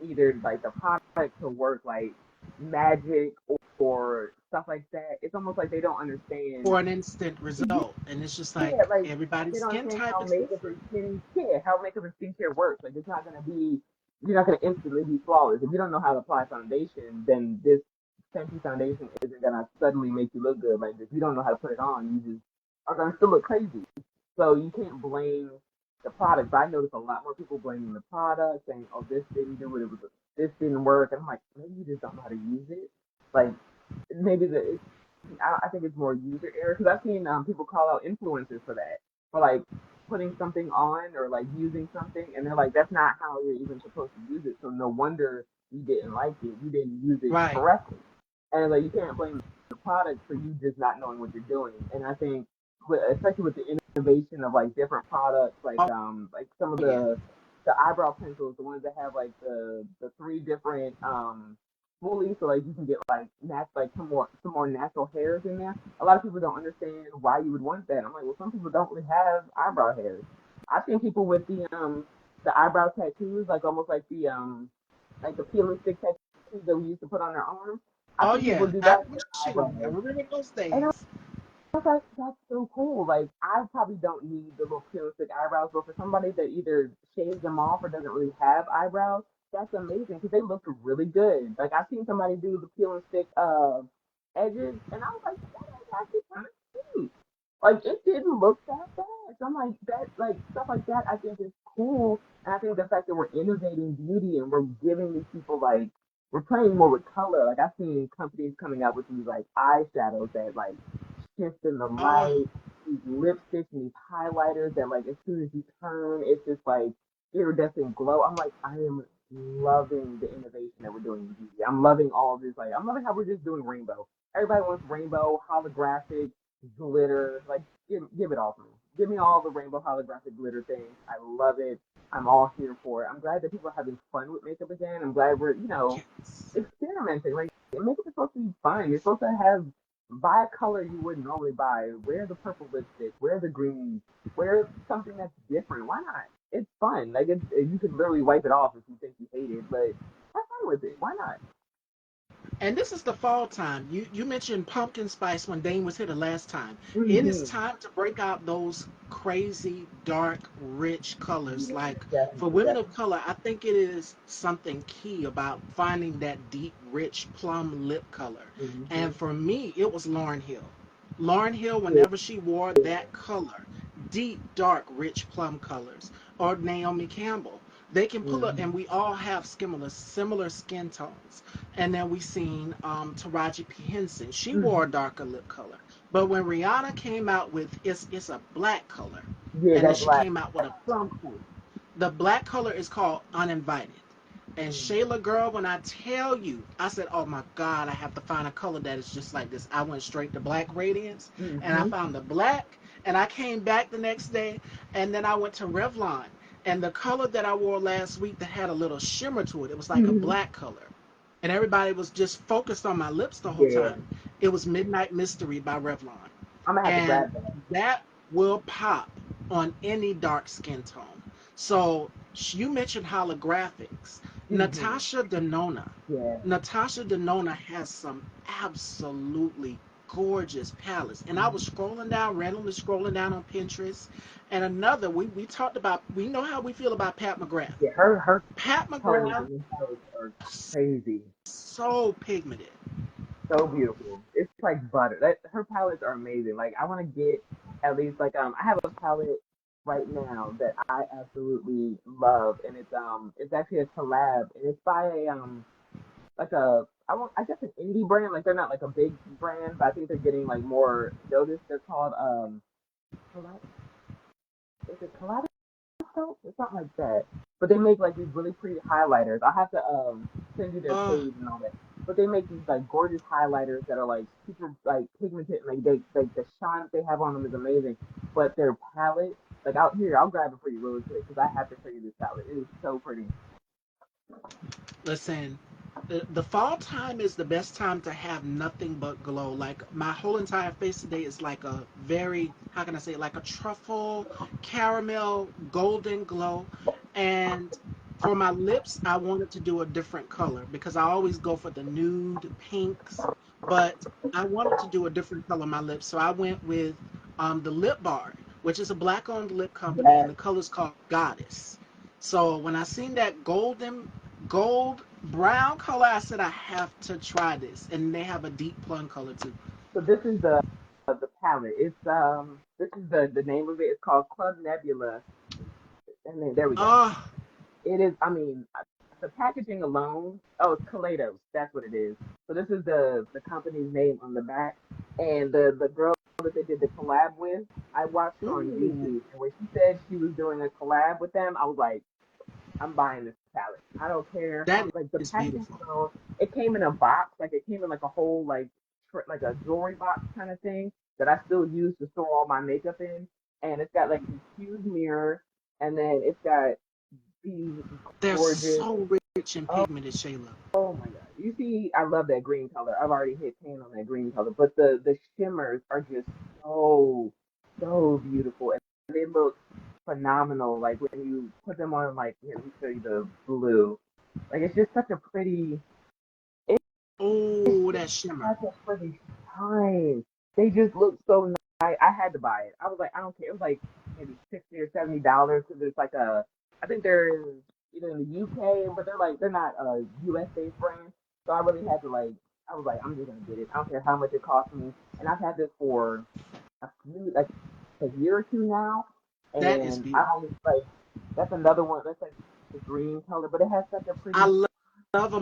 either like the product to work like magic or stuff like that. It's almost like they don't understand. For an instant result. And it's just like Yeah, like they everybody's don't skin understand type how is makeup and different. how makeup and skincare works. Like it's not gonna be you're not gonna instantly be flawless. If you don't know how to apply foundation, then this Fenty foundation isn't gonna suddenly make you look good. Like if you don't know how to put it on, you just are gonna still look crazy. So you can't blame the product. But I noticed a lot more people blaming the product, saying, "Oh, this didn't do it. It was this didn't work." And I'm like, maybe you just don't know how to use it. Like maybe I think it's more user error because I've seen people call out influencers for that, for like putting something on or like using something, and they're like, that's not how you're even supposed to use it. So no wonder you didn't like it. You didn't use it Right. correctly, and like you can't blame the product for you just not knowing what you're doing. And I think, especially with the innovation of like different products, like some of Oh, yeah. the eyebrow pencils, the ones that have like the three different fully so like you can get like like some more natural hairs in there. A lot of people don't understand why you would want that. I'm like, well, some people don't really have eyebrow hairs. I've seen people with the eyebrow tattoos, like almost like the peel and stick tattoos that we used to put on their arms. I've Oh, seen people yeah. do that That with was their shit. I eyebrows. remember those And days. was like, that's so cool. Like, I probably don't need the little peel and stick eyebrows, but for somebody that either shaves them off or doesn't really have eyebrows, that's amazing because they look really good. Like, I've seen somebody do the peel and stick edges, and I was like, that is actually kind of cute. Like, it didn't look that bad. So I'm like, stuff like that, I think is cool. And I think the fact that we're innovating beauty and we're giving these people, like, we're playing more with color. Like, I've seen companies coming out with these, like, eyeshadows that, like, shift in the Oh, light, these lipsticks and these highlighters that like as soon as you turn, it's just like iridescent glow. I'm like, I am loving the innovation that we're doing in beauty. I'm loving all this. Like, I'm loving how we're just doing rainbow. Everybody wants rainbow, holographic, glitter. Like, give it all to me. Give me all the rainbow holographic glitter things. I love it. I'm all here for it. I'm glad that people are having fun with makeup again. I'm glad we're, yes. experimenting. Like, makeup is supposed to be fun. You're supposed to have buy a color you wouldn't normally buy. Wear the purple lipstick. Wear the green. Wear something that's different. Why not? It's fun. Like you could literally wipe it off if you think you hate it, but have fun with it. Why not? And this is the fall time. You mentioned pumpkin spice when Dane was here the last time. It is Mm-hmm. time to break out those crazy, dark, rich colors. Yeah, Like for definitely, women of definitely. color, I think it is something key about finding that deep, rich plum lip color. Mm-hmm. And for me, it was Lauryn Hill. Lauryn Hill, Yeah, whenever she wore that color, deep, dark, rich plum colors, or Naomi Campbell, they can pull up, and mm-hmm. we all have similar skin tones. And then we seen Taraji P Henson. She wore a Mm-hmm. darker lip color. But when Rihanna came out with it's a black color, Yeah, and then that she black. came out with a plum color. The black color is called Uninvited. And Mm-hmm. Shayla girl, when I tell you, I said, "Oh my God, I have to find a color that is just like this." I went straight to Black Radiance, and I Mm-hmm. found the black. And I came back the next day, and then I went to Revlon, and the color that I wore last week that had a little shimmer to it, it was like a Mm-hmm. black color, and everybody was just focused on my lips the whole Yeah, time. It was Midnight Mystery by Revlon, I'm gonna have to and grab that. that will pop on any dark skin tone. So you mentioned holographics. Mm-hmm. Natasha Denona. Yeah. Natasha Denona has some absolutely gorgeous palettes. And I was Mm-hmm. scrolling down, randomly scrolling down on Pinterest. And another, we talked about, we know how we feel about Pat McGrath. Yeah, her Pat tones McGrath, and her palettes are crazy. so pigmented. So beautiful. It's like butter. That her palettes are amazing. Like I want to get at least like I have a palette right now that I absolutely love, and it's actually a collab, and it's by a like a I guess an indie brand. Like they're not like a big brand, but I think they're getting like more notice. They're called collab. Is it collab? It's not like that. But they make like these really pretty highlighters. I'll have to send you their Uh, page and all that. But they make these like gorgeous highlighters that are like super like pigmented. Like they like the shine that they have on them is amazing. But their palette, like out here, I'll grab it for you really quick because I have to show you this palette. It is so pretty. Listen, the fall time is the best time to have nothing but glow. Like my whole entire face today is like a very, how can I say it, like a truffle, caramel, golden glow. And for my lips, I wanted to do a different color because I always go for the nude pinks, but I wanted to do a different color on my lips. So I went with the Lip Bar, which is a black owned lip company, and Yes. the color's called Goddess. So when I seen that gold brown color, I said I have to try this, and they have a deep plum color too. So this is the palette. It's this is the name of it. It's called Club Nebula. And then there we go. Oh, It is. I mean, the packaging alone. Oh, it's Kaleidos. That's what it is. So this is the company's name on the back, and the girl that they did the collab with, I watched her on ooh, YouTube, and when she said she was doing a collab with them, I was like, I'm buying this palette. I don't care that how like the is packaging beautiful. alone. It came in a box, like it came in like a whole like a jewelry box kind of thing that I still use to store all my makeup in, and it's got like this huge mirror, and then it's got these They're gorgeous. so rich and Oh, pigmented, Shayla. oh my god! You see, I love that green color. I've already hit 10 on that green color, but the shimmers are just so beautiful, and they look phenomenal. Like when you put them on, like here, let me show you the blue. Like it's just such a pretty. It's Oh, just that shimmer. such a pretty shine. They just look so nice. I had to buy it. I was like, I don't care. It was like maybe $60 or $70 because it's like a. I think they're either in the UK, but they're not a US based brand. So I really had to like. I was like, I'm just gonna get it. I don't care how much it cost me. And I've had this for like a year or two now, That is and I beautiful. always like. That's another one. That's like the green color, but it has such a I pretty love. love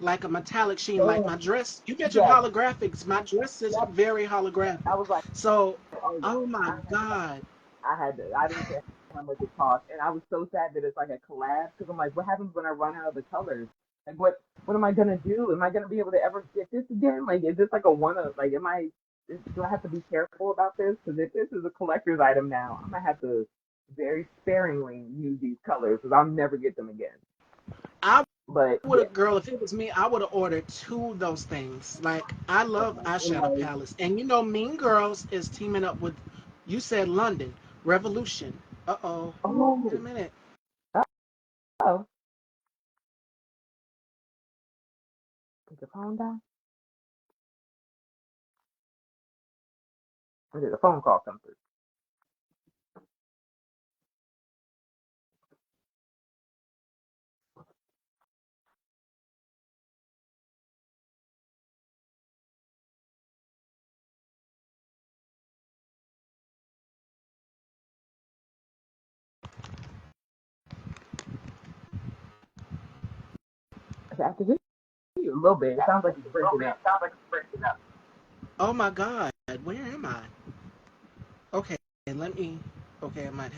like a metallic sheen, like Oh, my dress. You mentioned yes, holographics. My dress is yep. very holographic. I was like, So, oh yeah, oh my God. I didn't care how much it cost, and I was so sad that it's like a collab because I'm like, what happens when I run out of the colors? Like, what am I gonna do? Am I gonna be able to ever get this again? Like, is this like a one of like, do I have to be careful about this? Because if this is a collector's item now, I'm gonna have to very sparingly use these colors because I'll never get them again. I But would yeah, have, girl, if it was me, I would have ordered two of those things. Like, I love and eyeshadow like, palettes. And you know, Mean Girls is teaming up with, you said London, Revolution. Uh oh. Wait a oh, minute. oh, did the phone die? Or did a phone call come through? Okay, I can hear you a little bit. It sounds like it's breaking up. Oh my God. Where am I? Okay, let me. Okay, I might have